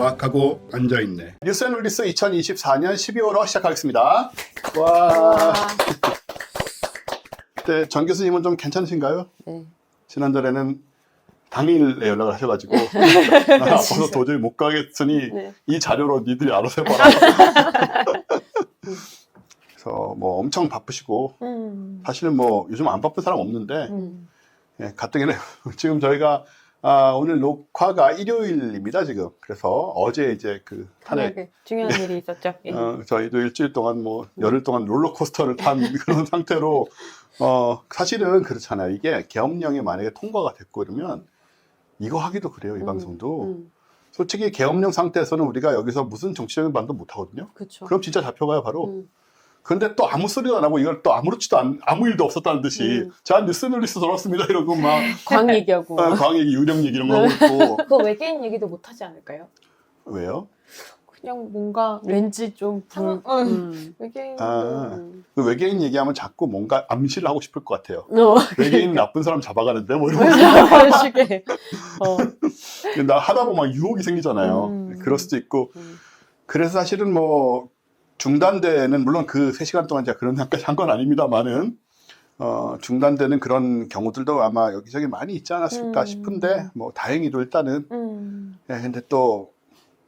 과학하고 앉아있네. 뉴스앤올디스 2024년 12월호 시작하겠습니다. 와. 네, 정 교수님은 좀 괜찮으신가요? 네. 지난달에는 당일에 연락을 하셔가지고 앞으로 도저히 못 가겠으니 네. 이 자료로 니들이 알아서 해봐라. 그래서 뭐 엄청 바쁘시고 사실은 뭐 요즘 안 바쁜 사람 없는데 예, 가뜩이나 지금 저희가 오늘 녹화가 일요일입니다 지금. 그래서 어제 이제 그 탄핵 중요한 일이 있었죠. 예. 저희도 일주일 동안 뭐 열흘 동안 롤러코스터를 탄 그런 상태로 사실은 그렇잖아요. 이게 계엄령이 만약에 통과가 됐고 그러면 이거 하기도 그래요. 이 방송도 솔직히 계엄령 상태에서는 우리가 여기서 무슨 정치적인 반도 못 하거든요. 그쵸. 그럼 진짜 잡혀가요 바로. 그런데 또 아무 소리도 안 하고 이걸 또 아무렇지도 아무 일도 없었다는 듯이 자 뉴스앤올디스 돌아왔습니다 이러고 막 광 얘기하고 광 얘기, 유령 얘기 이런 거 하고 있고. 그거 외계인 얘기도 못 하지 않을까요? 왜요? 그냥 뭔가 왠지 좀 외계인 그 외계인 얘기하면 자꾸 뭔가 암시를 하고 싶을 것 같아요. 어. 외계인 나쁜 사람 잡아가는데 뭐 이런 그런 식의 나 하다 보면 막 유혹이 생기잖아요. 그럴 수도 있고. 그래서 사실은 뭐 중단되는 물론 그 3시간 동안 제가 그런 생각까지 한 건 아닙니다만은 중단되는 그런 경우들도 아마 여기저기 많이 있지 않았을까 싶은데 뭐 다행히도 일단은 예, 근데 또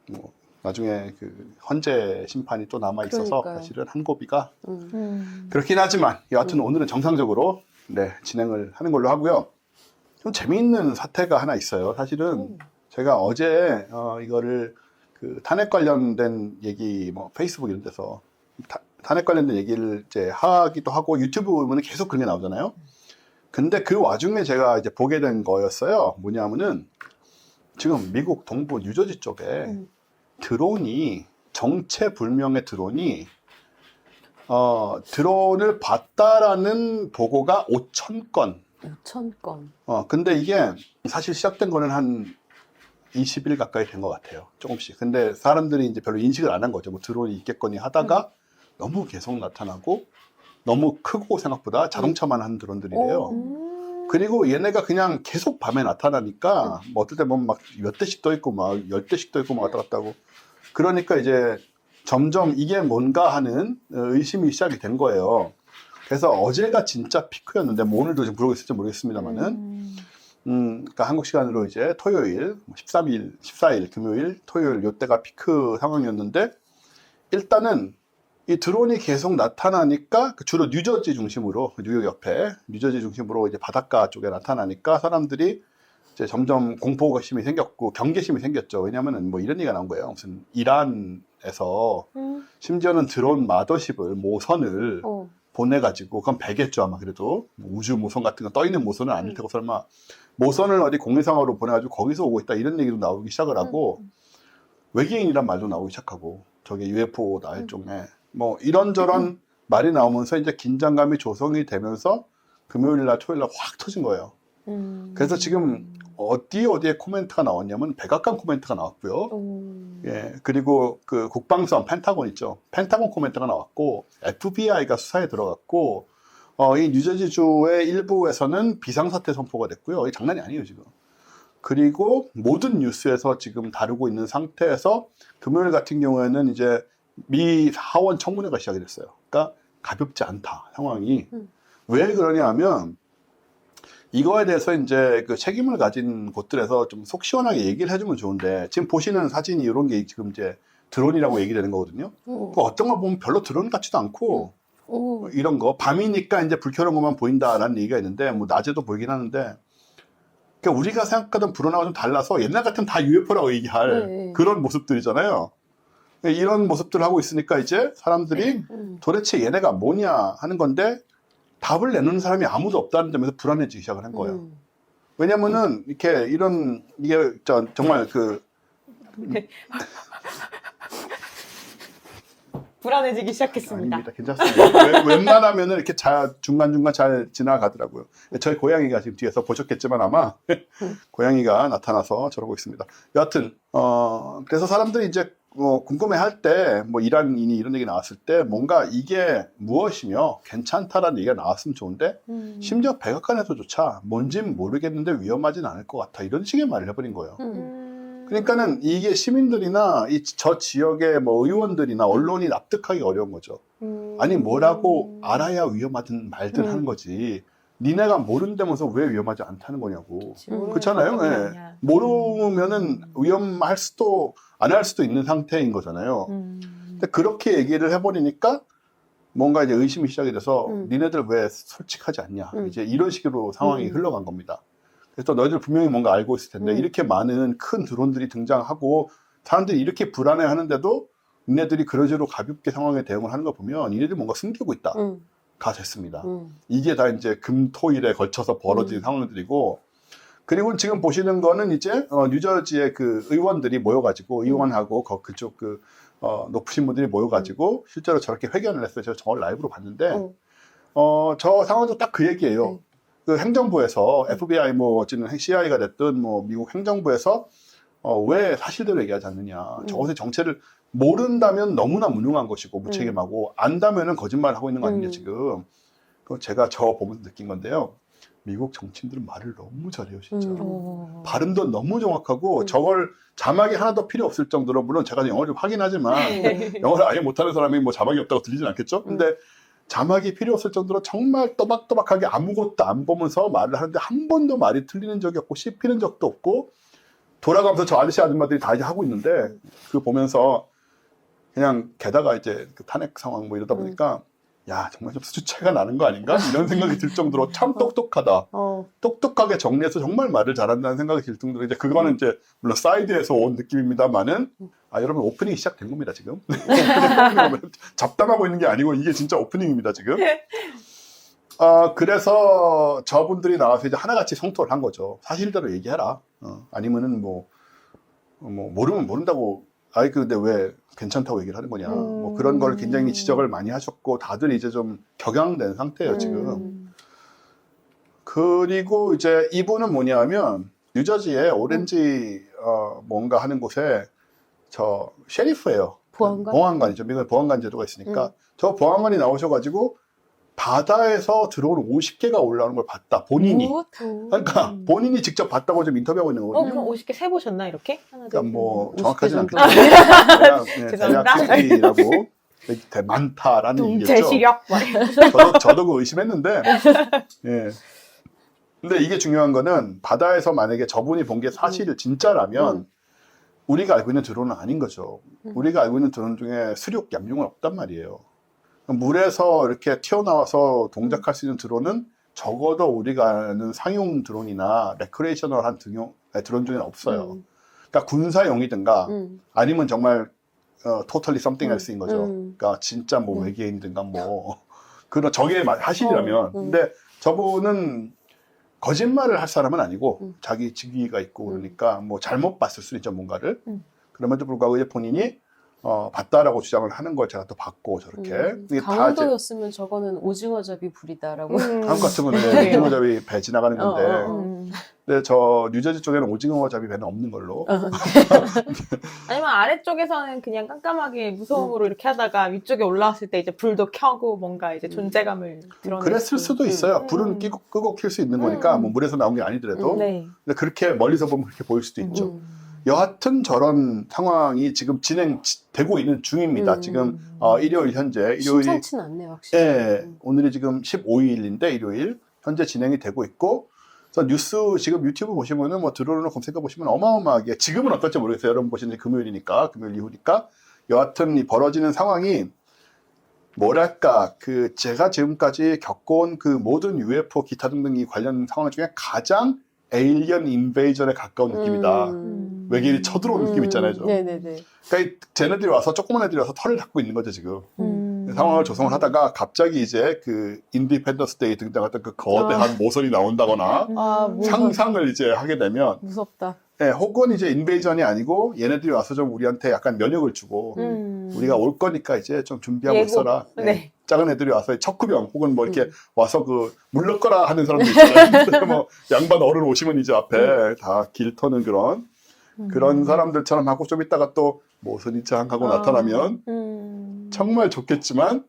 뭐 나중에 그 헌재 심판이 또 남아 있어서 그러니까요. 사실은 한 고비가 그렇긴 하지만 여하튼 오늘은 정상적으로 네, 진행을 하는 걸로 하고요. 좀 재미있는 사태가 하나 있어요. 사실은 제가 어제 이거를 그 탄핵 관련된 얘기 뭐 페이스북 이런 데서 탄핵 관련된 얘기를 이제 하기도 하고 유튜브 보면 계속 그런 게 나오잖아요. 근데 그 와중에 제가 이제 보게 된 거였어요. 뭐냐면은 지금 미국 동부 뉴저지 쪽에 드론이 정체불명의 드론이 드론을 봤다라는 보고가 5,000건. 5,000건. 근데 이게 사실 시작된 거는 한 20일 가까이 된 것 같아요. 조금씩. 근데 사람들이 이제 별로 인식을 안 한 거죠. 뭐 드론이 있겠거니 하다가 너무 계속 나타나고 너무 크고 생각보다 자동차만 하는 드론들이래요. 그리고 얘네가 그냥 계속 밤에 나타나니까 뭐 어떨 때 보면 막 몇 대씩 떠 있고 막 10대씩 떠 있고 막 왔다 갔다 하고 그러니까 이제 점점 이게 뭔가 하는 의심이 시작이 된 거예요. 그래서 어제가 진짜 피크였는데 뭐 오늘도 지금 그러고 있을지 모르겠습니다만은 그러니까 한국 시간으로 이제 토요일 13일, 14일 금요일 토요일 요때가 피크 상황이었는데 일단은 이 드론이 계속 나타나니까 주로 뉴저지 중심으로 뉴욕 옆에 뉴저지 중심으로 이제 바닷가 쪽에 나타나니까 사람들이 이제 점점 공포심이 생겼고 경계심이 생겼죠. 왜냐하면은 뭐 이런 얘기가 나온 거예요. 무슨 이란에서 심지어는 드론 마더십을 모선을 보내가지고 그건 배겠죠 아마 그래도 우주 모선 같은 거 떠 있는 모선은 아닐 테고 설마 모선을 어디 공해상으로 보내가지고 거기서 오고 있다 이런 얘기도 나오기 시작을 하고 외계인이란 말도 나오기 시작하고 저게 UFO다 일종의 뭐 이런저런 말이 나오면서 이제 긴장감이 조성이 되면서 금요일날 토요일날 확 터진 거예요. 그래서 지금 어디에 코멘트가 나왔냐면 백악관 코멘트가 나왔고요. 예, 그리고 그 국방성 펜타곤 있죠. 펜타곤 코멘트가 나왔고 FBI가 수사에 들어갔고 이 뉴저지주의 일부에서는 비상사태 선포가 됐고요. 이 장난이 아니에요 지금. 그리고 모든 뉴스에서 지금 다루고 있는 상태에서 금요일 같은 경우에는 이제 미 하원 청문회가 시작이 됐어요. 그러니까 가볍지 않다 상황이. 왜 그러냐 하면 이거에 대해서 이제 그 책임을 가진 곳들에서 좀 속 시원하게 얘기를 해주면 좋은데 지금 보시는 사진이 이런 게 지금 이제 드론이라고 얘기되는 거거든요. 어떤 거 보면 별로 드론 같지도 않고 이런 거 밤이니까 이제 불 켜놓은 것만 보인다라는 얘기가 있는데 뭐 낮에도 보이긴 하는데 그러니까 우리가 생각하던 불어나와 좀 달라서 옛날 같으면 다 UFO라고 얘기할 그런 모습들이잖아요. 이런 모습들을 하고 있으니까 이제 사람들이 도대체 얘네가 뭐냐 하는 건데 답을 내놓는 사람이 아무도 없다는 점에서 불안해지기 시작을 한 거예요. 왜냐면은 이렇게 이게 정말 그 불안해지기 시작했습니다. 아닙니다. 괜찮습니다. 웬만하면은 이렇게 중간중간 잘 지나가더라고요. 저희 고양이가 지금 뒤에서 보셨겠지만 아마 고양이가 나타나서 저러고 있습니다. 여하튼 그래서 사람들이 이제 궁금해할 때 뭐 이란인이 이런 얘기 나왔을 때 뭔가 이게 무엇이며 괜찮다라는 얘기가 나왔으면 좋은데 심지어 백악관에서조차 뭔진 모르겠는데 위험하진 않을 것 같아 이런 식의 말을 해버린 거예요. 그러니까는 이게 시민들이나 저 지역의 뭐 의원들이나 언론이 납득하기 어려운 거죠. 아니 뭐라고 알아야 위험하든 말든 하는 거지. 니네가 모른다면서 왜 위험하지 않다는 거냐고. 그렇잖아요. 예. 모르면은 위험할 수도 안 할 수도 있는 상태인 거잖아요. 근데 그렇게 얘기를 해버리니까 뭔가 이제 의심이 시작이 돼서 니네들 왜 솔직하지 않냐. 이제 이런 식으로 상황이 흘러간 겁니다. 그래서 너희들 분명히 뭔가 알고 있을 텐데 이렇게 많은 큰 드론들이 등장하고 사람들이 이렇게 불안해 하는데도 니네들이 그러저러 가볍게 상황에 대응을 하는 거 보면 니네들이 뭔가 숨기고 있다. 가 됐습니다. 이게 다 이제 금토일에 걸쳐서 벌어진 상황들이고, 그리고 지금 보시는 거는 이제 뉴저지의 그 의원들이 모여가지고 의원하고 그쪽 높으신 분들이 모여가지고 실제로 저렇게 회견을 했어요. 제가 저걸 라이브로 봤는데 저 상황도 딱 그 얘기예요. 그 행정부에서 FBI 뭐 어쨌든 CIA가 됐든 뭐 미국 행정부에서 왜 사실대로 얘기하지 않느냐. 저것의 정체를 모른다면 너무나 무능한 것이고 무책임하고 안다면은 거짓말을 하고 있는 거 아니냐 지금. 제가 저 보면서 느낀 건데요. 미국 정치인들은 말을 너무 잘해요 진짜. 발음도 너무 정확하고 저걸 자막이 하나도 필요 없을 정도로, 물론 제가 영어를 좀 하긴 하지만 영어를 아예 못하는 사람이 뭐 자막이 없다고 들리진 않겠죠. 근데 자막이 필요 없을 정도로 정말 또박또박하게 아무것도 안 보면서 말을 하는데 한 번도 말이 틀리는 적이 없고 씹히는 적도 없고, 돌아가면서 저 아저씨 아줌마들이 다 이제 하고 있는데 그 보면서 그냥, 게다가 이제 그 탄핵 상황 뭐 이러다 보니까 야 정말 좀 수준 차이가 나는 거 아닌가 이런 생각이 들 정도로 참 똑똑하다. 똑똑하게 정리해서 정말 말을 잘한다는 생각이 들 정도로, 이제 그거는 이제 물론 사이드에서 온 느낌입니다만은 여러분 오프닝이 시작된 겁니다 지금. 잡담하고 있는 게 아니고 이게 진짜 오프닝입니다 지금. 그래서 저분들이 나와서 이제 하나같이 성토를 한 거죠. 사실대로 얘기해라. 아니면은 모르면 모른다고. 근데 왜 괜찮다고 얘기를 하는 거냐. 뭐 그런 걸 굉장히 지적을 많이 하셨고, 다들 이제 좀 격양된 상태예요, 지금. 그리고 이제 이분은 뭐냐면, 뉴저지에 오렌지, 뭔가 하는 곳에 저 셰리프예요. 보안관이죠. 미국에 보안관 제도가 있으니까. 저 보안관이 나오셔가지고, 바다에서 드론 50개가 올라오는 걸 봤다. 본인이. 그러니까 본인이 직접 봤다고 지금 인터뷰하고 있는 거거든요. 그럼 50개 세보셨나 이렇게? 하나, 그러니까 둘, 뭐 셋, 정확하진 50개 않겠지만 죄송합니다. 대략 크기라고 많다라는 동체 얘기였죠. 시력. 저도 그 의심했는데. 예. 근데 이게 중요한 거는 바다에서 만약에 저분이 본 게 사실이 진짜라면 우리가 알고 있는 드론은 아닌 거죠. 우리가 알고 있는 드론 중에 수륙 양용은 없단 말이에요. 물에서 이렇게 튀어나와서 동작할 수 있는 드론은 적어도 우리가 아는 상용 드론이나 레크레이셔널한 드론 중에는 없어요. 그러니까 군사용이든가 아니면 정말 totally something else인 거죠. 그러니까 진짜 뭐 외계인이든가 뭐 그런 저게 사실이라면. 근데 저분은 거짓말을 할 사람은 아니고 자기 직위가 있고 그러니까 뭐 잘못 봤을 수도 있죠 뭔가를. 그럼에도 불구하고 이제 본인이 봤다라고 주장을 하는 걸 제가 또 봤고 저렇게. 이게 강원도였으면 저거는 오징어잡이 불이다라고. 한국 같으면 오징어잡이 배 지나가는 건데. 근데 저 뉴저지 쪽에는 오징어잡이 배는 없는 걸로. 아니면 아래쪽에서는 그냥 깜깜하게 무서움으로 이렇게 하다가 위쪽에 올라왔을 때 이제 불도 켜고 뭔가 이제 존재감을 드러내고. 그랬을 수도 있어요. 불은 끄고 킬 수 있는 거니까 뭐 물에서 나온 게 아니더라도. 네. 근데 그렇게 멀리서 보면 그렇게 보일 수도 있죠. 여하튼 저런 상황이 지금 진행되고 있는 중입니다. 지금 일요일 현재 심상치는 않네 확실히. 예, 오늘이 지금 15일인데 일요일 현재 진행이 되고 있고, 그래서 뉴스 지금 유튜브 보시면은 뭐 드론으로 검색해 보시면 어마어마하게, 지금은 어떨지 모르겠어요. 여러분 보시는 금요일이니까, 금요일 이후니까. 여하튼 이 벌어지는 상황이 뭐랄까, 제가 지금까지 겪어온 그 모든 UFO 기타 등등이 관련 상황 중에 가장 에일리언 인베이전에 가까운 느낌이다. 외계인이 쳐들어온 느낌 있잖아요. 좀. 네네네. 그러니까 쟤네들이 와서, 조그만 애들이 와서 털을 닦고 있는 거죠 지금. 상황을 조성을 하다가 갑자기 이제 그 인디펜던스 데이 등장했던 그 거대한 모선이 나온다거나 상상을 이제 하게 되면 무섭다. 네, 혹은 이제 인베이전이 아니고 얘네들이 와서 좀 우리한테 약간 면역을 주고 우리가 올 거니까 이제 좀 준비하고 있어라. 네. 작은 애들이 와서 척후병 혹은 뭐 이렇게 와서 물러거라 하는 사람도 있잖아요. 뭐 양반 어른 오시면 이제 앞에 다 길 터는 그런 사람들처럼 하고, 좀 있다가 또 모선이 짱 하고 나타나면 정말 좋겠지만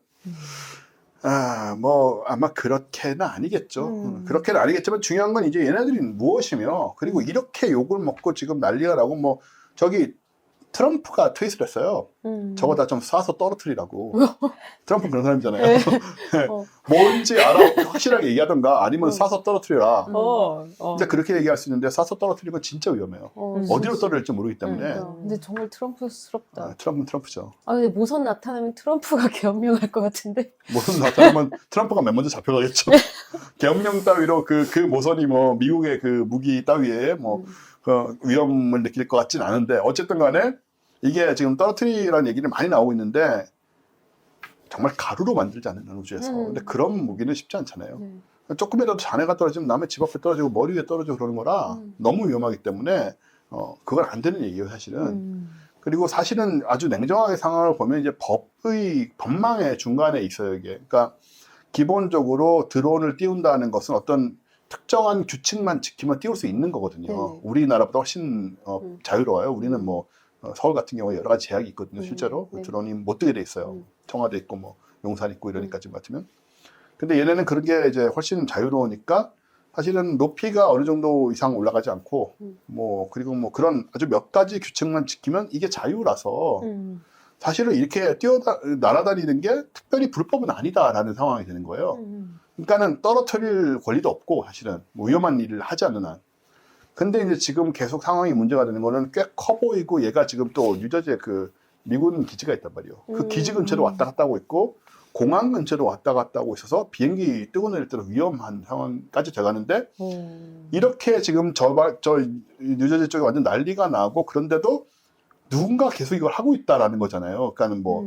뭐 아마 그렇게는 아니겠죠. 그렇게는 아니겠지만 중요한 건 이제 얘네들이 무엇이며, 그리고 이렇게 욕을 먹고 지금 난리가 나고 뭐 저기 트럼프가 트윗을 했어요. 저거 다 좀 쏴서 떨어뜨리라고. 트럼프는 그런 사람이잖아요. 네. 뭔지 알아 확실하게 얘기하던가 아니면 쏴서 떨어뜨려라. 진짜 그렇게 얘기할 수 있는데 쏴서 떨어뜨리는 건 진짜 위험해요. 어디로 떨어질지 모르기 때문에. 근데 정말 트럼프스럽다. 트럼프는 트럼프죠. 근데 모선 나타나면 트럼프가 개엄명할 것 같은데. 모선 나타나면 트럼프가 맨 먼저 잡혀가겠죠. 계엄령 따위로 그 모선이 뭐 미국의 그 무기 따위에 뭐 위험을 느낄 것 같진 않은데 어쨌든 간에 이게 지금 떨어뜨리라는 얘기를 많이 나오고 있는데 정말 가루로 만들지 않는 우주에서. 근데 그런 무기는 쉽지 않잖아요. 조금이라도 잔해가 떨어지면 남의 집 앞에 떨어지고 머리 위에 떨어지고 그러는 거라 너무 위험하기 때문에 그건 안 되는 얘기예요, 사실은. 그리고 사실은 아주 냉정하게 상황을 보면 이제 법망의 중간에 있어요, 이게. 그러니까 기본적으로 드론을 띄운다는 것은 어떤 특정한 규칙만 지키면 띄울 수 있는 거거든요. 우리나라보다 훨씬 자유로워요. 우리는 뭐 서울 같은 경우에 여러 가지 제약이 있거든요, 실제로. 드론이 못 뜨게 돼 있어요. 청와대 있고 뭐 용산 있고 이러니까 지금 같으면. 근데 얘네는 그런 게 이제 훨씬 자유로우니까 사실은 높이가 어느 정도 이상 올라가지 않고 뭐 그리고 뭐 그런 아주 몇 가지 규칙만 지키면 이게 자유라서 사실은 이렇게 날아다니는 게 특별히 불법은 아니다라는 상황이 되는 거예요. 그러니까는 떨어뜨릴 권리도 없고 사실은 뭐 위험한 일을 하지 않는 한. 근데 이제 지금 계속 상황이 문제가 되는 거는 꽤 커 보이고 얘가 지금 또 뉴저지에 그 미군 기지가 있단 말이에요. 그 기지 근처로 왔다 갔다 하고 있고 공항 근처로 왔다 갔다 하고 있어서 비행기 뜨고 내릴 때도 위험한 상황까지 돼가는데 이렇게 지금 저 뉴저지 쪽에 완전 난리가 나고 그런데도 누군가 계속 이걸 하고 있다라는 거잖아요. 그러니까는 뭐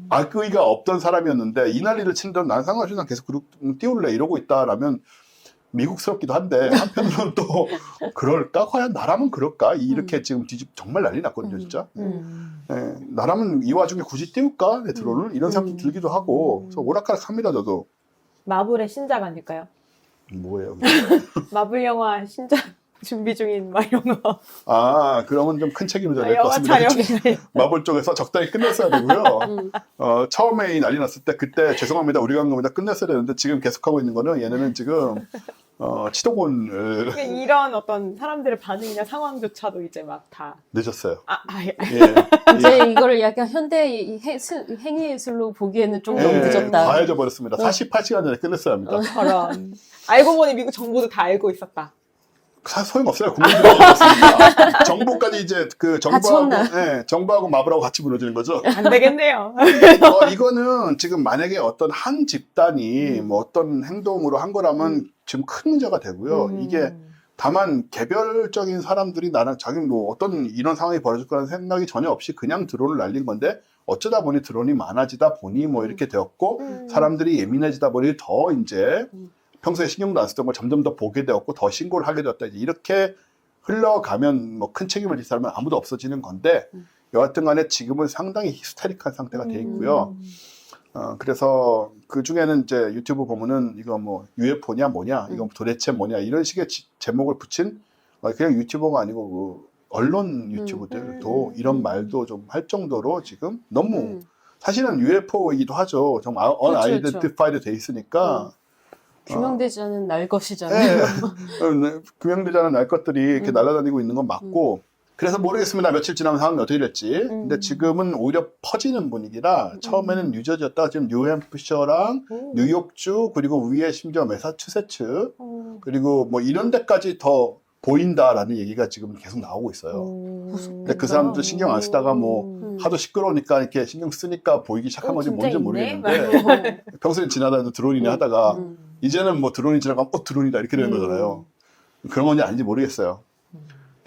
악의가 없던 사람이었는데 이 난리를 치는데 난 상관없이 난 계속 띄울래 이러고 있다라면 미국스럽기도 한데 한편으로는 또 그럴까? 과연 나라면 그럴까? 이렇게 지금 정말 난리 났거든요, 진짜. 나라면 이 와중에 굳이 띄울까? 내 드론을? 이런 생각도 들기도 하고 그래서 오락가락합니다, 저도. 마블의 신작 아닐까요? 뭐예요? 마블 영화 신작 준비 중인 막 이런 거. 그러면 좀 큰 책임을 져야 될 것 영화 같습니다. 촬영. 마블 쪽에서 적당히 끝냈어야 되고요. 처음에 이 난리 났을 때 그때 죄송합니다, 우리가 한 겁니다. 끝냈어야 되는데 지금 계속하고 있는 거는 얘네는 지금 치도곤을 이런 어떤 사람들의 반응이나 상황조차도 이제 막 다 늦었어요. 예. 이제 이거를 약간 현대 행위예술로 보기에는 좀 너무 늦었다. 과해져 버렸습니다. 48시간 전에 끝냈어야 합니다. 저런. 알고 보니 미국 정부도 다 알고 있었다. 소용없어요. 국민들이 알고 있습니다. 정부까지 이제 그 정부하고 마블하고 같이 무너지는 거죠. 안 되겠네요. 이거는 지금 만약에 어떤 한 집단이 뭐 어떤 행동으로 한 거라면 지금 큰 문제가 되고요. 이게 다만 개별적인 사람들이 나랑 자기 뭐 어떤 이런 상황이 벌어질 거라는 생각이 전혀 없이 그냥 드론을 날린 건데 어쩌다 보니 드론이 많아지다 보니 뭐 이렇게 되었고 사람들이 예민해지다 보니 더 이제 평소에 신경도 안 쓰던 걸 점점 더 보게 되었고 더 신고를 하게 되었다. 이렇게 흘러가면 뭐 큰 책임을 질 사람은 아무도 없어지는 건데 여하튼 간에 지금은 상당히 히스테릭한 상태가 돼 있고요. 그래서 그 중에는 이제 유튜브 보면은 이거 뭐 UFO냐 뭐냐 이거 도대체 뭐냐 이런 식의 제목을 붙인 그냥 유튜버가 아니고 그 언론 유튜브들도 이런 말도 좀 할 정도로 지금 너무 사실은 UFO이기도 하죠. 좀 unidentified 돼 있으니까 규명되지 않은 날 것이잖아요. 규명되지 않은 날 것들이 이렇게 날아다니고 있는 건 맞고 그래서 모르겠습니다. 며칠 지나면 상황이 어떻게 될지. 근데 지금은 오히려 퍼지는 분위기라 처음에는 뉴저지였다가 지금 뉴햄프셔랑 뉴욕주 그리고 위에 심지어 매사추세츠 그리고 뭐 이런 데까지 더 보인다라는 얘기가 지금 계속 나오고 있어요. 근데 그 사람들 신경 안 쓰다가 뭐 하도 시끄러우니까 이렇게 신경 쓰니까 보이기 시작한 건지 뭔지 모르겠는데 평소에 지나다니도 드론이네 하다가 이제는 뭐 드론이 지나가면 드론이다 이렇게 되는 거잖아요. 그런 건지 아닌지 모르겠어요.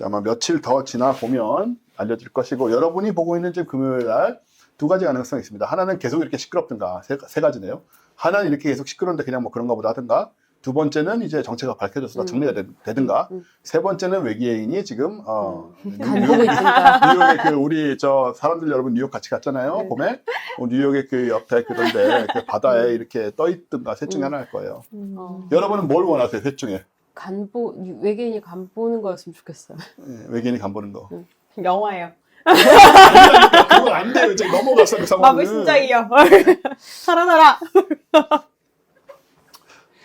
아마 며칠 더 지나 보면 알려질 것이고 여러분이 보고 있는 지금 금요일 날 두 가지 가능성이 있습니다. 하나는 계속 이렇게 시끄럽든가 세 가지네요. 하나는 이렇게 계속 시끄러운데 그냥 뭐 그런가 보다 하든가 두 번째는 이제 정체가 밝혀져서 정리가 되든가 세 번째는 외계인이 지금 간보고 있든가 뉴욕에 그 우리 저 사람들 여러분 뉴욕 같이 갔잖아요. 봄에 뉴욕의 그 옆에 그런데 그 바다에 이렇게 떠 있든가 셋 중에 하나 할 거예요. 여러분은 뭘 원하세요? 셋 중에 외계인이 간보는 거였으면 좋겠어요. 외계인이 간보는 거. 영화예요. 그건 안 돼요. 이제 넘어갔어 그 상황은. 마블 신작이요. 살아나라.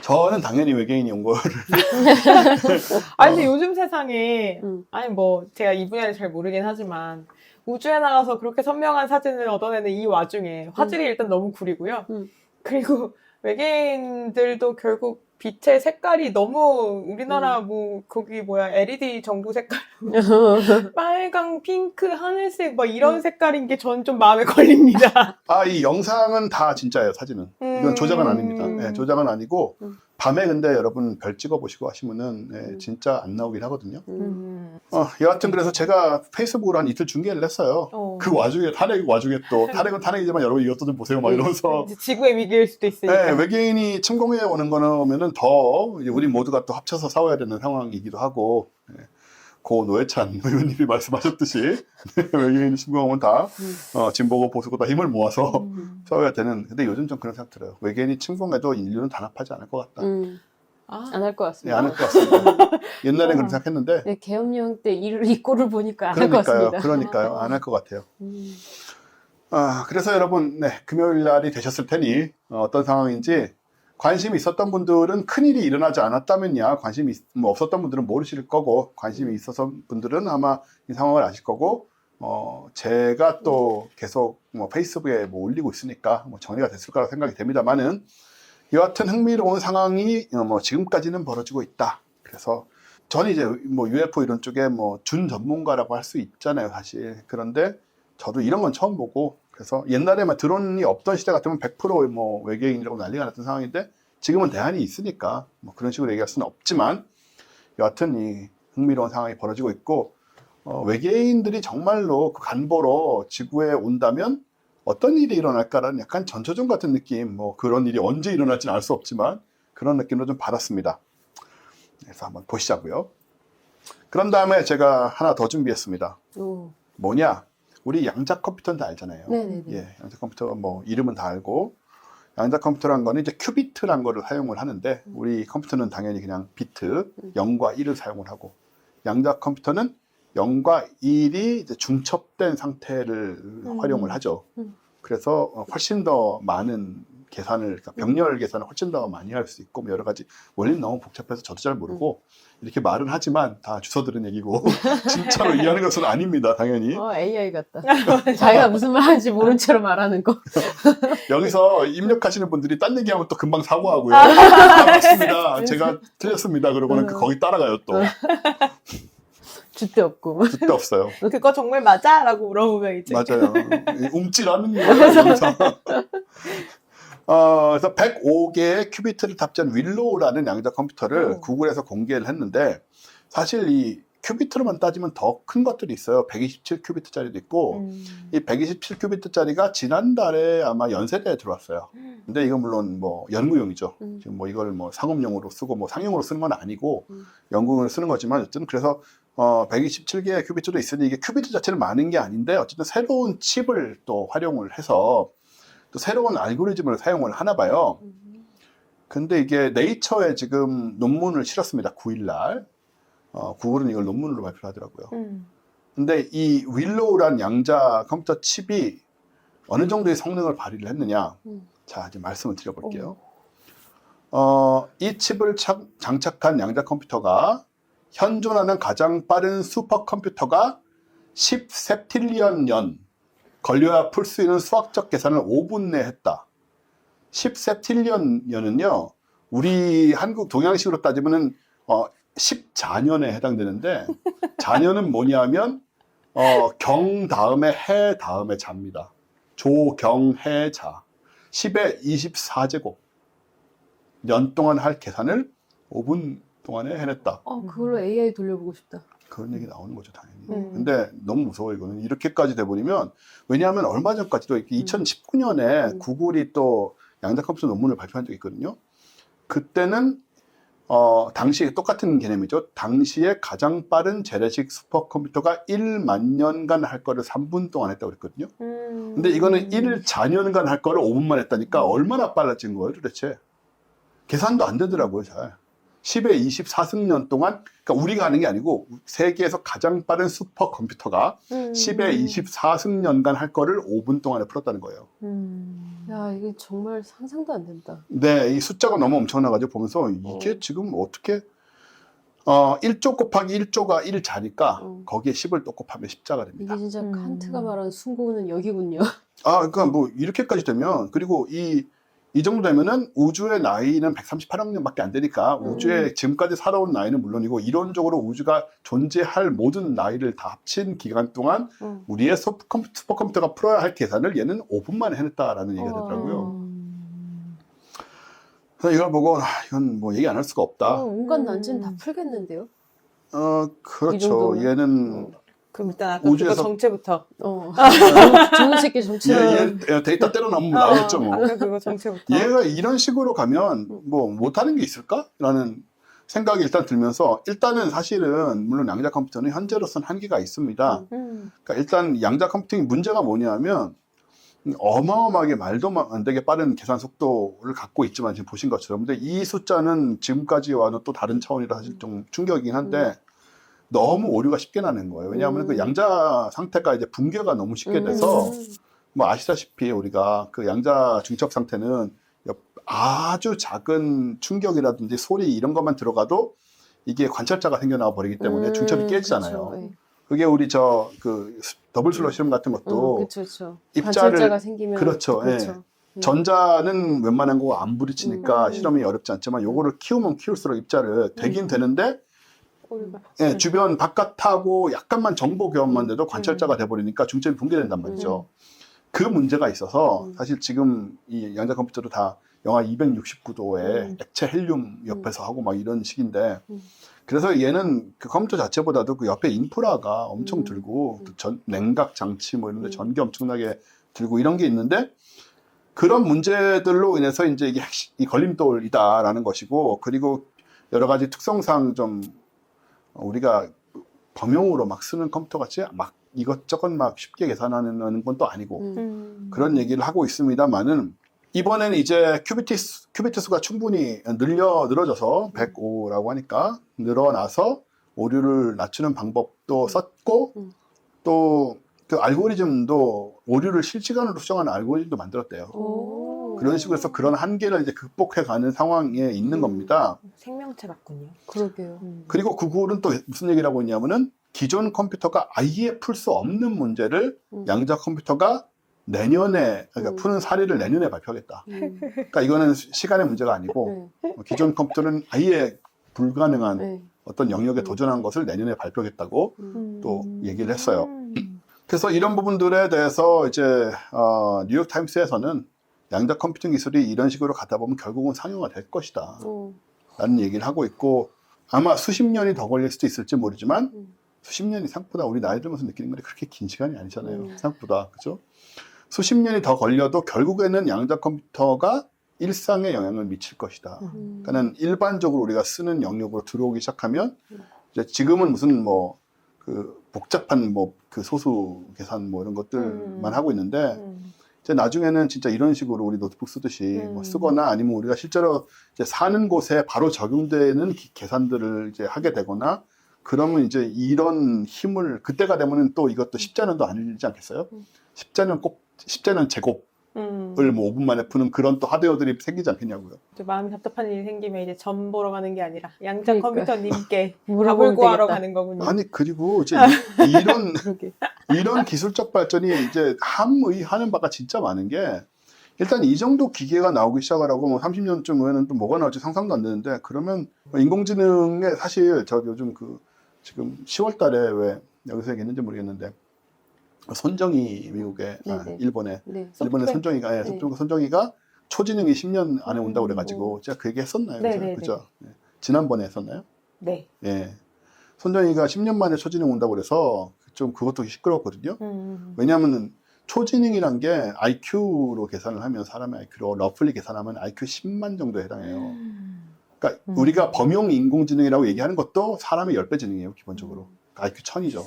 저는 당연히 외계인이 온 거를 아니, 근데 요즘 세상에, 음. 아니, 뭐, 제가 이 분야를 잘 모르긴 하지만, 우주에 나가서 그렇게 선명한 사진을 얻어내는 이 와중에 화질이 일단 너무 구리고요. 그리고 외계인들도 결국 빛의 색깔이 너무 우리나라 뭐, 거기 뭐야, LED 전구 색깔, 빨강, 핑크, 하늘색, 막 이런 색깔인 게 전 좀 마음에 걸립니다. 이 영상은 다 진짜예요, 사진은. 이건 조작은 아닙니다. 네, 조작은 아니고, 밤에 근데 여러분 별 찍어보시고 하시면은, 네, 진짜 안 나오긴 하거든요. 여하튼 그래서 제가 페이스북으로 한 이틀 중계를 했어요. 그 와중에, 탄핵 와중에 또, 탄핵은 탄핵이지만 여러분 이것도 좀 보세요, 막 이러면서. 이제 지구의 위기일 수도 있으니까. 네, 외계인이 침공해 오는 거는 더, 이제 우리 모두가 또 합쳐서 싸워야 되는 상황이기도 하고, 네. 고 노회찬 의원님이 말씀하셨듯이 외계인이 침공하면 다 진보고 보수고 다 힘을 모아서 싸워야 되는. 근데 요즘 좀 그런 생각 들어요. 외계인이 침공해도 인류는 단합하지 않을 것 같다. 안 할 것 네, 같습니다. 안 할 것 같습니다. 옛날엔 그런 생각했는데. 네, 계엄령 때 이 꼴을 보니까 안 할 것 같습니다. 그러니까요. 안 할 것 같아요. 그래서 여러분, 네, 금요일 날이 되셨을 테니 어떤 상황인지 관심이 있었던 분들은 큰일이 일어나지 않았다면야 관심이 없었던 분들은 모르실 거고, 관심이 있어서 분들은 아마 이 상황을 아실 거고, 제가 또 계속 페이스북에 올리고 있으니까 정리가 됐을 거라고 생각이 됩니다만은, 여하튼 흥미로운 상황이 지금까지는 벌어지고 있다. 그래서 저는 이제 UFO 이런 쪽에 준 전문가라고 할 수 있잖아요, 사실. 그런데 저도 이런 건 처음 보고, 그래서 옛날에만 드론이 없던 시대 같으면 100% 외계인이라고 난리가 났던 상황인데, 지금은 대안이 있으니까 그런 식으로 얘기할 수는 없지만, 여하튼 이 흥미로운 상황이 벌어지고 있고, 외계인들이 정말로 그 간보러 지구에 온다면 어떤 일이 일어날까라는 약간 전초전 같은 느낌, 그런 일이 언제 일어날지는 알 수 없지만 그런 느낌도 좀 받았습니다. 그래서 한번 보시자고요. 그런 다음에 제가 하나 더 준비했습니다. 뭐냐? 우리 양자 컴퓨터는 다 알잖아요. 네네네. 예, 양자 컴퓨터가 이름은 다 알고, 양자 컴퓨터란 거는 이제 큐비트란 거를 사용을 하는데, 우리 컴퓨터는 당연히 그냥 비트 0과 1을 사용을 하고, 양자 컴퓨터는 0과 1이 이제 중첩된 상태를 활용을 하죠. 그래서 훨씬 더 많은 계산을, 그러니까 병렬 계산을 훨씬 더 많이 할 수 있고, 여러 가지 원리는 너무 복잡해서 저도 잘 모르고 이렇게 말은 하지만 다 주워 들은 얘기고 진짜로 이해하는 것은 아닙니다, 당연히. AI 같다. 자기가 무슨 말 하는지 모른 채로 말하는 거. 여기서 입력하시는 분들이 딴 얘기하면 또 금방 사고하고요. 맞습니다. 제가 틀렸습니다. 그러고는 거기 따라가요 또. 줏대 없고. 줏대 없어요. 그거 정말 맞아? 라고 물어보면 이제. 맞아요. 움찔하는 거예요. 그래서 105개의 큐비트를 탑재한 윌로우라는 양자 컴퓨터를 구글에서 공개를 했는데, 사실 이 큐비트로만 따지면 더 큰 것들이 있어요. 127큐비트짜리도 있고, 이 127큐비트짜리가 지난달에 아마 연세대에 들어왔어요. 근데 이건 물론 연구용이죠. 지금 이걸 상업용으로 쓰고 상용으로 쓰는 건 아니고 연구용으로 쓰는 거지만, 어쨌든 그래서 127개의 큐비트도 있으니 이게 큐비트 자체는 많은 게 아닌데, 어쨌든 새로운 칩을 또 활용을 해서 또 새로운 알고리즘을 사용을 하나 봐요. 근데 이게 네이처에 지금 논문을 실었습니다. 9일날. 구글은 이걸 논문으로 발표하더라고요. 근데 이 윌로우란 양자 컴퓨터 칩이 어느 정도의 성능을 발휘를 했느냐. 자, 이제 말씀을 드려볼게요. 이 칩을 장착한 양자 컴퓨터가 현존하는 가장 빠른 슈퍼컴퓨터가 10세틸리언 년 걸려야 풀 수 있는 수학적 계산을 5분 내에 했다. 10세틸리언 년은요, 우리 한국 동양식으로 따지면은 10자년에 해당되는데, 자년은 뭐냐면 경 다음에 해 다음에 자입니다. 조경해자. 10의 24제곱 년 동안 할 계산을 5분 동안에 해냈다. 그걸로 AI 돌려보고 싶다. 그런 얘기 나오는 거죠, 당연히. 근데 너무 무서워, 이거는. 이렇게까지 돼버리면, 왜냐하면 얼마 전까지도 2019년에 구글이 또 양자 컴퓨터 논문을 발표한 적이 있거든요. 그때는 당시 똑같은 개념이죠. 당시에 가장 빠른 재래식 슈퍼컴퓨터가 1만 년간 할 거를 3분 동안 했다고 그랬거든요. 근데 이거는 1자년간 할 거를 5분만 했다니까 얼마나 빨라진 거예요, 도대체. 계산도 안 되더라고요, 잘. 10의 24승년 동안, 그러니까 우리가 하는 게 아니고 세계에서 가장 빠른 슈퍼컴퓨터가 10의 24승년간 할 거를 5분 동안에 풀었다는 거예요. 야, 이게 정말 상상도 안 된다. 네, 이 숫자가 너무 엄청나가지고 보면서 이게 지금 어떻게 1조 곱하기 1조가 1자니까 거기에 10을 또 곱하면 10자가 됩니다. 이게 진짜 칸트가 말한 숭고는 여기군요. 그러니까 뭐 이렇게까지 되면, 그리고 이 정도 되면은 우주의 나이는 138억 년밖에 안 되니까 우주에 지금까지 살아온 나이는 물론이고 이론적으로 우주가 존재할 모든 나이를 다 합친 기간 동안 우리의 슈퍼컴퓨터가 풀어야 할 계산을 얘는 5분 만에 해냈다라는 얘기가 되더라고요. 그래서 이걸 보고 이건 뭐 얘기 안 할 수가 없다. 온갖 난제는 다 풀겠는데요? 이 정도면. 그렇죠. 얘는 그럼 일단 아까 우주에서- 그거 정체부터. 좋은 새끼 정치는. 얘 데이터 때려넣으면 나오겠죠 뭐. 아까 그거 정체부터. 얘가 이런 식으로 가면 뭐 못하는 게 있을까라는 생각이 일단 들면서, 일단은 사실은 물론 양자 컴퓨터는 현재로서는 한계가 있습니다. 그러니까 일단 양자 컴퓨팅이 문제가 뭐냐면 어마어마하게 말도 안 되게 빠른 계산 속도를 갖고 있지만 지금 보신 것처럼, 근데 이 숫자는 지금까지와는 또 다른 차원이라 사실 좀 충격이긴 한데 너무 오류가 쉽게 나는 거예요. 왜냐하면 그 양자 상태가 이제 붕괴가 너무 쉽게 돼서 뭐 아시다시피 우리가 그 양자 중첩 상태는 아주 작은 충격이라든지 소리 이런 것만 들어가도 이게 관찰자가 생겨나와 버리기 때문에 중첩이 깨지잖아요. 그쵸, 예. 그게 우리 그 더블 슬러 실험 같은 것도 그쵸. 입자를- 관찰자가 생기면. 그렇죠. 그렇죠. 전자는 웬만한 거 안 부딪히니까 실험이 어렵지 않지만 요거를 키우면 키울수록 입자를 되긴 되는데 오류가. 주변 바깥하고 약간만 정보 교환만 돼도 관찰자가 돼버리니까 중첩이 붕괴된단 말이죠. 그 문제가 있어서 사실 지금 이 양자 컴퓨터도 다 영하 269도에 액체 헬륨 옆에서 하고 막 이런 식인데, 그래서 얘는 그 컴퓨터 자체보다도 그 옆에 인프라가 엄청 들고 냉각 장치 뭐 이런 데 전기 엄청나게 들고 이런 게 있는데, 그런 문제들로 인해서 이제 이게 이 걸림돌이다라는 것이고, 그리고 여러 가지 특성상 좀 우리가 범용으로 막 쓰는 컴퓨터 같이 막 이것저것 막 쉽게 계산하는 건 또 아니고 그런 얘기를 하고 있습니다만은, 이번에는 이제 큐비트 수가 충분히 늘어져서 105라고 하니까 늘어나서 오류를 낮추는 방법도 썼고, 또 그 알고리즘도 오류를 실시간으로 수정하는 알고리즘도 만들었대요. 그런 식으로 해서 그런 한계를 이제 극복해가는 상황에 있는 겁니다. 생명체 같군요. 그러게요. 그리고 구글은 또 무슨 얘기를 하고 있냐면은 기존 컴퓨터가 아예 풀 수 없는 문제를 양자 컴퓨터가 내년에, 그러니까 푸는 사례를 내년에 발표하겠다. 그러니까 이거는 시간의 문제가 아니고 기존 컴퓨터는 아예 불가능한 어떤 영역에 도전한 것을 내년에 발표하겠다고 또 얘기를 했어요. 그래서 이런 부분들에 대해서 이제 뉴욕 타임스에서는 양자 컴퓨팅 기술이 이런 식으로 가다 보면 결국은 상용화 될 것이다 라는 얘기를 하고 있고, 아마 수십 년이 더 걸릴 수도 있을지 모르지만 수십 년이 생각보다 우리 나이 들면서 느끼는 건 그렇게 긴 시간이 아니잖아요. 생각보다. 그죠? 수십 년이 더 걸려도 결국에는 양자 컴퓨터가 일상에 영향을 미칠 것이다. 그러니까는 일반적으로 우리가 쓰는 영역으로 들어오기 시작하면, 이제 지금은 무슨 뭐 그 복잡한 뭐 그 소수 계산 뭐 이런 것들만 하고 있는데, 이제 나중에는 진짜 이런 식으로 우리 노트북 쓰듯이 뭐 쓰거나 아니면 우리가 실제로 이제 사는 곳에 바로 적용되는 계산들을 이제 하게 되거나, 그러면 이제 이런 힘을 그때가 되면은 또 이것도 십자년도 아니지 않겠어요? 십자년 제곱을 뭐 5분 만에 푸는 그런 또 하드웨어들이 생기지 않겠냐고요. 마음이 답답한 일이 생기면 이제 점 보러 가는 게 아니라 양자 그러니까. 컴퓨터님께 물어보면 답을 구하러 되겠다. 가는 거군요. 아니, 그리고 이제 그러게. 이런 기술적 발전이 이제 함의하는 바가 진짜 많은 게, 일단 이 정도 기계가 나오기 시작하라고 뭐 30년쯤 후에는 또 뭐가 나올지 상상도 안 되는데, 그러면 인공지능에 사실 저 요즘 지금 10월 달에 왜 여기서 얘기했는지 모르겠는데, 손정희 미국의 일본의 소프트뱅크. 손정희가 소프트뱅크 손정희가 초지능이 10년 안에 온다고 그래가지고 제가 그 얘기 했었나요? 그죠? 지난번에 했었나요? 네. 예. 손정희가 10년 만에 초지능 온다고 그래서 좀 그것도 시끄러웠거든요. 왜냐하면 초지능이란 게 IQ로 계산을 하면, 사람의 IQ로 러플리 계산하면 IQ 10만 정도에 해당해요. 그러니까 우리가 범용 인공지능이라고 얘기하는 것도 사람의 10배 지능이에요, 기본적으로. IQ 1000이죠.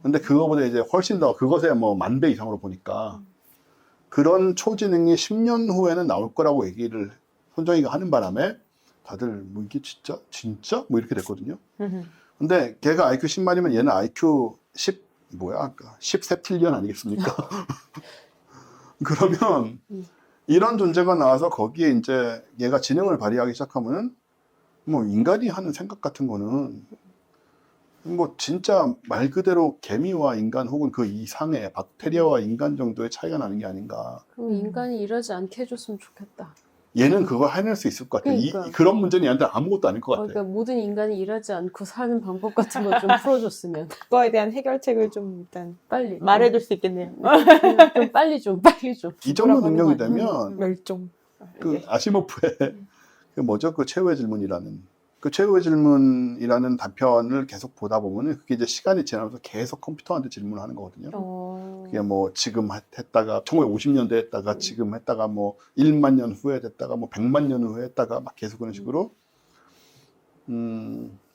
근데 그거보다 이제 훨씬 더, 그것에 뭐 10,000배 이상으로 보니까 그런 초지능이 10년 후에는 나올 거라고 얘기를 손정희가 하는 바람에 다들 뭐 이게 진짜 뭐 이렇게 됐거든요. 근데 걔가 IQ 10만이면 얘는 IQ 10 10세틸리언 아니겠습니까? 그러면 이런 존재가 나와서 거기에 이제 얘가 지능을 발휘하기 시작하면은 뭐 인간이 하는 생각 같은 거는 뭐 진짜 말 그대로 개미와 인간 혹은 그 이상의 박테리아와 인간 정도의 차이가 나는 게 아닌가. 그럼 인간이 이러지 않게 해줬으면 좋겠다. 얘는 그거 해낼 수 있을 것 같아요. 그러니까. 그런 문제는 얘한테 아무것도 아닐 것 같아요. 그러니까 모든 인간이 일하지 않고 사는 방법 같은 거 좀 풀어줬으면 그거에 대한 해결책을 좀 일단 빨리 말해줄 수 있겠네요. 좀 빨리 좀. 이 정도 돌아가는 능력이 거 아니야? 되면 멸종. 그 아시모프의 그 뭐죠? 그 최후의 질문이라는 그 최후의 질문이라는 단편을 계속 보다 보면은 그게 이제 시간이 지나면서 계속 컴퓨터한테 질문을 하는 거거든요. 그게 뭐 지금 했다가 1950년대 했다가 지금 했다가 뭐 1만 년 후에 됐다가 뭐 100만 년 후에 했다가 막 계속 그런 식으로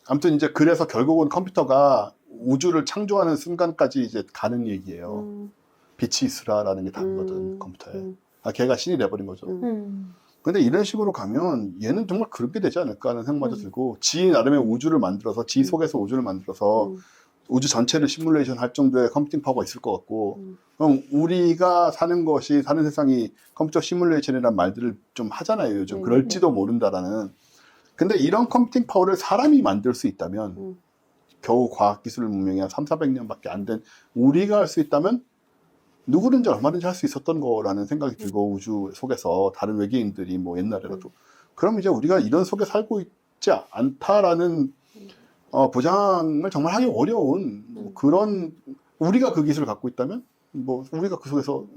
아무튼 이제 그래서 결국은 컴퓨터가 우주를 창조하는 순간까지 이제 가는 얘기예요. 빛이 있으라라는 게 다거든 컴퓨터에. 걔가 신이 돼버린 거죠. 근데 이런 식으로 가면 얘는 정말 그렇게 되지 않을까 하는 생각마저 들고 지 나름의 우주를 만들어서 지 속에서 우주를 만들어서 우주 전체를 시뮬레이션 할 정도의 컴퓨팅 파워가 있을 것 같고 그럼 우리가 사는 세상이 컴퓨터 시뮬레이션이라는 말들을 좀 하잖아요 요즘. 그럴지도 모른다라는. 근데 이런 컴퓨팅 파워를 사람이 만들 수 있다면 겨우 과학기술 문명이 한 300~400년밖에 안 된 우리가 할 수 있다면 누구든지 얼마든지 할 수 있었던 거라는 생각이 들고 우주 속에서 다른 외계인들이 뭐 옛날에라도 그럼 이제 우리가 이런 속에 살고 있지 않다라는 보장을 정말 하기 어려운 뭐 그런 우리가 그 기술을 갖고 있다면 뭐 우리가 그 속에서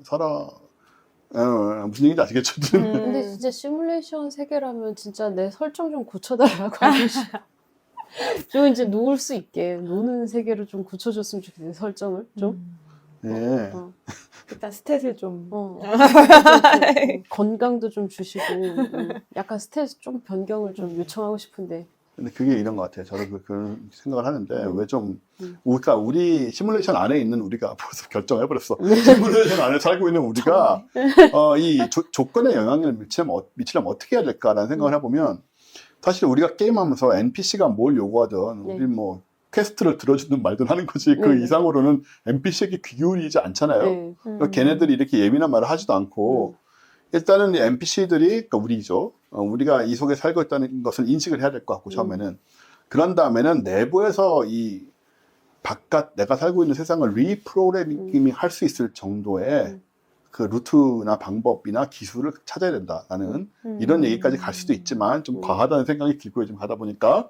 무슨 얘기인지 아시겠죠? 근데 진짜 시뮬레이션 세계라면 진짜 내 설정 좀 고쳐달라고 하고 싶어. 좀 이제 놓을 수 있게 노는 세계로 좀 고쳐줬으면 좋겠는데 설정을 좀. 예. 일단 스탯을 좀. 좀 건강도 좀 주시고 약간 스탯 좀 변경을 좀 요청하고 싶은데. 근데 그게 이런 것 같아요. 저도 그런 생각을 하는데 왜 좀 그러니까 우리 시뮬레이션 안에 있는 우리가 벌써 결정해버렸어. 시뮬레이션 안에 살고 있는 우리가 이 조건에 영향을 미치려면 어떻게 해야 될까라는 생각을 해보면 사실 우리가 게임하면서 NPC가 뭘 요구하든 우리 뭐 퀘스트를 들어주든 말든 하는 거지 그 이상으로는 NPC에게 귀 기울이지 않잖아요. 그러니까 걔네들이 이렇게 예민한 말을 하지도 않고 일단은 이 NPC들이 그러니까 우리죠. 우리가 이 속에 살고 있다는 것을 인식을 해야 될 것 같고 처음에는 그런 다음에는 내부에서 이 바깥 내가 살고 있는 세상을 리프로그래밍 할 수 있을 정도의 그 루트나 방법이나 기술을 찾아야 된다라는 이런 얘기까지 갈 수도 있지만 좀 과하다는 생각이 들고 좀 가다 보니까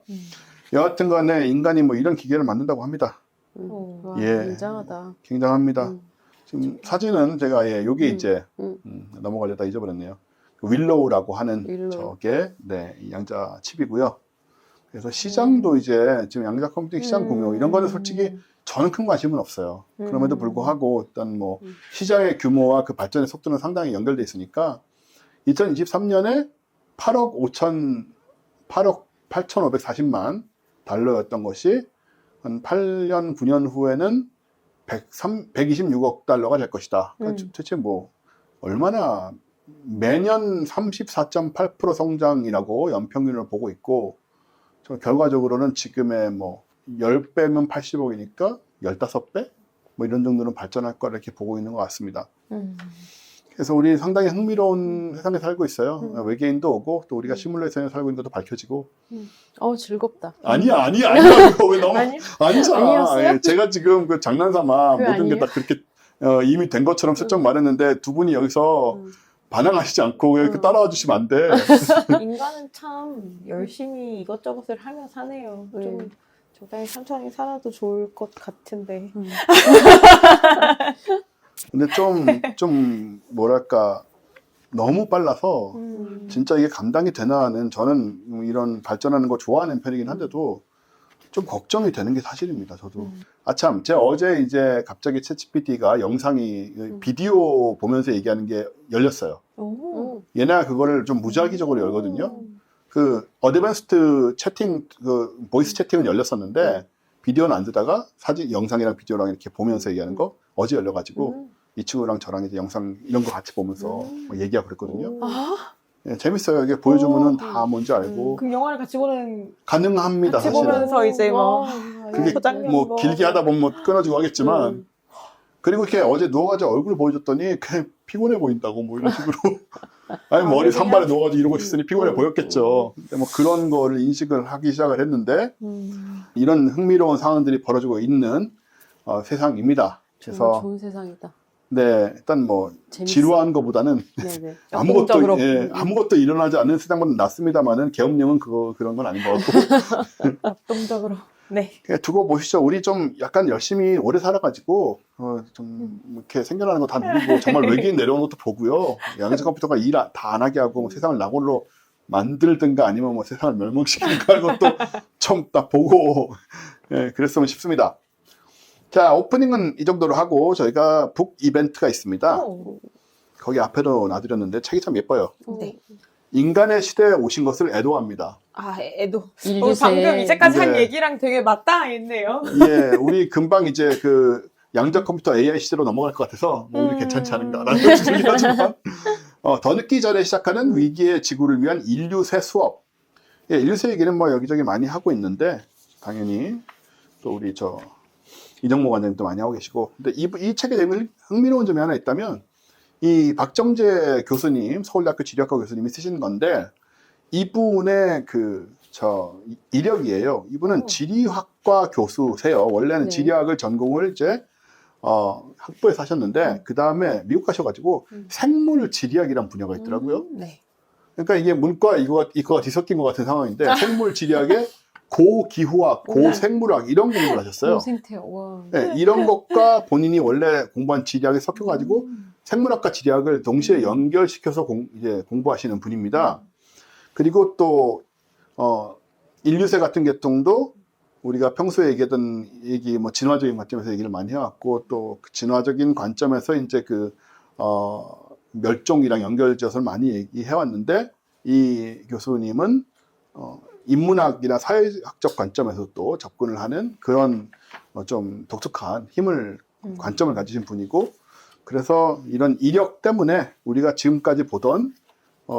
여하튼 간에 인간이 뭐 이런 기계를 만든다고 합니다. 와, 예. 굉장하다. 굉장합니다. 지금 사진은 제가 요게 이제 넘어가려다 잊어버렸네요. 윌로우라고 하는 윌로우. 저게 이 양자 칩이고요. 그래서 시장도 이제 지금 양자 컴퓨팅 시장 공유 이런 거는 솔직히 저는 큰 관심은 없어요. 그럼에도 불구하고 일단 뭐 시장의 규모와 그 발전의 속도는 상당히 연결돼 있으니까 2023년에 8억 8,540만 달러였던 것이 한 8년, 9년 후에는 126억 달러가 될 것이다. 그러니까 대체 뭐 얼마나 매년 34.8% 성장이라고 연평균을 보고 있고 결과적으로는 지금의 뭐 10배면 80억이니까 15배? 뭐 이런 정도는 발전할 거라 이렇게 보고 있는 것 같습니다. 그래서 우리 상당히 흥미로운 세상에 살고 있어요. 외계인도 오고 또 우리가 시뮬레이션에 살고 있는 것도 밝혀지고. 즐겁다. 아니라고 왜 너무 아니요? 아니잖아. 아니었어요? 예, 제가 지금 그 장난삼아 그게 모든 게 다 그렇게 이미 된 것처럼 슬쩍 말했는데 두 분이 여기서 반항하시지 않고 이렇게 따라와 주시면 안 돼. 인간은 참 열심히 이것저것을 하며 사네요. 좀 적당히 천천히 살아도 좋을 것 같은데. 근데 좀 뭐랄까 너무 빨라서 진짜 이게 감당이 되나 하는 저는 이런 발전하는 거 좋아하는 편이긴 한데도 좀 걱정이 되는 게 사실입니다. 저도. 아참, 제가 어제 이제 갑자기 챗GPT가 영상이 비디오 보면서 얘기하는 게 열렸어요. 얘네가 그거를 좀 무작위적으로 열거든요. 그 어드밴스드 채팅, 그 보이스 채팅은 열렸었는데 비디오는 안 뜨다가 영상이랑 비디오랑 이렇게 보면서 얘기하는 거 어제 열려가지고 이 친구랑 저랑 이제 영상 이런 거 같이 보면서 뭐 얘기하고 그랬거든요. 예, 재밌어요. 이게 보여주면은 다 뭔지 알고 그 영화를 같이 보는 가능합니다. 같이 사실은. 보면서 이제 뭐 그게 소장면 뭐 길게 하다 보면 뭐 끊어지고 하겠지만 그리고 이렇게 어제 누워가지고 얼굴 보여줬더니 그냥 피곤해 보인다고 뭐 이런 식으로 아니 머리 그냥- 산발에 누워가지고 이러고 있으니 피곤해 보였겠죠. 근데 뭐 그런 거를 인식을 하기 시작을 했는데 이런 흥미로운 상황들이 벌어지고 있는 세상입니다. 정말 그래서 좋은 세상이다. 네 일단 뭐 재밌어. 지루한 것보다는 네네. 역동적으로. 아무것도 일어나지 않는 세상보다 낫습니다만은 계엄령은 그런 건 아닌 것 같고 역동적으로. 네. 그냥 두고 보시죠. 우리 좀 약간 열심히 오래 살아가지고 좀 이렇게 생겨나는 거 다 누리고 정말 외계인 내려오는 것도 보고요. 양자 컴퓨터가 일 다 안 하게 하고 뭐 세상을 낙원으로 만들든가 아니면 뭐 세상을 멸망시키든가 하는 것도 좀 딱 보고 예, 그랬으면 싶습니다. 자 오프닝은 이 정도로 하고 저희가 북 이벤트가 있습니다. 오. 거기 앞에도 놔드렸는데 책이 참 예뻐요. 네. 인간의 시대에 오신 것을 애도합니다. 아, 애도. 인류세. 방금 이제까지 한 네. 얘기랑 되게 맞닿아 있네요. 예, 우리 금방 이제 그 양자 컴퓨터 AI 시대로 넘어갈 것 같아서 뭐 우리 괜찮지 않은가라는 생각이 하지만 더 늦기 전에 시작하는 위기의 지구를 위한 인류세 수업. 예, 인류세 얘기는 뭐 여기저기 많이 하고 있는데 당연히 또 우리 이정모 관장님도 많이 하고 계시고 근데 이 책에 되게 흥미로운 점이 하나 있다면 이 박정재 교수님 서울대학교 지리학과 교수님이 쓰신 건데 이분의 이력이에요. 이분은 지리학과 교수세요. 원래는 네. 지리학을 전공을 이제 학부에서 하셨는데 그 다음에 미국 가셔가지고 생물 지리학이란 분야가 있더라고요. 네. 그러니까 이게 문과 이거가 뒤섞인 것 같은 상황인데 생물 지리학에 고기후학, 고생물학 이런 공부를 하셨어요. 생태요. 와. 네, 이런 것과 본인이 원래 공부한 지리학에 섞여가지고 생물학과 지리학을 동시에 연결시켜서 이제 공부하시는 분입니다. 그리고 또 인류세 같은 계통도 우리가 평소에 얘기하던 얘기 뭐 진화적인 관점에서 얘기를 많이 해왔고 또 그 진화적인 관점에서 이제 멸종이랑 연결지어서 많이 얘기해왔는데 이 교수님은 인문학이나 사회학적 관점에서 또 접근을 하는 그런 좀 독특한 관점을 가지신 분이고 그래서 이런 이력 때문에 우리가 지금까지 보던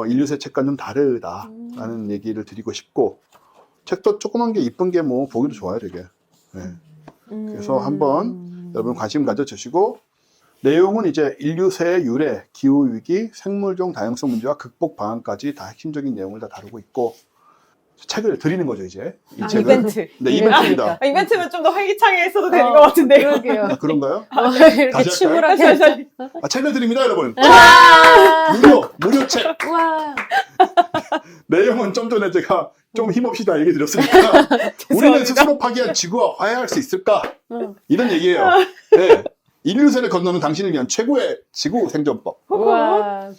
인류세 책과는 좀 다르다라는 얘기를 드리고 싶고 책도 조그만 게 이쁜 게 뭐 보기도 좋아요 되게. 네. 그래서 한번 여러분 관심 가져주시고 내용은 이제 인류세의 유래, 기후위기, 생물종 다양성 문제와 극복 방안까지 다 핵심적인 내용을 다 다루고 있고 책을 드리는 거죠 이제. 이 책은. 이벤트. 네, 이벤트입니다. 이벤트면 좀 더 활기차게 했어도 되는 것 같은데요. 그러게요. 아, 그런가요? 이렇게 다시 침울하게. 다시. 책을 드립니다 여러분. 와. 무료 책. 와. 내용은 좀 전에 제가 좀 힘없이 다 얘기 드렸으니까 우리는 스스로 파괴한 지구와 화해할 수 있을까? 이런 얘기예요. 네. 인류세를 건너는 당신을 위한 최고의 지구 생존법. 와.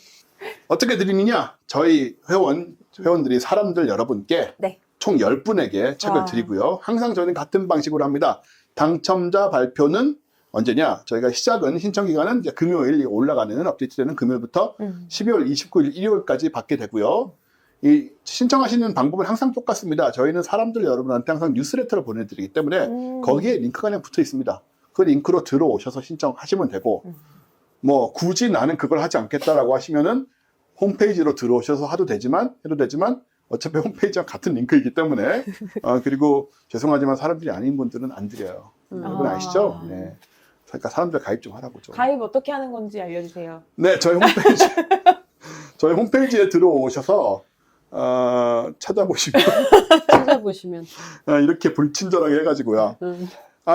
어떻게 드리느냐? 저희 회원들이 사람들 여러분께 네. 총 10분에게 책을 와. 드리고요. 항상 저희는 같은 방식으로 합니다. 당첨자 발표는 언제냐? 저희가 시작은 신청기간은 이제 금요일 올라가는 업데이트되는 금요일부터 12월 29일 일요일까지 받게 되고요. 이 신청하시는 방법은 항상 똑같습니다. 저희는 사람들 여러분한테 항상 뉴스레터를 보내드리기 때문에 거기에 링크가 그냥 붙어 있습니다. 그 링크로 들어오셔서 신청하시면 되고 뭐 굳이 나는 그걸 하지 않겠다라고 하시면은 홈페이지로 들어오셔서 해도 되지만 어차피 홈페이지와 같은 링크이기 때문에 그리고 죄송하지만 사람들이 아닌 분들은 안 드려요. 여러분 아시죠? 네. 그러니까 사람들 가입 좀 하라고 좀. 가입 어떻게 하는 건지 알려주세요. 네, 저희 홈페이지에 들어오셔서 찾아보시면 찾아보시면. 이렇게 불친절하게 해가지고요.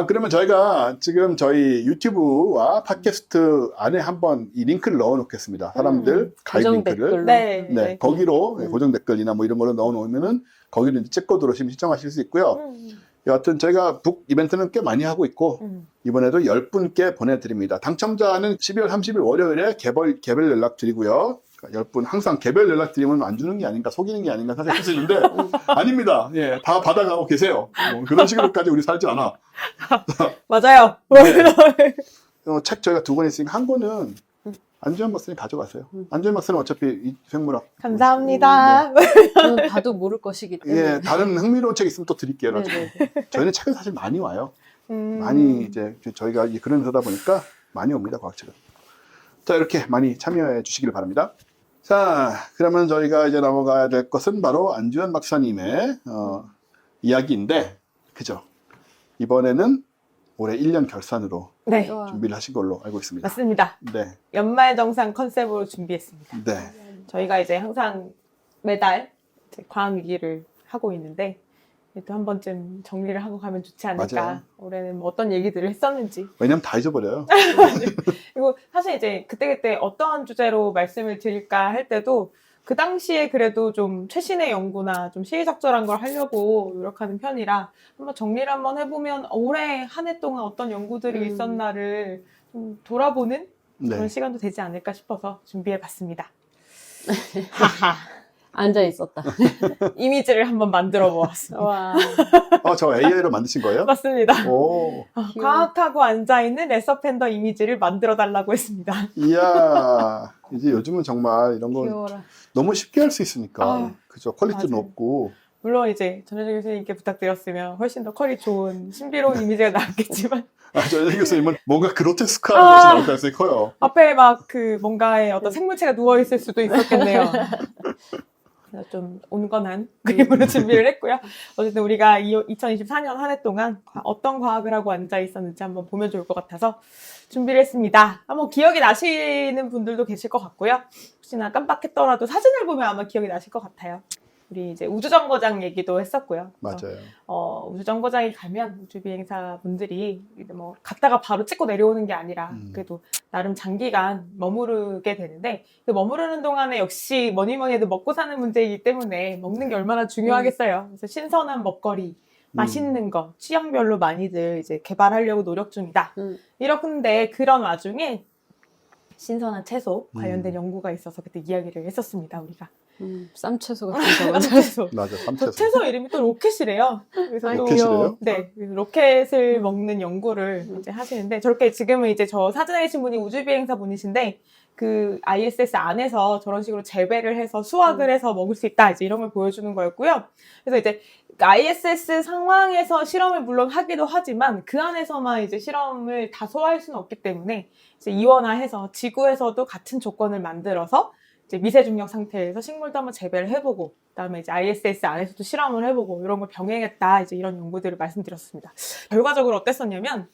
그러면 저희가 지금 저희 유튜브와 팟캐스트 안에 한번 이 링크를 넣어 놓겠습니다. 사람들 가입 고정 링크를. 댓글로. 네, 거기로 고정 댓글이나 뭐 이런 걸로 넣어 놓으면은 거기를 이제 찍고 들어오시면 신청하실 수 있고요. 여하튼 저희가 북 이벤트는 꽤 많이 하고 있고 이번에도 10분께 보내드립니다. 당첨자는 12월 30일 월요일에 개별 연락 드리고요. 10분 항상 개별 연락 드리면 안 주는 게 아닌가 속이는 게 아닌가 생각하시는데 아닙니다. 예, 다 받아가고 계세요. 뭐 그런 식으로까지 우리 살지 않아. 맞아요. 네. 책 저희가 2권 있으니까 한 권은 안주현 박사님 가져가세요. 안주현 박사는 어차피 이 생물학. 감사합니다. 저는 봐도 모를 것이기 때문에. 예, 다른 흥미로운 책 있으면 또 드릴게요. 네네. 저희는 책은 사실 많이 와요. 많이 이제 저희가 그런 회사다 보니까 많이 옵니다, 과학책은. 자, 이렇게 많이 참여해 주시길 바랍니다. 자, 그러면 저희가 이제 넘어가야 될 것은 바로 안주현 박사님의 이야기인데, 그죠? 이번에는 올해 1년 결산으로 네, 와. 준비를 하신 걸로 알고 있습니다. 맞습니다. 네, 연말정산 컨셉으로 준비했습니다. 네. 저희가 이제 항상 매달 이제 과학위기를 하고 있는데 또 한 번쯤 정리를 하고 가면 좋지 않을까. 맞아요. 올해는 뭐 어떤 얘기들을 했었는지. 왜냐면 다 잊어버려요. 그리고 사실 이제 그때그때 어떤 주제로 말씀을 드릴까 할 때도 그 당시에 그래도 좀 최신의 연구나 좀 시의적절한 걸 하려고 노력하는 편이라 한번 정리를 한번 해보면 올해 한 해 동안 어떤 연구들이 있었나를 좀 돌아보는 그런 네. 시간도 되지 않을까 싶어서 준비해봤습니다. 하하. 앉아 있었다. 이미지를 한번 만들어 보았습니다. 와. 저 AI로 만드신 거예요? 맞습니다. 오, 과학하고 앉아있는 레서팬더 이미지를 만들어 달라고 했습니다. 이야. 이제 요즘은 정말 이런 거 귀여워라. 너무 쉽게 할 수 있으니까. 아, 그죠? 퀄리티도 맞아요. 높고. 물론 이제 전혜정 교수님께 부탁드렸으면 훨씬 더 퀄이 좋은 신비로운 이미지가 나왔겠지만 전현희 교수님은 뭔가 그로테스크한 것이 나올 가능성이 커요. 앞에 막 그 뭔가의 어떤 생물체가 누워있을 수도 있었겠네요. 그래서 좀 온건한 그림으로 준비를 했고요. 어쨌든 우리가 2024년 한 해 동안 어떤 과학을 하고 앉아 있었는지 한번 보면 좋을 것 같아서 준비를 했습니다. 한번 기억이 나시는 분들도 계실 것 같고요. 혹시나 깜빡했더라도 사진을 보면 아마 기억이 나실 것 같아요. 우리 이제 우주정거장 얘기도 했었고요. 맞아요. 우주정거장에 가면 우주비행사 분들이 뭐 갔다가 바로 찍고 내려오는 게 아니라 그래도 나름 장기간 머무르게 되는데 그 머무르는 동안에 역시 뭐니 뭐니 해도 먹고 사는 문제이기 때문에 먹는 게 얼마나 중요하겠어요. 그래서 신선한 먹거리, 맛있는 거 취향별로 많이들 이제 개발하려고 노력 중이다. 이렇게 그런 와중에 신선한 채소 관련된 연구가 있어서 그때 이야기를 했었습니다. 우리가. 쌈채소 같은 거. 채소. 맞아, 저 삼채소. 채소 이름이 또 로켓이래요. 그래서 또 로켓이래요? 네, 그래서 로켓을 먹는 연구를 이제 하시는데 저렇게 지금은 이제 저 사진에 계신 분이 우주비행사 분이신데 그 ISS 안에서 저런 식으로 재배를 해서 수확을 해서 먹을 수 있다 이제 이런 걸 보여주는 거였고요. 그래서 이제 ISS 상황에서 실험을 물론 하기도 하지만 그 안에서만 이제 실험을 다 소화할 수는 없기 때문에 이제 이원화해서 지구에서도 같은 조건을 만들어서 이제 미세중력 상태에서 식물도 한번 재배를 해보고 그다음에 이제 ISS 안에서도 실험을 해보고 이런 걸 병행했다 이제 이런 연구들을 말씀드렸습니다. 결과적으로 어땠었냐면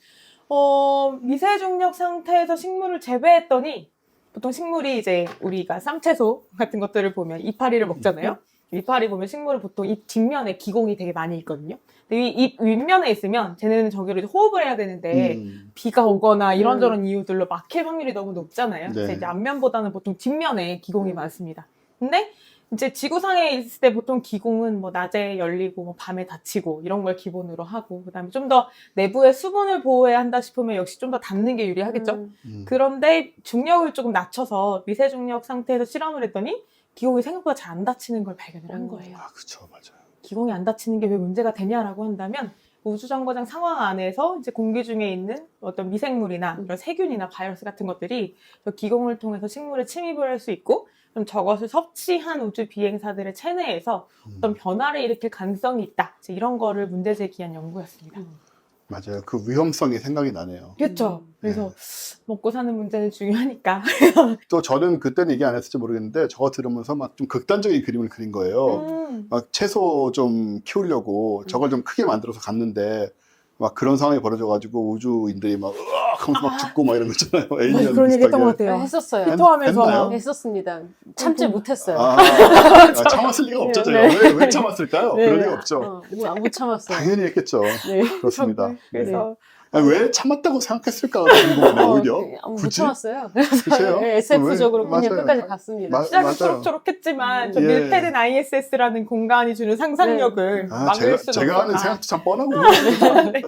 미세중력 상태에서 식물을 재배했더니 보통 식물이 이제 우리가 쌈채소 같은 것들을 보면 이파리를 먹잖아요. 이파리 보면 식물은 보통 잎 뒷면에 기공이 되게 많이 있거든요. 근데 잎 윗면에 있으면 쟤네는 저기로 이제 호흡을 해야 되는데 비가 오거나 이런저런 이유들로 막힐 확률이 너무 높잖아요. 그래서 네. 이제 앞면보다는 보통 뒷면에 기공이 많습니다. 근데 이제 지구상에 있을 때 보통 기공은 뭐 낮에 열리고 뭐 밤에 닫히고 이런 걸 기본으로 하고 그다음에 좀 더 내부의 수분을 보호해야 한다 싶으면 역시 좀 더 닫는 게 유리하겠죠. 그런데 중력을 조금 낮춰서 미세중력 상태에서 실험을 했더니 기공이 생각보다 잘 안 닫히는 걸 발견을 한 거예요. 아, 그쵸, 맞아요. 기공이 안 닫히는 게 왜 문제가 되냐라고 한다면 우주정거장 상황 안에서 이제 공기 중에 있는 어떤 미생물이나 이런 세균이나 바이러스 같은 것들이 저 기공을 통해서 식물에 침입을 할 수 있고 그럼 저것을 섭취한 우주 비행사들의 체내에서 어떤 변화를 일으킬 가능성이 있다. 이제 이런 거를 문제 제기한 연구였습니다. 맞아요. 그 위험성이 생각이 나네요. 그렇죠. 그래서 먹고 사는 문제는 중요하니까. 또 저는 그때는 얘기 안 했을지 모르겠는데 저거 들으면서 막 좀 극단적인 그림을 그린 거예요. 막 채소 좀 키우려고 저걸 좀 크게 만들어서 갔는데 막 그런 상황이 벌어져가지고 우주인들이 막 으악 하면서 막 죽고 막 이런 거 있잖아요. 에이리언 그런 얘기 했던 것 비슷하게. 같아요. 했었어요. 히토하면서 했나요? 했었습니다. 참지 못했어요. 참았을 리가 없죠, 제가. 네. 왜 참았을까요? 네. 그럴 리가 없죠. 못 참았어요. 당연히 했겠죠. 네. 그렇습니다. 그래서 아니, 왜 참았다고 생각했을까가 궁금하네요, 오히려. 못 굳이? 참았어요. 그치요? 네, SF적으로 그냥 맞아요. 끝까지 갔습니다. 맞- 시작은 맞아요. 초록초록했지만 저 예. 밀폐된 ISS라는 공간이 주는 상상력을 막을 수는 제가 하는 없었다. 생각도 참 뻔하군요. 네.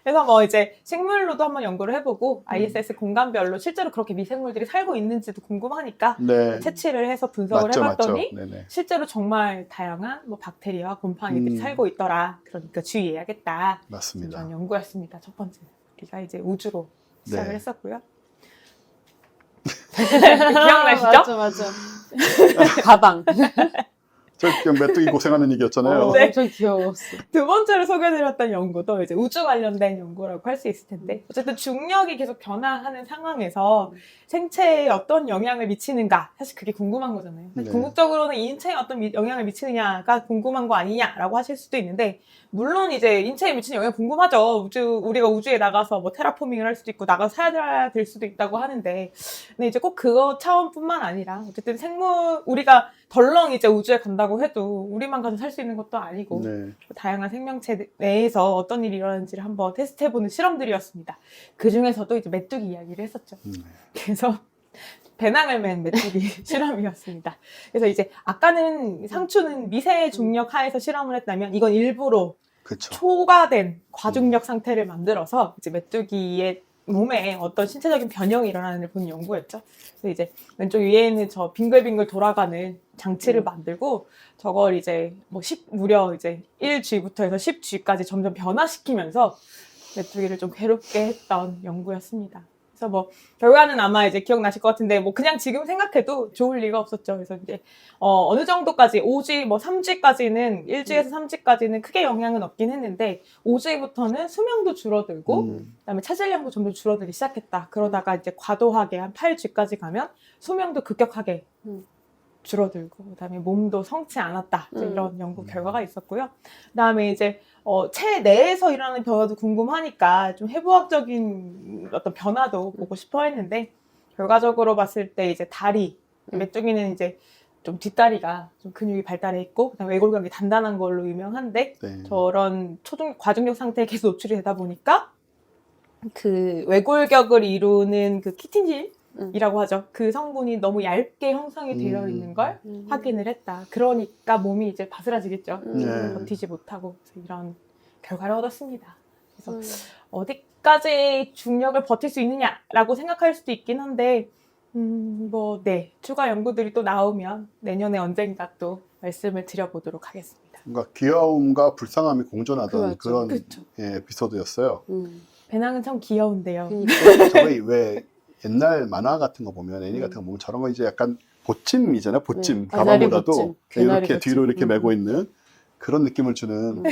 그래서 뭐 이제 식물로도 한번 연구를 해보고 ISS 공간별로 실제로 그렇게 미생물들이 살고 있는지도 궁금하니까 네. 채취를 해서 분석을 맞죠, 해봤더니 맞죠. 네네. 실제로 정말 다양한 뭐 박테리아와 곰팡이들이 살고 있더라. 그러니까 주의해야겠다. 맞습니다. 이런 연구였습니다. 첫 번째. 우리가 이제 우주로 시작을 네. 했었고요. 기억나시죠? 맞아. 가방. 저 그냥 메뚜기 고생하는 얘기였잖아요. 네. 엄청 귀여웠어. 두 번째로 소개해드렸던 연구도 이제 우주 관련된 연구라고 할 수 있을 텐데 어쨌든 중력이 계속 변화하는 상황에서 생체에 어떤 영향을 미치는가 사실 그게 궁금한 거잖아요. 네. 궁극적으로는 인체에 어떤 영향을 미치느냐가 궁금한 거 아니냐라고 하실 수도 있는데 물론 이제 인체에 미치는 영향 궁금하죠. 우리가 우주에 나가서 뭐 테라포밍을 할 수도 있고 나가서 살아야 될 수도 있다고 하는데 근데 이제 꼭 그거 차원뿐만 아니라 어쨌든 우리가 덜렁 이제 우주에 간다고 해도 우리만 가서 살 수 있는 것도 아니고 네. 다양한 생명체 내에서 어떤 일이 일어나는지를 한번 테스트해보는 실험들이었습니다. 그 중에서도 이제 메뚜기 이야기를 했었죠. 그래서 배낭을 맨 메뚜기 실험이었습니다. 그래서 이제 아까는 상추는 미세 중력 하에서 실험을 했다면 이건 일부러 그렇죠. 초과된 과중력 상태를 만들어서 이제 메뚜기의 몸에 어떤 신체적인 변형이 일어나는 걸 본 연구였죠. 그래서 이제 왼쪽 위에는 저 빙글빙글 돌아가는 장치를 만들고 저걸 이제 뭐 무려 이제 1G부터 해서 10G까지 점점 변화시키면서 메뚜기를 좀 괴롭게 했던 연구였습니다. 그래서 뭐 결과는 아마 이제 기억나실 것 같은데 뭐 그냥 지금 생각해도 좋을 리가 없었죠. 그래서 이제 어느 정도까지 5G 뭐 3G까지는 1G에서 3G까지는 크게 영향은 없긴 했는데 5G부터는 수명도 줄어들고 그다음에 차질량도 점점 줄어들기 시작했다. 그러다가 이제 과도하게 한 8G까지 가면 수명도 급격하게 줄어들고 그다음에 몸도 성치 않았다. 이런 연구 결과가 있었고요. 그다음에 이제 체 내에서 일어나는 변화도 궁금하니까 좀 해부학적인 어떤 변화도 보고 싶어 했는데 결과적으로 봤을 때 이제 다리 메뚜기는 이제 좀 뒷다리가 좀 근육이 발달해 있고 그다음에 외골격이 단단한 걸로 유명한데 네. 저런 과중력 상태에 계속 노출이 되다 보니까 그 외골격을 이루는 그 키틴질 이라고 하죠. 그 성분이 너무 얇게 형성이 되어 있는 걸 확인을 했다. 그러니까 몸이 이제 바스라지겠죠. 네. 버티지 못하고 그래서 이런 결과를 얻었습니다. 그래서 어디까지 중력을 버틸 수 있느냐라고 생각할 수도 있긴 한데 네. 추가 연구들이 또 나오면 내년에 언젠가 또 말씀을 드려보도록 하겠습니다. 뭔가 귀여움과 불쌍함이 공존하던 그렇죠. 그런 그렇죠. 예, 에피소드였어요. 배낭은 참 귀여운데요. 그러니까. 저희 왜 옛날 만화 같은 거 보면 애니 같은 거 보면 저런 거 이제 약간 보찜이잖아요. 보찜. 가방보다도 보찜. 개나리 이렇게 보찜. 뒤로 이렇게 메고 있는 그런 느낌을 주는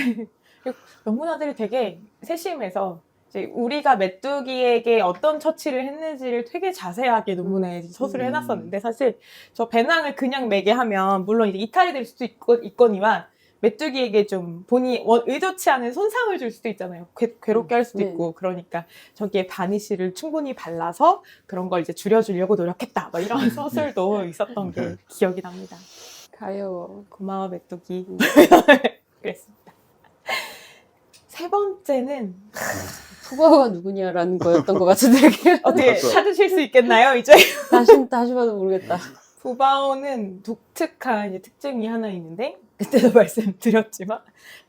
연구자들이 되게 세심해서 이제 우리가 메뚜기에게 어떤 처치를 했는지를 되게 자세하게 논문에 서술을 해놨었는데 사실 저 배낭을 그냥 매게 하면 물론 이제 이탈이 될 수도 있거니와 메뚜기에게 좀 본인이 의도치 않은 손상을 줄 수도 있잖아요. 괴롭게 할 수도 있고 그러니까 저기에 바니쉬를 충분히 발라서 그런 걸 이제 줄여주려고 노력했다. 뭐 이런 서술도 있었던 게 기억이 납니다. 가여워. 고마워 메뚜기. 그랬습니다. 세 번째는 푸바오가 누구냐라는 거였던 것 같은데 어떻게 맞죠. 찾으실 수 있겠나요? 이제 다시 봐도 모르겠다. 푸바오는 독특한 이제 특징이 하나 있는데 그때도 말씀드렸지만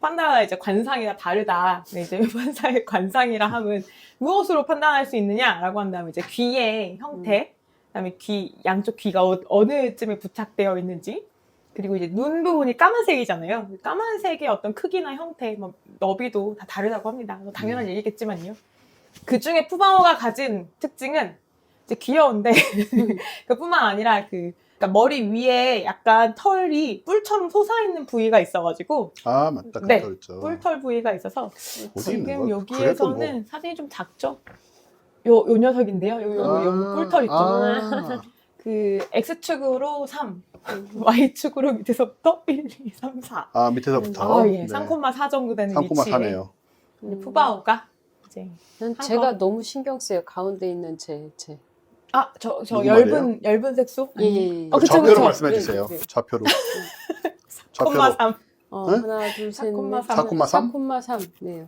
판다가 이제 관상이랑 다르다. 네, 이제 판다의 관상이라 함은 무엇으로 판단할 수 있느냐라고 한다면 이제 귀의 형태, 그다음에 양쪽 귀가 어느쯤에 부착되어 있는지, 그리고 이제 눈 부분이 까만색이잖아요. 까만색의 어떤 크기나 형태, 뭐 너비도 다 다르다고 합니다. 당연한 얘기겠지만요. 그 중에 푸바오가 가진 특징은 이제 귀여운데 그뿐만 아니라 그러니까 머리 위에 약간 털이 뿔처럼 솟아있는 부위가 있어가지고 아 맞다. 네, 그렇죠. 뿔털 부위가 있어서 어디 있는 지금 거야? 여기에서는 그래도 뭐. 사진이 좀 작죠? 요 녀석인데요. 요 뿔털 있죠? 아, 그 X축으로 3, Y축으로 밑에서부터 1, 2, 3, 4. 아 밑에서부터. 예, 3,4 정도 되는 3,4 위치에 네요. 푸바오가 이제 제가 너무 신경 쓰여. 가운데 있는 제. 저 누구 얇은 색소? 예. 그쵸, 좌표로 그쵸. 말씀해 주세요. 네, 네. 좌표로. 4,3. 네? 하나, 둘, 셋, 넷. 4,3. 4,3? 네요.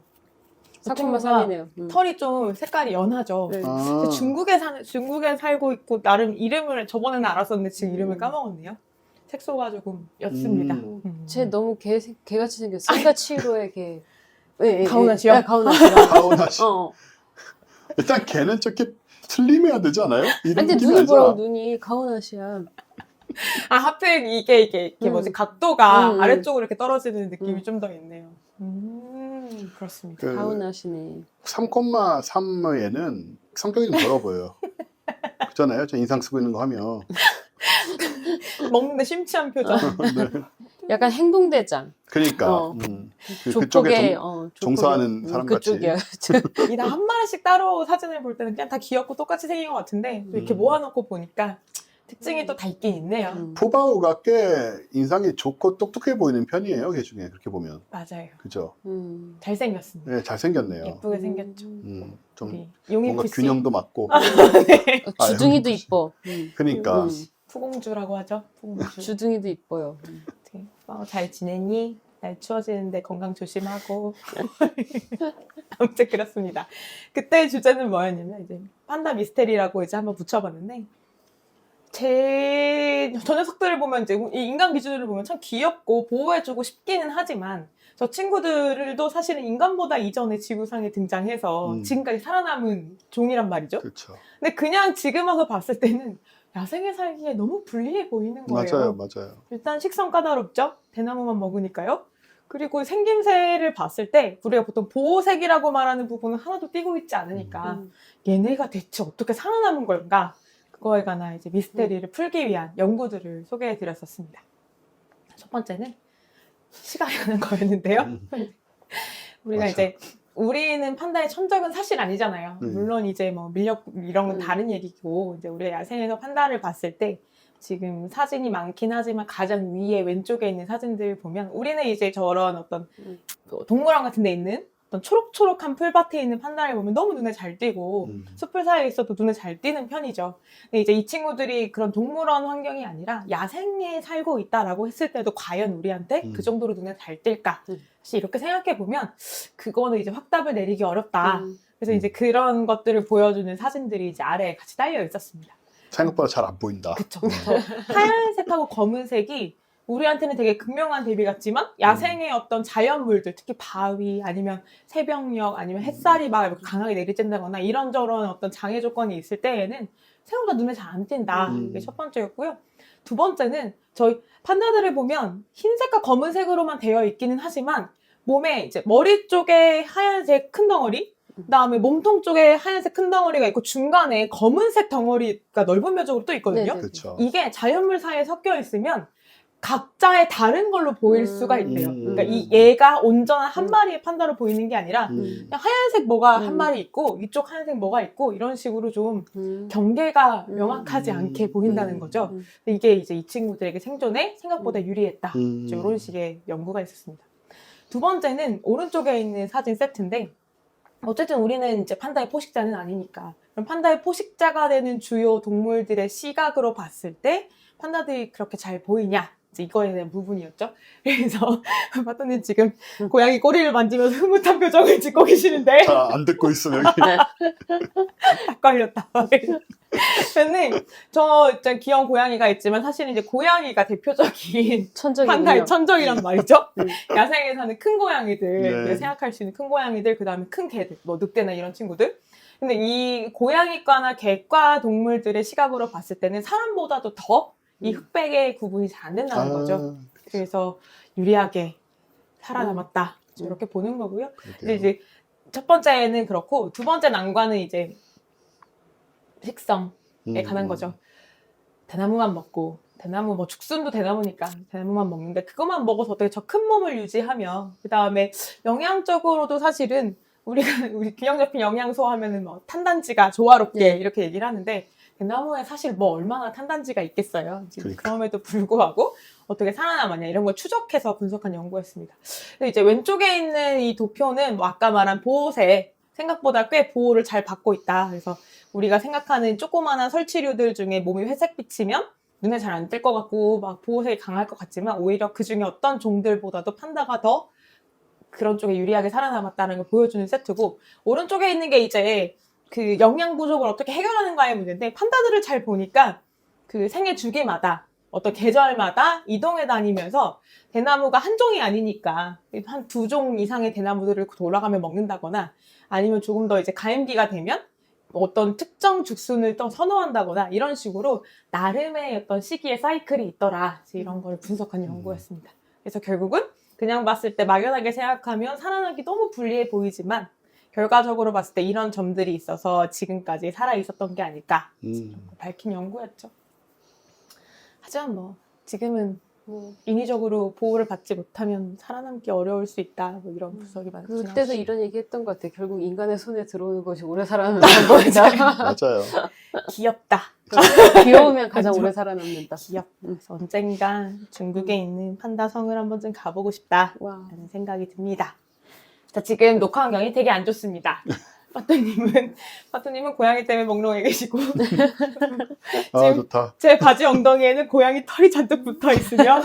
친구가 4,3이네요. 털이 좀 색깔이 연하죠. 네. 아, 중국에 살고 있고 나름 이름을 저번에는 알았었는데 지금 이름을 까먹었네요. 색소가 조금 옅습니다. 쟤 너무 개같이 생겼어. 스가치로의 개. 예, 가오나시요? 네, 가오나시요. 가오나시. 어. 일단 걔는 저렇게 슬림해야 되지 않아요? 이름 근데 느낌이 눈이 알잖아. 보라고 눈이 가오나시야. 하필 이게 뭐지 각도가 음. 아래쪽으로 이렇게 떨어지는 느낌이 좀 더 있네요. 그렇습니다. 그 가오나시네. 3,3에는 성격이 좀 더러 보여요. 그렇잖아요. 저 인상 쓰고 있는 거 하면. 먹는데 심취한 표정. 네. 약간 행동대장. 그러니까 그쪽에 조폭의 종사하는 사람 같이. 그쪽이야. 이 다 한 마리씩 따로 사진을 볼 때는 그냥 다 귀엽고 똑같이 생긴 것 같은데 또 이렇게 모아놓고 보니까 특징이 또 다 있긴 있네요. 푸바오가 꽤 인상이 좋고 똑똑해 보이는 편이에요. 걔 중에 그렇게 보면. 맞아요. 그죠? 잘생겼습니다. 네, 잘생겼네요. 예쁘게 생겼죠. 좀 우리 용인 뭔가 푸씨. 균형도 맞고. 주둥이도 아, 이뻐. 그러니까. 푸공주라고 하죠. 푸공주. 주둥이도 이뻐요. 잘 지내니? 날 추워지는데 건강 조심하고. 아무튼 그렇습니다. 그때 주제는 뭐였냐면 이제 판다 미스테리라고 이제 한번 붙여봤는데 저 녀석들을 보면 이제 이 인간 기준으로 보면 참 귀엽고 보호해주고 싶기는 하지만 저 친구들도 사실은 인간보다 이전에 지구상에 등장해서 지금까지 살아남은 종이란 말이죠. 그렇죠. 근데 그냥 지금 와서 봤을 때는 야생에 살기에 너무 불리해 보이는 거예요. 맞아요. 일단 식성 까다롭죠? 대나무만 먹으니까요. 그리고 생김새를 봤을 때 우리가 보통 보호색이라고 말하는 부분은 하나도 띄고 있지 않으니까 얘네가 대체 어떻게 살아남은 걸까? 그거에 관한 이제 미스테리를 풀기 위한 연구들을 소개해 드렸었습니다. 첫 번째는 시간이 가는 거였는데요. 우리가 맞아. 이제 우리는 판다의 천적은 사실 아니잖아요. 물론 이제 뭐 밀렵 이런 건 다른 얘기고 이제 우리가 야생에서 판다를 봤을 때 지금 사진이 많긴 하지만 가장 위에 왼쪽에 있는 사진들 보면 우리는 이제 저런 어떤 동물원 같은 데 있는 어떤 초록초록한 풀밭에 있는 판다를 보면 너무 눈에 잘 띄고 숲을 사이에 있어도 눈에 잘 띄는 편이죠. 근데 이제 이 친구들이 그런 동물원 환경이 아니라 야생에 살고 있다라고 했을 때도 과연 우리한테 그 정도로 눈에 잘 띌까? 사실 이렇게 생각해 보면 그거는 이제 확답을 내리기 어렵다. 그래서 이제 그런 것들을 보여주는 사진들이 이제 아래에 같이 딸려 있었습니다. 생각보다 잘 안 보인다. 그쵸. 하얀색하고 검은색이 우리한테는 되게 극명한 대비 같지만 야생의 어떤 자연물들, 특히 바위 아니면 새벽녘 아니면 햇살이 막 이렇게 강하게 내리쬐다거나 이런저런 어떤 장애 조건이 있을 때에는 생각보다 눈에 잘 안 띈다. 이게 첫 번째였고요. 두 번째는 저희 판다들을 보면 흰색과 검은색으로만 되어 있기는 하지만 몸에 이제 머리 쪽에 하얀색 큰 덩어리, 그다음에 몸통 쪽에 하얀색 큰 덩어리가 있고 중간에 검은색 덩어리가 넓은 면적으로 또 있거든요. 네네. 그렇죠. 이게 자연물 사이에 섞여 있으면 각자의 다른 걸로 보일 수가 있대요. 그러니까 얘가 온전한 한 마리의 판다로 보이는 게 아니라 그냥 하얀색 뭐가 한 마리 있고 이쪽 하얀색 뭐가 있고 이런 식으로 좀 경계가 명확하지 않게 보인다는 거죠. 근데 이게 이제 이 친구들에게 생존에 생각보다 유리했다. 이런 식의 연구가 있었습니다. 두 번째는 오른쪽에 있는 사진 세트인데 어쨌든 우리는 이제 판다의 포식자는 아니니까 그럼 판다의 포식자가 되는 주요 동물들의 시각으로 봤을 때 판다들이 그렇게 잘 보이냐? 이제 이거에 대한 부분이었죠. 그래서 봤더니 지금 고양이 꼬리를 만지면서 흐뭇한 표정을 짓고 계시는데 잘 안 듣고 있어 여기. 딱 걸렸다. 근데 저 진짜 귀여운 고양이가 있지만 사실은 이제 고양이가 대표적인 판다의 천적이란 말이죠. 야생에 사는 큰 고양이들, 네. 생각할 수 있는 큰 고양이들, 그 다음에 큰 개들, 뭐 늑대나 이런 친구들. 근데 이 고양이과나 개과 동물들의 시각으로 봤을 때는 사람보다도 더 이 흑백의 구분이 잘 안 된다는 거죠. 그래서 유리하게 살아남았다. 이렇게 보는 거고요. 이제 첫 번째는 그렇고 두 번째 난관은 이제 식성에 관한 거죠. 대나무만 먹고 대나무 뭐 죽순도 대나무니까 대나무만 먹는데 그것만 먹어서 어떻게 저 큰 몸을 유지하며 그 다음에 영양적으로도 사실은 우리 균형 잡힌 영양소 하면은 뭐 탄단지가 조화롭게 이렇게 얘기를 하는데 대나무에 사실 뭐 얼마나 탄단지가 있겠어요. 그러니까. 그럼에도 불구하고 어떻게 살아남았냐 이런 걸 추적해서 분석한 연구였습니다. 근데 이제 왼쪽에 있는 이 도표는 뭐 아까 말한 보호색 생각보다 꽤 보호를 잘 받고 있다. 그래서 우리가 생각하는 조그마한 설치류들 중에 몸이 회색 빛이면 눈에 잘 안 띌 것 같고 막 보호색이 강할 것 같지만 오히려 그 중에 어떤 종들보다도 판다가 더 그런 쪽에 유리하게 살아남았다는 걸 보여주는 세트고 오른쪽에 있는 게 이제 그 영양 부족을 어떻게 해결하는가의 문제인데 판다들을 잘 보니까 그 생애 주기마다 어떤 계절마다 이동해 다니면서 대나무가 한 종이 아니니까 한 2종 이상의 대나무들을 돌아가며 먹는다거나 아니면 조금 더 이제 가임기가 되면 어떤 특정 죽순을 또 선호한다거나 이런 식으로 나름의 어떤 시기의 사이클이 있더라. 이런 걸 분석한 연구였습니다. 그래서 결국은 그냥 봤을 때 막연하게 생각하면 살아나기 너무 불리해 보이지만 결과적으로 봤을 때 이런 점들이 있어서 지금까지 살아 있었던 게 아닐까 밝힌 연구였죠. 하지만 뭐 지금은 뭐 인위적으로 보호를 받지 못하면 살아남기 어려울 수 있다. 뭐 이런 분석이 많이 그때도 나오죠. 이런 얘기 했던 것 같아. 결국 인간의 손에 들어오는 것이 오래 살아남는 방법이다. 맞아요. 귀엽다. 귀여우면 가장 오래 살아남는다. 귀엽다. 그래서 언젠가 중국에 있는 판다성을 한번 좀 가보고 싶다. 와. 라는 생각이 듭니다. 자, 지금 녹화 환경이 되게 안 좋습니다. 파토님은 고양이 때문에 몽롱해 계시고 아, 지금 좋다. 제 바지 엉덩이에는 고양이 털이 잔뜩 붙어 있으며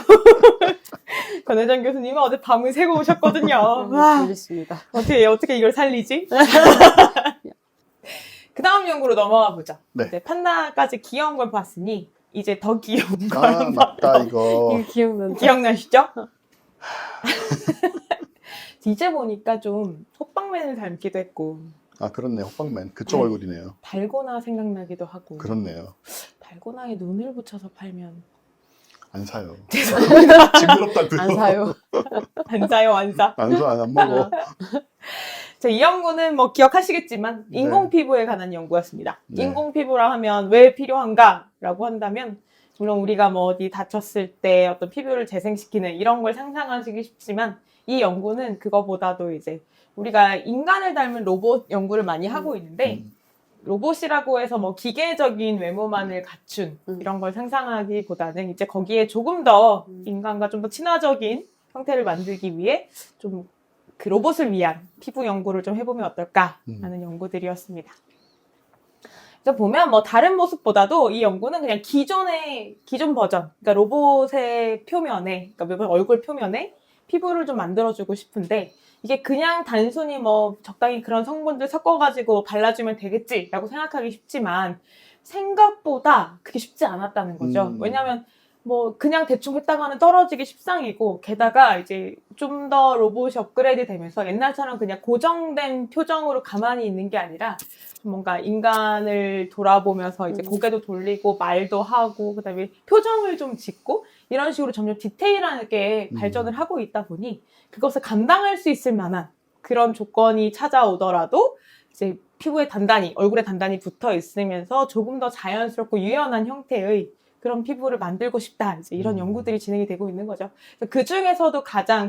권혜정 교수님은 어제 밤을 새고 오셨거든요. 와, 재밌습니다. 어떻게 이걸 살리지? 그 다음 연구로 넘어가 보죠. 네. 이제 판다까지 귀여운 걸 봤으니 이제 더 귀여운 걸 아, 한번 맞다, 이거. 이거 기억난다. 기억나시죠? 이제 보니까 좀 호빵맨을 닮기도 했고 아, 그렇네. 호빵맨. 그쪽 네. 얼굴이네요. 달고나 생각나기도 하고 그렇네요. 달고나에 눈을 붙여서 팔면 안 사요. 죄송합니다. 징그럽다고요. 안 사요. 안 사요, 안 사. 안 사, 안 먹어. 자, 이 연구는 뭐 기억하시겠지만 인공 네. 피부에 관한 연구였습니다. 네. 인공 피부라 하면 왜 필요한가라고 한다면 물론 우리가 뭐 어디 다쳤을 때 어떤 피부를 재생시키는 이런 걸 상상하시기 쉽지만 이 연구는 그거보다도 이제 우리가 인간을 닮은 로봇 연구를 많이 하고 있는데 로봇이라고 해서 뭐 기계적인 외모만을 갖춘 이런 걸 상상하기보다는 이제 거기에 조금 더 인간과 좀 더 친화적인 형태를 만들기 위해 좀 그 로봇을 위한 피부 연구를 좀 해보면 어떨까라는 연구들이었습니다. 그래서 보면 뭐 다른 모습보다도 이 연구는 그냥 기존 버전, 그러니까 로봇의 표면에, 그러니까 얼굴 표면에 피부를 좀 만들어주고 싶은데 이게 그냥 단순히 뭐 적당히 그런 성분들 섞어가지고 발라주면 되겠지라고 생각하기 쉽지만 생각보다 그게 쉽지 않았다는 거죠. 왜냐하면 뭐 그냥 대충 했다가는 떨어지기 십상이고 게다가 이제 좀 더 로봇이 업그레이드 되면서 옛날처럼 그냥 고정된 표정으로 가만히 있는 게 아니라 뭔가 인간을 돌아보면서 이제 고개도 돌리고 말도 하고 그다음에 표정을 좀 짓고 이런 식으로 점점 디테일하게 발전을 하고 있다 보니 그것을 감당할 수 있을 만한 그런 조건이 찾아오더라도 이제 피부에 단단히 얼굴에 단단히 붙어 있으면서 조금 더 자연스럽고 유연한 형태의 그런 피부를 만들고 싶다. 이제 이런 연구들이 진행이 되고 있는 거죠. 그 중에서도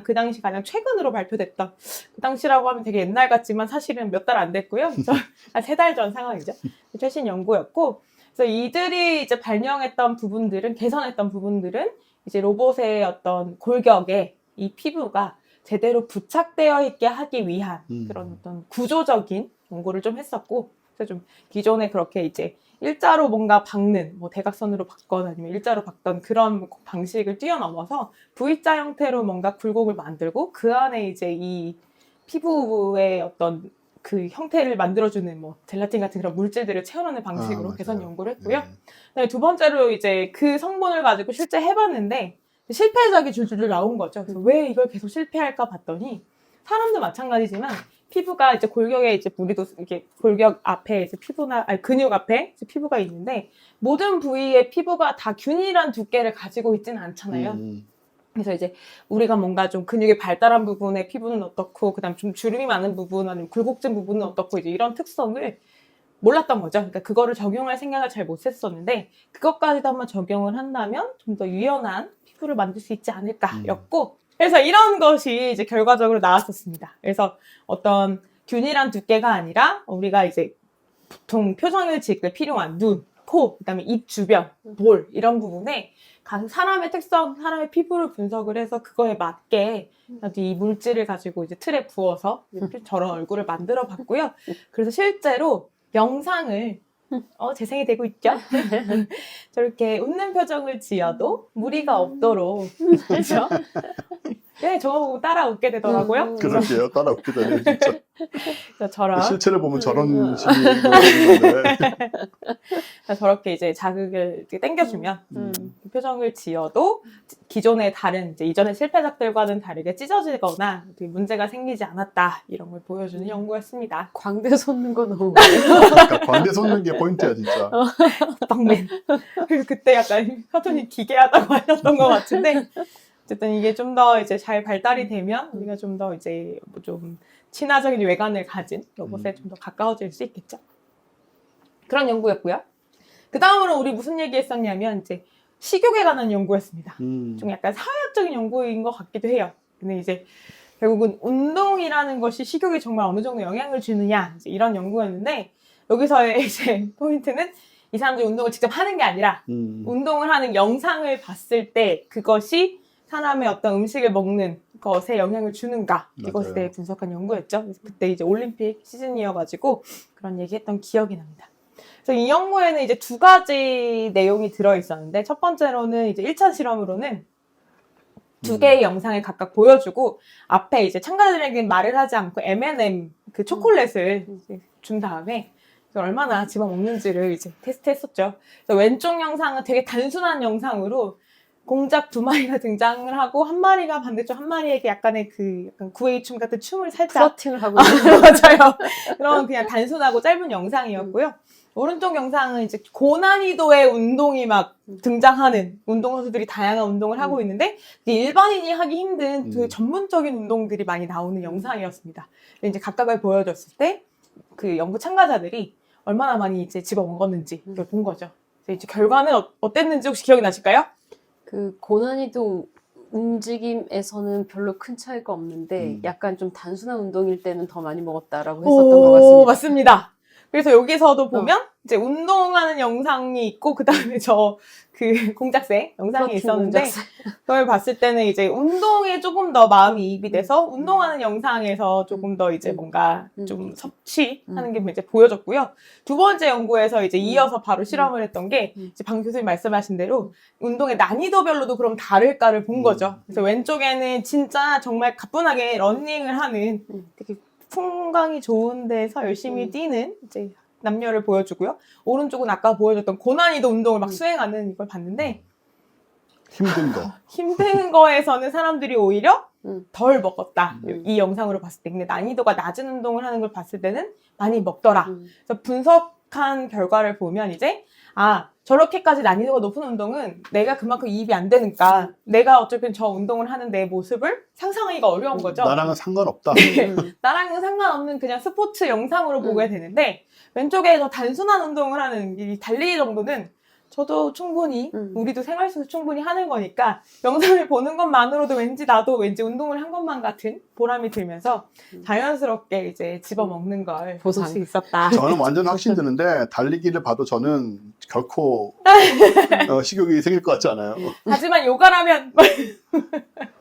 그 당시 가장 최근으로 발표됐던, 그 당시라고 하면 되게 옛날 같지만 사실은 몇 달 안 됐고요. 한 3달 전 상황이죠. 최신 연구였고, 그래서 이들이 이제 발명했던 부분들은, 개선했던 부분들은 이제 로봇의 어떤 골격에 이 피부가 제대로 부착되어 있게 하기 위한 그런 어떤 구조적인 연구를 좀 했었고, 그래서 좀 기존에 그렇게 이제 일자로 뭔가 박는, 뭐 대각선으로 박거나 아니면 일자로 박던 그런 방식을 뛰어넘어서 V자 형태로 뭔가 굴곡을 만들고 그 안에 이제 이 피부의 어떤 그 형태를 만들어주는 뭐 젤라틴 같은 그런 물질들을 채워넣는 방식으로 개선 연구를 했고요. 그다음에 두 번째로 이제 그 성분을 가지고 실제 해봤는데 실패작이 줄줄줄 나온 거죠. 그래서 왜 이걸 계속 실패할까 봤더니 사람도 마찬가지지만 피부가 이제 골격에 이제 우리도 이렇게 골격 앞에 이제 근육 앞에 이제 피부가 있는데 모든 부위의 피부가 다 균일한 두께를 가지고 있지는 않잖아요. 그래서 이제 우리가 뭔가 좀 근육이 발달한 부분의 피부는 어떻고 그다음 좀 주름이 많은 부분 아니면 굴곡진 부분은 어떻고 이제 이런 특성을 몰랐던 거죠. 그러니까 그거를 적용할 생각을 잘 못했었는데 그것까지도 한번 적용을 한다면 좀 더 유연한 피부를 만들 수 있지 않을까였고 그래서 이런 것이 이제 결과적으로 나왔었습니다. 그래서 어떤 균일한 두께가 아니라 우리가 이제 보통 표정을 지을 때 필요한 눈, 코, 그다음에 입 주변, 볼 이런 부분에 각 사람의 특성, 사람의 피부를 분석을 해서 그거에 맞게 이 물질을 가지고 이제 틀에 부어서 저런 얼굴을 만들어 봤고요. 그래서 실제로 영상을 재생이 되고 있죠? 저렇게 웃는 표정을 지어도 무리가 없도록 그렇죠? 네, 저거 보고 따라 웃게 되더라고요. 그러게요. 따라 웃게 되네, 진짜. 저런 실체를 보면 저런 식이 보이는데. 저렇게 이제 자극을 이렇게 당겨주면 표정을 지어도 기존의 다른 이제 이전의 실패작들과는 다르게 찢어지거나 문제가 생기지 않았다 이런 걸 보여주는 연구였습니다. 광대 솟는 거 너무 그러니까 광대 솟는 게 포인트야, 진짜. 빵맨. 그리고 그때 약간 사돈이 기괴하다고 하셨던 것 같은데 어쨌든 이게 좀 더 이제 잘 발달이 되면 우리가 좀 더 이제 뭐 좀 친화적인 외관을 가진 로봇에 좀 더 가까워질 수 있겠죠. 그런 연구였고요. 그 다음으로 우리 무슨 얘기했었냐면 이제 식욕에 관한 연구였습니다. 음. 좀 약간 사회학적인 연구인 것 같기도 해요. 근데 이제 결국은 운동이라는 것이 식욕에 정말 어느 정도 영향을 주느냐 이제 이런 연구였는데 여기서의 이제 포인트는 이 사람들이 운동을 직접 하는 게 아니라 운동을 하는 영상을 봤을 때 그것이 사람의 어떤 음식을 먹는 것에 영향을 주는가 이것에 맞아요. 대해 분석한 연구였죠. 그래서 그때 이제 올림픽 시즌이어가지고 그런 얘기했던 기억이 납니다. 그래서 이 연구에는 이제 두 가지 내용이 들어 있었는데 첫 번째로는 이제 1차 실험으로는 두 개의 영상을 각각 보여주고 앞에 이제 참가자들에게 말을 하지 않고 M&M 그 초콜릿을 이제 준 다음에 얼마나 집어먹는지를 이제 테스트했었죠. 그래서 왼쪽 영상은 되게 단순한 영상으로 공작 2마리가 등장을 하고 한 마리가 반대쪽 한 마리에게 약간의 그 약간 구애이춤 같은 춤을 살짝 플러팅을 하고 있는 맞아요. 그런 그냥 단순하고 짧은 영상이었고요. 오른쪽 영상은 이제 고난이도의 운동이 막 등장하는 운동 선수들이 다양한 운동을 하고 있는데 일반인이 하기 힘든 그 전문적인 운동들이 많이 나오는 영상이었습니다. 이제 각각을 보여줬을 때 그 연구 참가자들이 얼마나 많이 이제 집어 먹었는지 이걸 본 거죠. 그래서 이제 결과는 어땠는지 혹시 기억이 나실까요? 그 고난이도 움직임에서는 별로 큰 차이가 없는데 약간 좀 단순한 운동일 때는 더 많이 먹었다라고 했었던 것 같습니다. 맞습니다. 그래서 여기서도 보면 이제 운동하는 영상이 있고 그 다음에 저 그 공작새 영상이 있었는데 그걸 봤을 때는 이제 운동에 조금 더 마음이 이입이 돼서 운동하는 영상에서 조금 더 이제 뭔가 좀 섭취하는 게 이제 보여졌고요. 두 번째 연구에서 이제 이어서 바로 실험을 했던 게 이제 방 교수님 말씀하신 대로 운동의 난이도별로도 그럼 다를까를 본 거죠. 그래서 왼쪽에는 진짜 정말 가뿐하게 러닝을 하는 되게 풍광이 좋은 데서 열심히 뛰는 이제 남녀를 보여주고요. 오른쪽은 아까 보여줬던 고난이도 운동을 막 수행하는 이걸 봤는데 힘든 거. 힘든 거에서는 사람들이 오히려 덜 먹었다. 음. 이 영상으로 봤을 때. 근데 난이도가 낮은 운동을 하는 걸 봤을 때는 많이 먹더라. 그래서 분석한 결과를 보면 이제 저렇게까지 난이도가 높은 운동은 내가 그만큼 이입이 안 되니까 내가 어차피 저 운동을 하는 내 모습을 상상하기가 어려운 거죠. 나랑은 상관없다. 나랑은 상관없는 그냥 스포츠 영상으로 보게 되는데 왼쪽에 더 단순한 운동을 하는 이 달리기 정도는 저도 충분히 우리도 생활 속에서 충분히 하는 거니까 영상을 보는 것만으로도 나도 왠지 운동을 한 것만 같은 보람이 들면서 자연스럽게 이제 집어먹는 걸 볼 수 있었다. 저는 완전 확신 드는데 달리기를 봐도 저는 결코 식욕이 생길 것 같지 않아요. 하지만 요가라면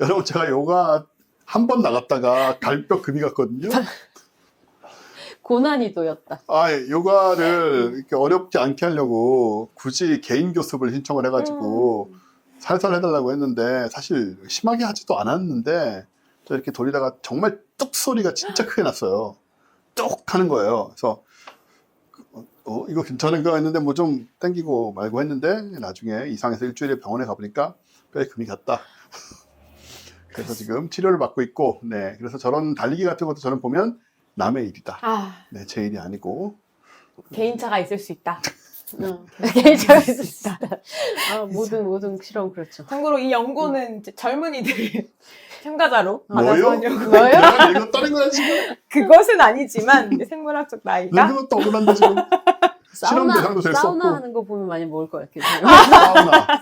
여러분 제가 요가 한 번 나갔다가 갈뼈 금이 갔거든요. 고난이도였다. 요가를 이렇게 어렵지 않게 하려고 굳이 개인 교습을 신청을 해가지고 살살 해달라고 했는데 사실 심하게 하지도 않았는데 저 이렇게 돌리다가 정말 뚝 소리가 진짜 크게 났어요. 뚝 하는 거예요. 그래서 이거 괜찮은가 했는데 뭐 좀 땡기고 말고 했는데 나중에 이상해서 일주일에 병원에 가보니까 뼈에 금이 갔다. 그래서 지금 치료를 받고 있고, 네. 그래서 저런 달리기 같은 것도 저는 보면 남의 일이다. 네, 제 일이 아니고. 개인차가 있을 수 있다. 개인차가 있을 수 있다. 모든 실험 그렇죠. 참고로 이 연구는 이제 젊은이들 참가자로 뭐요? 받아서 한 연구. 내가 읽었다는 거야 지금? 그것은 아니지만 이제 생물학적 나이가 그것도 억울한데 지금. 실험 대상도 될 수 없고. 사우나 하는 거 보면 많이 먹을 것 같긴 해요.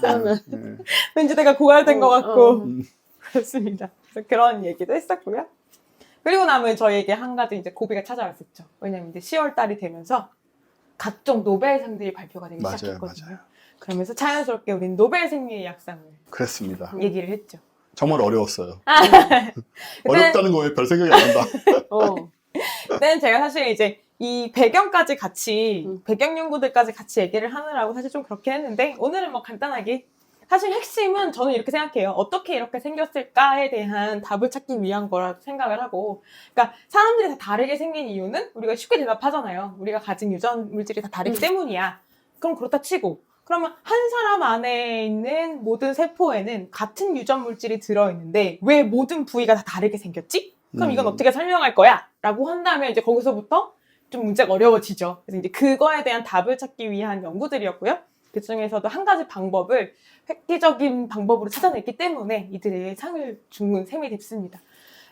사우나. 네. 왠지 내가 고갈된 것 같고 그렇습니다. 그래서 그런 얘기도 했었고요. 그리고 나면 저희에게 한 가지 이제 고비가 찾아왔었죠. 왜냐면 이제 10월 달이 되면서 각종 노벨상들이 발표가 되기 시작했거든요. 맞아요. 그러면서 자연스럽게 우리는 노벨 생리의학상을 그랬습니다. 얘기를 했죠. 정말 어려웠어요. 어렵다는 거에 별 생각이 안 난다. 그때는 제가 사실 이제 이 배경까지 같이 배경 연구들까지 같이 얘기를 하느라고 사실 좀 그렇게 했는데 오늘은 뭐 간단하게 사실 핵심은 저는 이렇게 생각해요. 어떻게 이렇게 생겼을까에 대한 답을 찾기 위한 거라고 생각을 하고 그러니까 사람들이 다 다르게 생긴 이유는 우리가 쉽게 대답하잖아요. 우리가 가진 유전 물질이 다 다르기 때문이야. 그럼 그렇다 치고 그러면 한 사람 안에 있는 모든 세포에는 같은 유전 물질이 들어있는데 왜 모든 부위가 다 다르게 생겼지? 그럼 이건 어떻게 설명할 거야? 라고 한다면 이제 거기서부터 좀 문제가 어려워지죠. 그래서 이제 그거에 대한 답을 찾기 위한 연구들이었고요. 그 중에서도 한 가지 방법을 획기적인 방법으로 찾아냈기 때문에 이들의 상을 주는 셈이 됐습니다.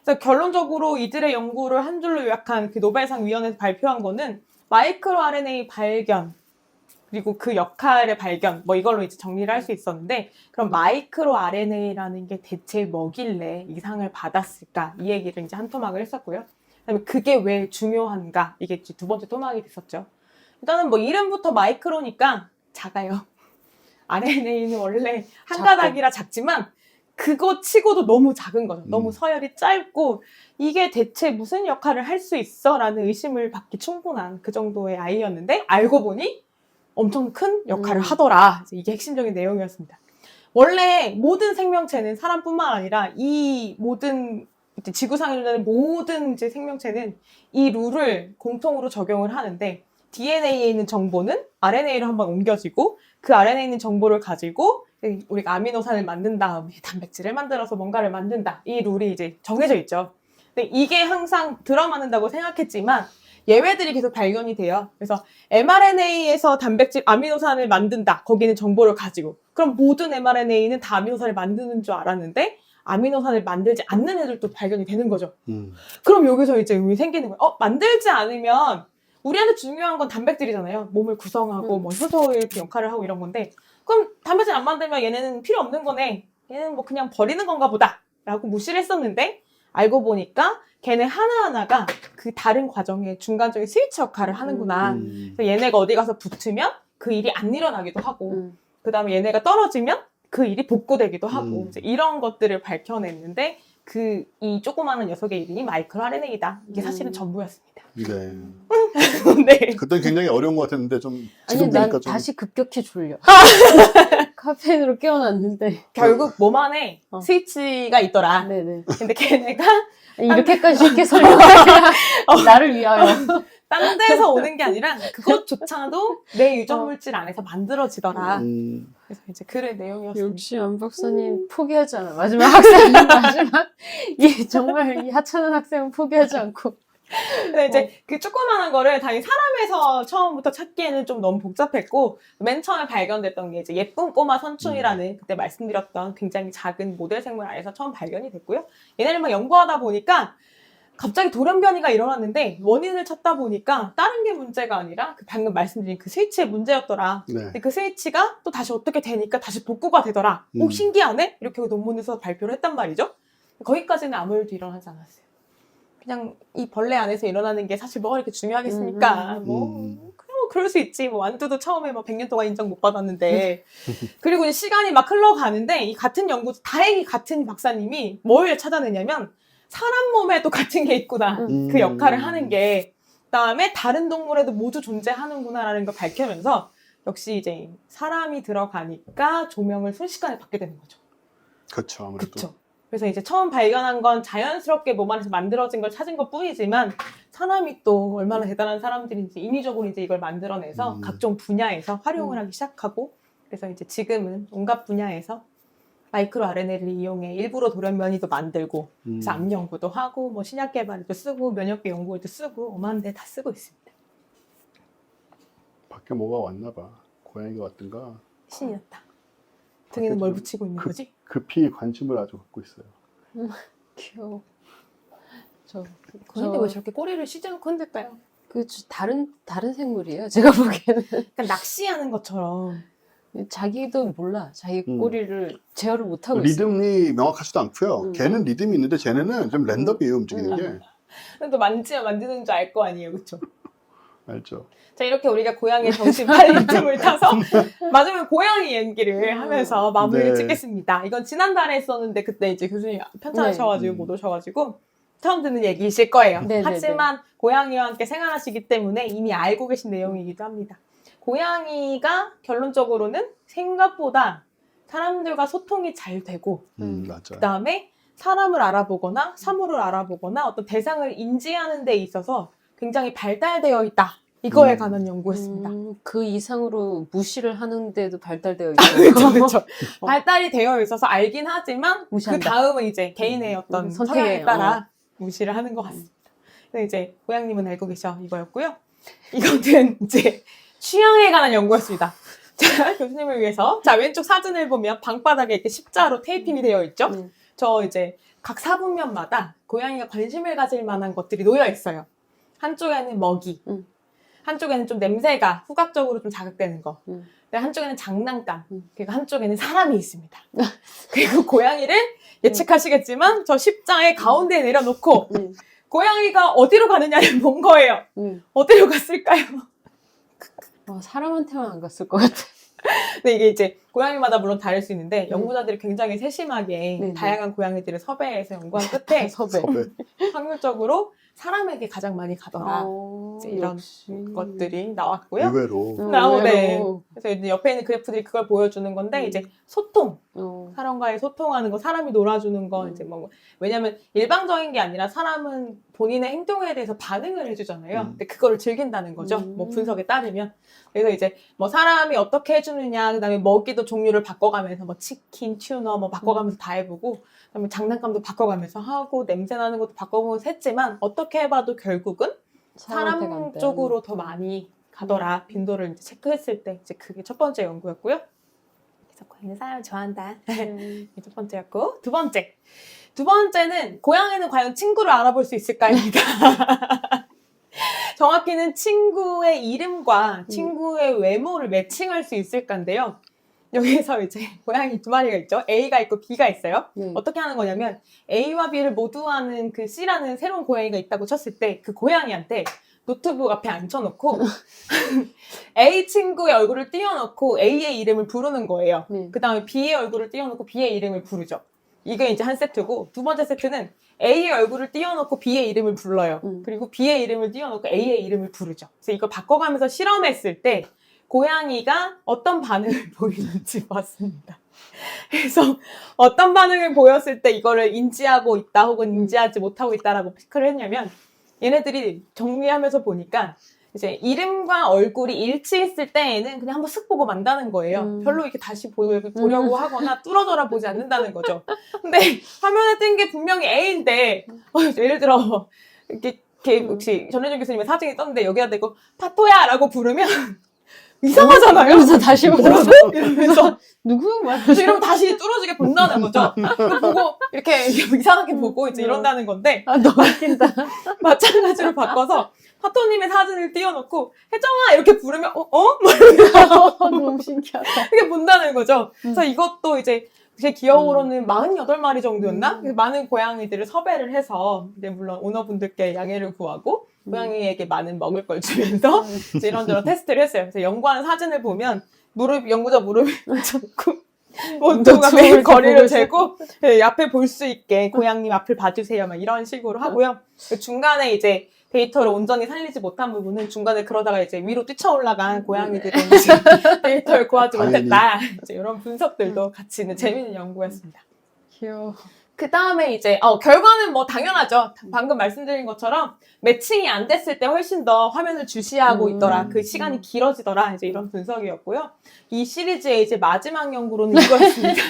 그래서 결론적으로 이들의 연구를 한 줄로 요약한 그 노벨상 위원회에서 발표한 거는 마이크로 RNA 발견 그리고 그 역할의 발견, 뭐 이걸로 이제 정리를 할 수 있었는데, 그럼 마이크로 RNA라는 게 대체 뭐길래 이 상을 받았을까? 이 얘기를 이제 한 토막을 했었고요. 그다음에 그게 왜 중요한가? 이게 이제 두 번째 토막이 됐었죠. 일단은 뭐 이름부터 마이크로니까 작아요. RNA는 원래 한 작고. 가닥이라 작지만 그거 치고도 너무 작은 거죠. 너무 서열이 짧고 이게 대체 무슨 역할을 할 수 있어? 라는 의심을 받기 충분한 그 정도의 아이였는데 알고 보니 엄청 큰 역할을 하더라. 이게 핵심적인 내용이었습니다. 원래 모든 생명체는 사람뿐만 아니라 이 모든 이제 지구상에 있는 모든 이제 생명체는 이 룰을 공통으로 적용을 하는데 DNA에 있는 정보는 RNA로 한번 옮겨지고 그 RNA에 있는 정보를 가지고 우리가 아미노산을 만든 다음에 단백질을 만들어서 뭔가를 만든다. 이 룰이 이제 정해져 있죠. 근데 이게 항상 들어맞는다고 생각했지만 예외들이 계속 발견이 돼요. 그래서 mRNA에서 단백질 아미노산을 만든다. 거기는 정보를 가지고. 그럼 모든 mRNA는 다 아미노산을 만드는 줄 알았는데 아미노산을 만들지 않는 애들도 발견이 되는 거죠. 그럼 여기서 이제 의문이 생기는 거예요. 만들지 않으면 우리한테 중요한 건 단백질이잖아요. 몸을 구성하고 뭐 효소 이렇게 역할을 하고 이런 건데 그럼 단백질 안 만들면 얘네는 필요 없는 거네. 얘는 뭐 그냥 버리는 건가 보다. 라고 무시를 했었는데 알고 보니까 걔네 하나하나가 그 다른 과정의 중간적인 스위치 역할을 하는구나. 그래서 얘네가 어디 가서 붙으면 그 일이 안 일어나기도 하고 그 다음에 얘네가 떨어지면 그 일이 복구되기도 하고 이제 이런 것들을 밝혀냈는데 이 조그마한 녀석의 이름이 마이크로 RNA다. 이게 사실은 전부였습니다. 네. 네. 그때 굉장히 어려운 것 같았는데 좀 아니 지금 난 보니까 좀 다시 급격히 졸려. 카페인으로 깨어났는데. 결국 몸 안에 스위치가 있더라. 네네. 근데 걔네가 아니, 이렇게까지 쉽게 설명하냐. 나를 위하여. 딴 데서 오는 게 아니라 그것조차도 내 유전 물질 안에서 만들어지더라. 그래서 이제 글의 내용이었습니다. 역시 안 박사님 포기하지 않아. 마지막 학생 마지막 정말 이 하찮은 학생은 포기하지 않고. 근데 이제 그 조그마한 거를 당연히 사람에서 처음부터 찾기에는 좀 너무 복잡했고 맨 처음에 발견됐던 게 이제 예쁜 꼬마 선충이라는 그때 말씀드렸던 굉장히 작은 모델 생물 안에서 처음 발견이 됐고요. 얘네를 막 연구하다 보니까 갑자기 돌연변이가 일어났는데 원인을 찾다 보니까 다른 게 문제가 아니라 그 방금 말씀드린 그 스위치의 문제였더라. 네. 근데 그 스위치가 또 다시 어떻게 되니까 다시 복구가 되더라. 신기하네? 이렇게 논문에서 발표를 했단 말이죠. 거기까지는 아무 일도 일어나지 않았어요. 그냥 이 벌레 안에서 일어나는 게 사실 뭐가 이렇게 중요하겠습니까? 그럴 수 있지. 뭐 완두도 처음에 막 100년 동안 인정 못 받았는데. 그리고 이제 시간이 막 흘러가는데 이 같은 연구, 다행히 같은 박사님이 뭘 찾아내냐면 사람 몸에도 같은 게 있구나. 그 역할을 하는 게. 그다음에 다른 동물에도 모두 존재하는구나라는 걸 밝히면서 역시 이제 사람이 들어가니까 조명을 순식간에 받게 되는 거죠. 그렇죠. 아무래도. 그렇죠. 그래서 이제 처음 발견한 건 자연스럽게 몸 안에서 만들어진 걸 찾은 것 뿐이지만 사람이 또 얼마나 대단한 사람들인지 인위적으로 이제 이걸 만들어내서 각종 분야에서 활용을 하기 시작하고 그래서 이제 지금은 온갖 분야에서 마이크로 RNA를 이용해 일부러 돌연변이도 만들고 그래서 암 연구도 하고 뭐 신약 개발에도 쓰고 면역계 연구에도 쓰고 오만 데 다 쓰고 있습니다. 밖에 뭐가 왔나 봐. 고양이가 왔든가. 신이었다. 등에는 뭘 붙이고 있는 거지? 급히 관심을 아주 갖고 있어요. 귀여워. 근데 왜 저렇게 꼬리를 쉬지 않고 흔들까요? 다른 생물이에요. 제가 보기에는. 약간 낚시하는 것처럼. 자기도 몰라. 자기 꼬리를 제어를 못하고 있어. 리듬이 명확하지도 않고요. 걔는 리듬이 있는데 쟤네는 좀 랜덤이에요, 움직이는 게. 근데 또 만지면 만지는 줄 알 거 아니에요, 그렇죠? 알죠. 자, 이렇게 우리가 고양이의 정신 팔린 틈을 타서 마지막에 고양이 연기를 하면서 마무리를 네. 짓겠습니다. 이건 지난달에 했었는데 그때 이제 교수님 편찮으셔가지고 못 오셔가지고 처음 듣는 얘기이실 거예요. 네네네. 하지만 고양이와 함께 생활하시기 때문에 이미 알고 계신 내용이기도 합니다. 고양이가 결론적으로는 생각보다 사람들과 소통이 잘 되고 맞아요. 그다음에 사람을 알아보거나 사물을 알아보거나 어떤 대상을 인지하는 데 있어서 굉장히 발달되어 있다. 이거에 관한 연구였습니다. 그 이상으로 무시를 하는데도 발달되어 있고. 그렇죠. 발달이 되어 있어서 알긴 하지만 무시한다. 그 다음은 이제 개인의 어떤 선택에, 성향에 따라 무시를 하는 것 같습니다. 근데 이제 고양님은 알고 계셔 이거였고요. 이거는 이제 취향에 관한 연구였습니다. 자, 교수님을 위해서 자 왼쪽 사진을 보면 방바닥에 이렇게 십자로 테이핑이 되어 있죠. 저 이제 각 사분면마다 고양이가 관심을 가질 만한 것들이 놓여 있어요. 한쪽에는 먹이, 한쪽에는 좀 냄새가 후각적으로 좀 자극되는 거. 그리고 한쪽에는 장난감. 그리고 한쪽에는 사람이 있습니다. 그리고 고양이를 예측하시겠지만 저 십자의 가운데에 내려놓고 고양이가 어디로 가느냐를 본 거예요. 어디로 갔을까요? 사람한테만 안 갔을 것 같아. 근데 이게 이제 고양이마다 물론 다를 수 있는데 연구자들이 굉장히 세심하게 네. 다양한 고양이들을 섭외해서 연구한 끝에 섭외. 확률적으로 사람에게 가장 많이 가더라. 이제 이런 것들이 나왔고요. 의외로. 네. 그래서 이제 옆에 있는 그래프들이 그걸 보여주는 건데 이제 소통, 사람과의 소통하는 거, 사람이 놀아주는 거 이제 뭐 왜냐면 일방적인 게 아니라 사람은 본인의 행동에 대해서 반응을 해주잖아요. 근데 그거를 즐긴다는 거죠. 뭐 분석에 따르면. 그래서 이제 뭐 사람이 어떻게 해주느냐, 그다음에 먹이도 종류를 바꿔가면서 뭐 치킨, 튜너 뭐 바꿔가면서 다 해보고, 그다음에 장난감도 바꿔가면서 하고 냄새 나는 것도 바꿔보면서 했지만 어떻게 해봐도 결국은 사람 쪽으로 더 많이 가더라. 빈도를 이제 체크했을 때 이제 그게 첫 번째 연구였고요. 그래서 고양이는 사람을 좋아한다. 첫 번째였고 두 번째는 고양이는 과연 친구를 알아볼 수 있을까입니다. 정확히는 친구의 이름과 친구의 외모를 매칭할 수 있을까인데요. 여기서 이제 고양이 두 마리가 있죠. A가 있고 B가 있어요. 어떻게 하는 거냐면 A와 B를 모두 하는 그 C라는 새로운 고양이가 있다고 쳤을 때 그 고양이한테 노트북 앞에 앉혀놓고 A 친구의 얼굴을 띄워놓고 A의 이름을 부르는 거예요. 그 다음에 B의 얼굴을 띄워놓고 B의 이름을 부르죠. 이게 이제 한 세트고 두 번째 세트는 A의 얼굴을 띄워놓고 B의 이름을 불러요. 그리고 B의 이름을 띄워놓고 A의 이름을 부르죠. 그래서 이걸 바꿔가면서 실험했을 때 고양이가 어떤 반응을 보이는지 봤습니다. 그래서 어떤 반응을 보였을 때 이거를 인지하고 있다 혹은 인지하지 못하고 있다라고 피크를 했냐면 얘네들이 정리하면서 보니까 이제 이름과 얼굴이 일치했을 때에는 그냥 한번 슥 보고 만다는 거예요. 별로 이렇게 다시 보려고 하거나 뚫어져라 보지 않는다는 거죠. 근데 화면에 뜬 게 분명히 A인데 예를 들어 이렇게 혹시 전혜정 교수님의 사진이 떴는데 여기다 대고 파토야 라고 부르면 이상하잖아요. 그래서 다시 뭐라고? 이러면서 누구? 그래서 이러면 다시 뚫어지게 본다는 거죠. 그걸 보고 이렇게 이상하게 보고 이제 이런다는 건데 너무 웃긴다. 마찬가지로 바꿔서 파토님의 사진을 띄워놓고 혜정아 이렇게 부르면 뭐 이러면서 너무 신기하다. 이렇게 본다는 거죠. 그래서 이것도 이제 제 기억으로는 48마리 정도였나? 그래서 많은 고양이들을 섭외를 해서 이제 물론 오너분들께 양해를 구하고 고양이에게 많은 먹을 걸 주면서 이제 이런저런 테스트를 했어요. 그래서 연구하는 사진을 보면 연구자 무릎을 잡고 원투가 매일 거리를 재고 앞에 볼 수 있게 고양이님 앞을 봐주세요. 막 이런 식으로 하고요. 중간에 이제 데이터를 온전히 살리지 못한 부분은 중간에 그러다가 이제 위로 뛰쳐올라간 고양이들은 이제 데이터를 구하지 못했다. 이제 이런 분석들도 같이 있는 재미있는 연구였습니다. 귀여워. 그 다음에 이제 결과는 뭐 당연하죠. 방금 말씀드린 것처럼 매칭이 안 됐을 때 훨씬 더 화면을 주시하고 있더라. 그 시간이 길어지더라. 이제 이런 분석이었고요. 이 시리즈의 이제 마지막 연구로는 이거였습니다.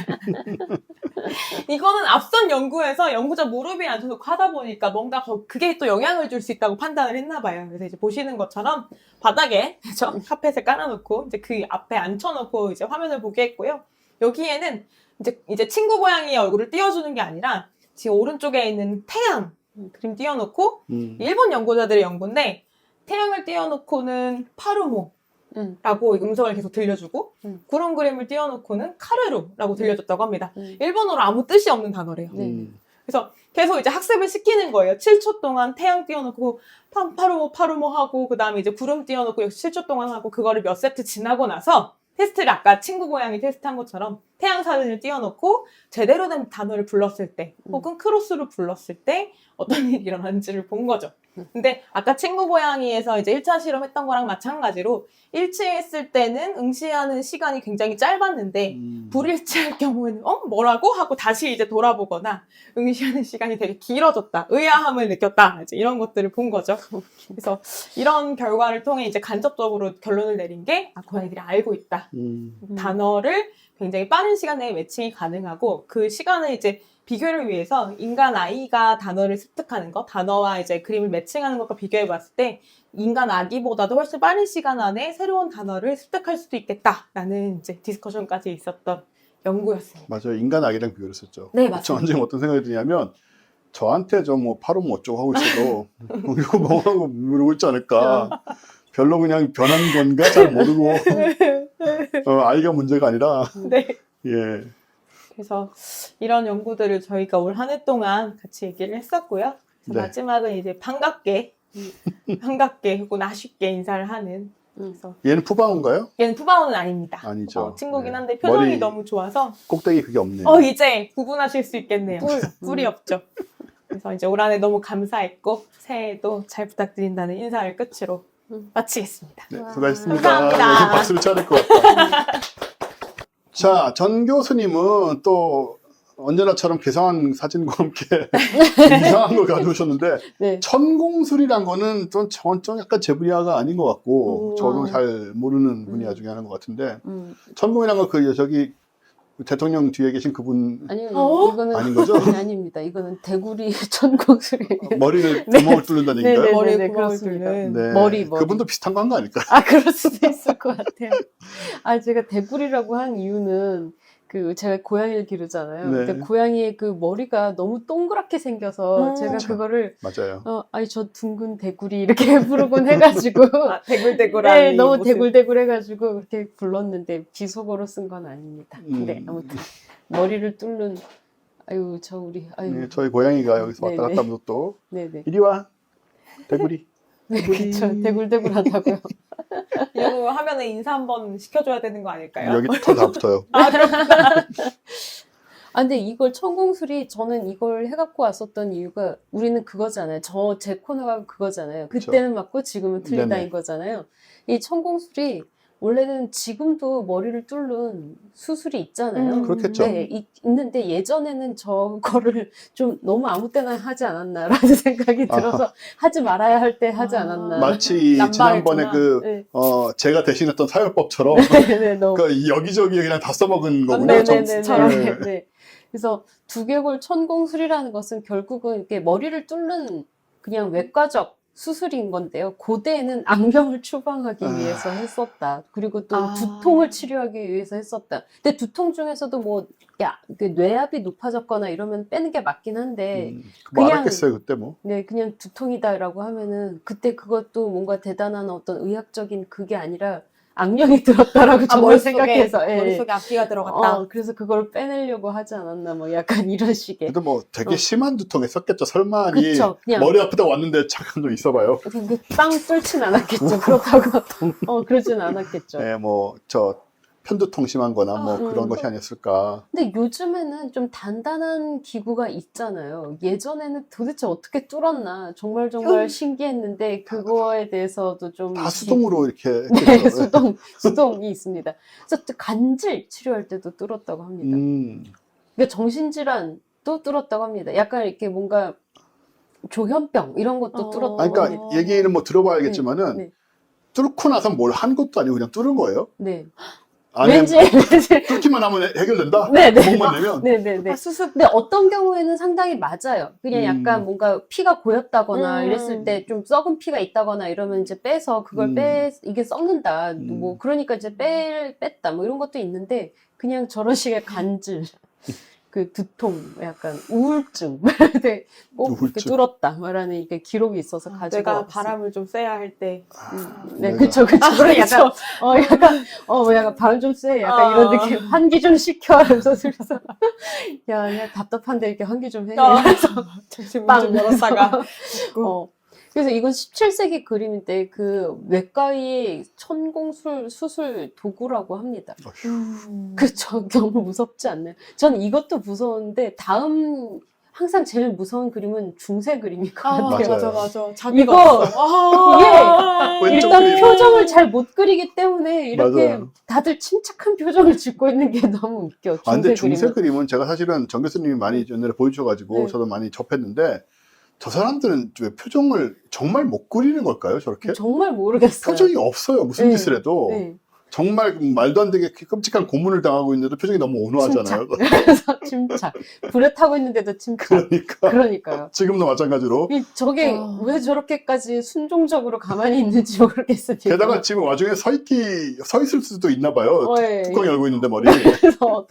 이거는 앞선 연구에서 연구자 무릎이 앉혀놓고 하다 보니까 뭔가 그게 또 영향을 줄 수 있다고 판단을 했나 봐요. 그래서 이제 보시는 것처럼 바닥에 카펫을 깔아놓고 이제 그 앞에 앉혀놓고 이제 화면을 보게 했고요. 여기에는 이제 친구 고양이의 얼굴을 띄워주는 게 아니라 지금 오른쪽에 있는 태양 그림 띄워놓고 일본 연구자들의 연구인데 태양을 띄워놓고는 파루모라고 음성을 계속 들려주고 구름 그림을 띄워놓고는 카르루라고 들려줬다고 합니다. 일본어로 아무 뜻이 없는 단어래요. 그래서 계속 이제 학습을 시키는 거예요. 7초 동안 태양 띄워놓고 파루모 하고 그 다음에 이제 구름 띄워놓고 7초 동안 하고 그거를 몇 세트 지나고 나서 테스트를 아까 친구 고양이 테스트한 것처럼 태양 사진을 띄워놓고 제대로 된 단어를 불렀을 때 혹은 크로스로 불렀을 때 어떤 일이 일어나는지를 본 거죠. 근데 아까 친구 고양이에서 이제 1차 실험했던 거랑 마찬가지로 일치했을 때는 응시하는 시간이 굉장히 짧았는데 불일치할 경우에는 뭐라고? 하고 다시 이제 돌아보거나 응시하는 시간이 되게 길어졌다. 의아함을 느꼈다. 이제 이런 것들을 본 거죠. 그래서 이런 결과를 통해 이제 간접적으로 결론을 내린 게 고양이들이 알고 있다. 단어를 굉장히 빠른 시간 내에 매칭이 가능하고 그 시간을 이제 비교를 위해서 인간 아이가 단어를 습득하는 것, 단어와 이제 그림을 매칭하는 것과 비교해 봤을 때 인간 아기보다도 훨씬 빠른 시간 안에 새로운 단어를 습득할 수도 있겠다라는 이제 디스커션까지 있었던 연구였습니다. 맞아요. 인간 아기랑 비교를 했었죠. 네, 맞습니다. 저는 어떤 생각이 드냐면 저한테 저 뭐 파로 뭐 어쩌고 하고 있어도 이거 뭐 하고 물고 있지 않을까. 별로 그냥 변한 건가 잘 모르고 아이가 문제가 아니라 네. 예. 그래서 이런 연구들을 저희가 올 한 해 동안 같이 얘기를 했었고요. 네. 마지막은 이제 반갑게 혹은 아쉽게 인사를 하는. 그래서 얘는 푸바오인가요? 얘는 푸바오는 아닙니다. 아니죠. 친구긴 네. 한데 표정이 머리 너무 좋아서 꼭대기 그게 없네요. 이제 구분하실 수 있겠네요. 뿔이 없죠. 그래서 이제 올 한 해 너무 감사했고 새해에도 잘 부탁드린다는 인사를 끝으로 마치겠습니다. 네, 수고하셨습니다. 감사합니다. 여기 박수를 쳐야 될 것 같다. 자, 전 교수님은 또 언제나처럼 괴상한 사진과 함께 이상한 걸 가져오셨는데 네. 천공술이란 거는 좀 약간 제 분야가 아닌 것 같고 저도 잘 모르는 분야 중에 하나인 것 같은데 천공이란 거 저기 대통령 뒤에 계신 그분 아니요, 어? 이거는 아닌 거죠? 아닙니다. 이거는 대구리 천공술입니다. 머리를 네. 구멍을 뚫는다는 얘기인가요? 네, 머리에 네, 구멍을 그렇습니다. 뚫는. 네. 머리. 그분도 비슷한 거 한 거 아닐까요? 아, 그럴 수도 있을 것 같아요. 아, 제가 대구리라고 한 이유는 제가 고양이를 기르잖아요. 네. 근데 고양이의 그 머리가 너무 동그랗게 생겨서 제가 그쵸. 그거를 맞아요. 아니 저 둥근 대구리 이렇게 부르곤 해가지고 대굴대굴한 네, 이 너무 모습. 대굴대굴 해가지고 그렇게 불렀는데 비속어로 쓴 건 아닙니다. 근데 아무튼 머리를 뚫는 아유 저 우리 아유 네, 저희 고양이가 여기서 왔다 네네. 갔다 하면서 또 네네 이리 와 대구리. 네, 그렇죠 대굴대굴 한다고요. 이거 하면은 인사 한번 시켜줘야 되는 거 아닐까요? 여기 털 다 붙어요. 아, 근데 이걸 천공술이 저는 이걸 해갖고 왔었던 이유가 우리는 그거잖아요. 제 코너가 그거잖아요. 그때는 맞고 지금은 틀리다인 네네. 거잖아요. 이 천공술이 원래는 지금도 머리를 뚫는 수술이 있잖아요. 그렇겠죠. 네, 있는데 예전에는 저거를 좀 너무 아무 때나 하지 않았나라는 생각이 들어서 하지 말아야 할 때 하지 않았나. 마치 지난번에 네. 제가 대신했던 사회법처럼 네, 너무. 그 여기저기 그냥 다 써먹은 거군요. 네네네. 네. 네. 그래서 두개골 천공술이라는 것은 결국은 이렇게 머리를 뚫는 그냥 외과적 수술인 건데요. 고대에는 악명을 추방하기 위해서 했었다. 그리고 또 두통을 치료하기 위해서 했었다. 근데 두통 중에서도 뭐 그 뇌압이 높아졌거나 이러면 빼는 게 맞긴 한데 뭐 그냥- 알았겠어요 그때 뭐. 네, 그냥 두통이다라고 하면은 그때 그것도 뭔가 대단한 어떤 의학적인 그게 아니라 악령이 들었다라고 저는 생각해서 예. 머릿속에 앞뒤가 들어갔다. 그래서 그걸 빼내려고 하지 않았나 뭐 약간 이런 식의 그래도 뭐 되게 심한 두통 했었겠죠. 설마 아니 그쵸, 그냥- 머리 아프다 왔는데 잠깐 좀 있어봐요. 빵 뚫진 않았겠죠. 그렇다고 그러진 않았겠죠. 네, 뭐 저 편두통 심한 거나 뭐 그런 것이 아니었을까. 근데 요즘에는 좀 단단한 기구가 있잖아요. 예전에는 도대체 어떻게 뚫었나 정말 신기했는데 그거에 대해서도 좀 다 수동으로 이렇게 네, 했겠죠. 수동이 있습니다. 그래서 또 간질 치료할 때도 뚫었다고 합니다. 그러니까 정신질환도 뚫었다고 합니다. 약간 이렇게 뭔가 조현병 이런 것도 뚫었다고 아니, 그러니까 합니다. 얘기는 뭐 들어봐야겠지만은 네, 뚫고 나서 뭘 한 것도 아니고 그냥 뚫은 거예요. 네. 아니 왠지 뚫기만 하면 해결된다. 네, 네. 구멍만 내면. 네네네. 수습. 근데 어떤 경우에는 상당히 맞아요. 그냥 약간 뭔가 피가 고였다거나 이랬을 때 좀 썩은 피가 있다거나 이러면 이제 빼서 그걸 이게 썩는다. 뭐 그러니까 이제 뺐다. 뭐 이런 것도 있는데 그냥 저런 식의 간질. 그 두통, 약간 우울증, 꼭 이렇게 우울증. 뚫었다, 말하는 이게 기록이 있어서 가지고 내가 왔어요. 바람을 좀 쐬야 할 때. 네, 내가- 그쵸. 그런 약간 바람 좀 쐬. 약간 이런 느낌. 환기 좀 시켜. 하면서 그래서, 야, 그냥 답답한데 이렇게 환기 좀 해. 잠시 문 빵. 좀 열었다가. 그래서 이건 17세기 그림인데 그 외과의 천공술 수술 도구라고 합니다. 그쵸. 너무 무섭지 않나요? 전 이것도 무서운데 항상 제일 무서운 그림은 중세 그림인 것 같아요. 맞아요. 자기가 이거, 없어. 왼쪽 일단 그림. 표정을 잘 못 그리기 때문에 이렇게 맞아요. 다들 침착한 표정을 짓고 있는 게 너무 웃겨. 아, 근데 중세 중세 그림은. 그림은 제가 사실은 정 교수님이 많이 옛날에 보여주셔가지고 네. 저도 많이 접했는데 저 사람들은 왜 표정을 정말 못 그리는 걸까요? 저렇게? 정말 모르겠어요. 표정이 없어요. 무슨 네. 짓을 해도. 네. 정말 말도 안 되게 끔찍한 고문을 당하고 있는데도 표정이 너무 온화하잖아요. 그래서 침착. 불에 타고 있는데도 침착. 그러니까 그러니까요. 지금도 마찬가지로. 저게 왜 저렇게까지 순종적으로 가만히 있는지 모르겠습니다. 게다가 지금 와중에 서 있을 수도 있나 봐요. 예. 뚜껑 열고 있는데 머리. 그래서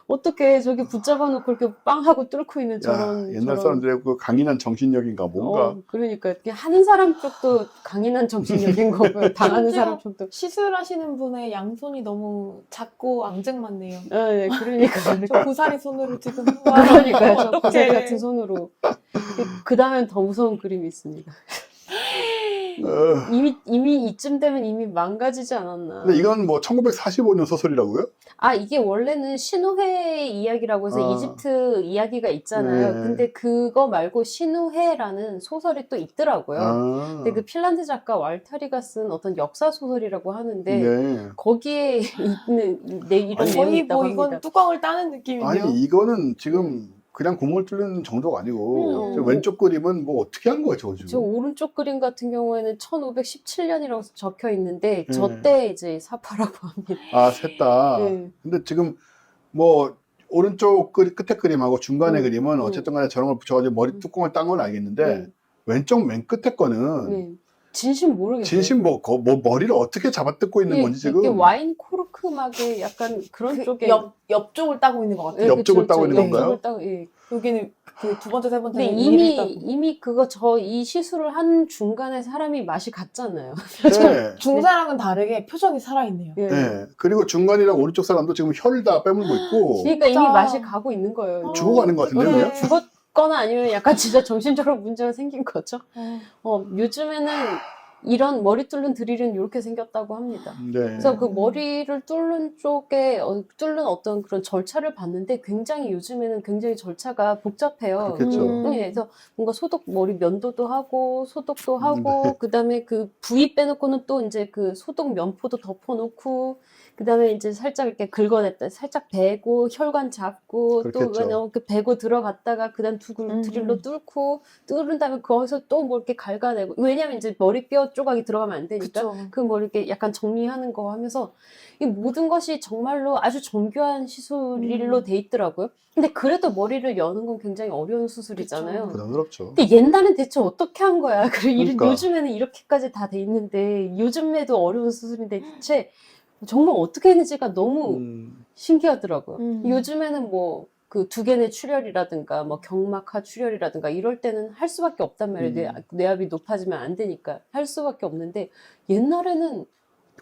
어떻게 저기 붙잡아놓고 이렇게 빵 하고 뚫고 있는 저런 옛날 사람들의 그 강인한 정신력인가 뭔가. 그러니까 이렇게 하는 사람 쪽도 강인한 정신력인 거고요. 당하는 심지어 사람 쪽도. 시술하시는 분의 양손이 너무 작고 앙증맞네요. 네, 그러니까. 저 고사리 손으로 지금 그러니까요. 저 어떡해. 고사리 같은 손으로. 그 다음엔 더 무서운 그림이 있습니다. 이미 이쯤 되면 이미 망가지지 않았나. 근데 이건 뭐 1945년 소설이라고요? 이게 원래는 신우회 이야기라고 해서 이집트 이야기가 있잖아요. 네. 근데 그거 말고 신우회라는 소설이 또 있더라고요. 근데 그 핀란드 작가 왈타리가 쓴 어떤 역사 소설이라고 하는데 네. 거기에 있는 이런 내용이 거의 있다고 뭐 이건 합니다. 뚜껑을 따는 느낌이네요. 아니 이거는 지금 그냥 구멍을 뚫는 정도가 아니고 저 왼쪽 그림은 뭐 어떻게 한 거예요, 저거 저 지금? 오른쪽 그림 같은 경우에는 1517년이라고 적혀 있는데 네. 저때 이제 사파라고 합니다. 셋 다. 네. 근데 지금 뭐 오른쪽 끝에 그림하고 중간에 그림은 음. 어쨌든 간에 저런 걸 붙여가지고 머리 뚜껑을 딴 건 알겠는데 네. 왼쪽 맨 끝에 거는 네. 진심 모르겠어요. 진심 뭐 머리를 어떻게 잡아뜯고 있는 건지 지금. 이게 와인 코르크막에 약간 그런 쪽에 옆쪽을 따고 있는 것 같아요. 예, 옆쪽을 그쵸, 따고 그쵸. 있는 건가요? 옆쪽을 따고, 예. 여기는 그 두 번째, 세 번째. 근데 이미 그거 이 시술을 한 중간에 사람이 맛이 갔잖아요. 네. 중사랑은 다르게 표정이 살아있네요. 예. 네. 그리고 중간이랑 오른쪽 사람도 지금 혀를 다 빼물고 있고 그러니까 이미 진짜. 맛이 가고 있는 거예요. 죽어가는 것 같은데요, 네. 그냥? 죽었거나 아니면 약간 진짜 정신적으로 문제가 생긴 거죠. 요즘에는 이런 머리 뚫는 드릴은 이렇게 생겼다고 합니다. 네. 그래서 그 머리를 뚫는 쪽에 뚫는 어떤 그런 절차를 봤는데 굉장히 요즘에는 굉장히 절차가 복잡해요. 그렇겠죠. 네, 그래서 뭔가 머리 면도도 하고 소독도 하고 네. 그다음에 그 부위 빼놓고는 또 이제 그 소독 면포도 덮어놓고 그다음에 이제 살짝 이렇게 긁어냈다 살짝 베고 혈관 잡고 또 그렇겠죠. 그 베고 들어갔다가 그다음 드릴로 뚫고 뚫은 다음에 거기서 또 뭐 이렇게 갉아내고 왜냐면 이제 머리뼈 조각이 들어가면 안 되니까 그쵸. 그 뭐 이렇게 약간 정리하는 거 하면서 이 모든 것이 정말로 아주 정교한 시술로 돼 있더라고요. 근데 그래도 머리를 여는 건 굉장히 어려운 수술이잖아요. 부담스럽죠. 근데 옛날엔 대체 어떻게 한 거야? 그러니까. 요즘에는 이렇게까지 다 돼 있는데 요즘에도 어려운 수술인데 대체 정말 어떻게 했는지가 너무 신기하더라고요. 요즘에는 뭐 그 두개내 출혈이라든가 뭐 경막하 출혈이라든가 이럴 때는 할 수밖에 없단 말이에요. 뇌압이 높아지면 안 되니까 할 수밖에 없는데 옛날에는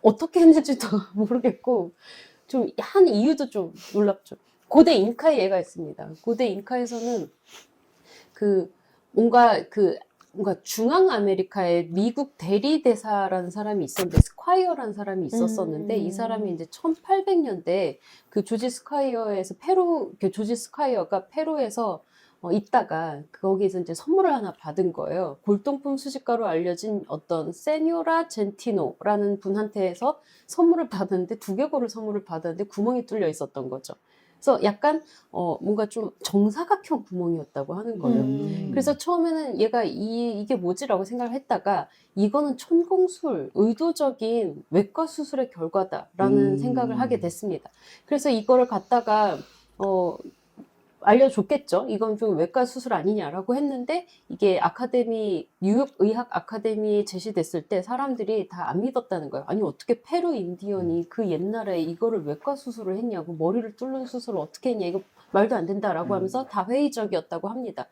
어떻게 했는지도 모르겠고 좀 한 이유도 좀 놀랍죠. 고대 잉카의 예가 있습니다. 고대 잉카에서는 뭔가 중앙 아메리카에 미국 대리대사라는 사람이 있었는데 스콰이어라는 사람이 있었었는데 이 사람이 이제 1800년대 그 조지 스콰이어에서 조지 스콰이어가 페루에서 있다가 거기에서 이제 선물을 하나 받은 거예요. 골동품 수집가로 알려진 어떤 세뇨라 젠티노라는 분한테서 선물을 받았는데 두개골을 선물을 받았는데 구멍이 뚫려 있었던 거죠. 그래서 약간 뭔가 좀 정사각형 구멍이었다고 하는 거예요. 그래서 처음에는 얘가 이게 뭐지라고 생각을 했다가 이거는 천공술, 의도적인 외과 수술의 결과다라는 생각을 하게 됐습니다. 그래서 이거를 갖다가 알려줬겠죠. 이건 좀 외과 수술 아니냐라고 했는데 이게 뉴욕 의학 아카데미에 제시됐을 때 사람들이 다 안 믿었다는 거예요. 아니 어떻게 페루 인디언이 그 옛날에 이거를 외과 수술을 했냐고 머리를 뚫는 수술을 어떻게 했냐 이거 말도 안 된다라고 하면서 다 회의적이었다고 합니다.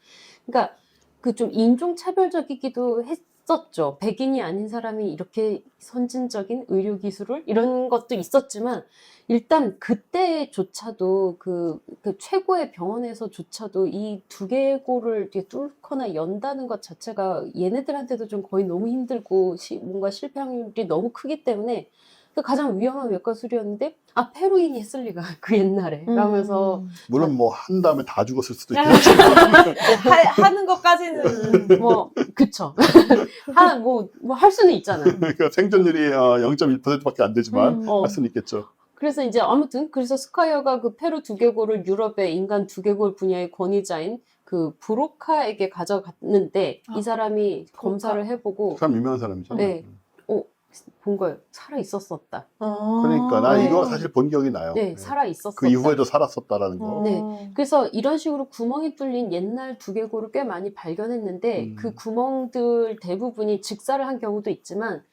그러니까 그 좀 인종차별적이기도 했었죠. 백인이 아닌 사람이 이렇게 선진적인 의료 기술을 이런 것도 있었지만 일단 그때조차도 그 최고의 병원에서조차도 이 두개골을 이렇게 뚫거나 연다는 것 자체가 얘네들한테도 좀 거의 너무 힘들고 뭔가 실패 확률이 너무 크기 때문에 가장 위험한 외과 수술이었는데 페루인이 했을 리가 그 옛날에 라면서 물론 뭐 한 다음에 다 죽었을 수도 야. 있겠지만 하는 것까지는 뭐 그쵸 뭐 할 수는 있잖아요. 그러니까 생존율이 0.1%밖에 안 되지만 할 수는 있겠죠. 그래서 이제 아무튼 그래서 스콰이어가 그 페루 두개골을 유럽의 인간 두개골 분야의 권위자인 그 브로카에게 가져갔는데 이 사람이 검사를 해보고 그 사람 유명한 사람이죠. 네. 본 거예요. 살아 있었었다. 그러니까 나 네. 이거 사실 본 기억이 나요. 네, 살아 있었었다. 그 이후에도 살았었다라는 거. 네. 그래서 이런 식으로 구멍이 뚫린 옛날 두개골을 꽤 많이 발견했는데 그 구멍들 대부분이 직사를 한 경우도 있지만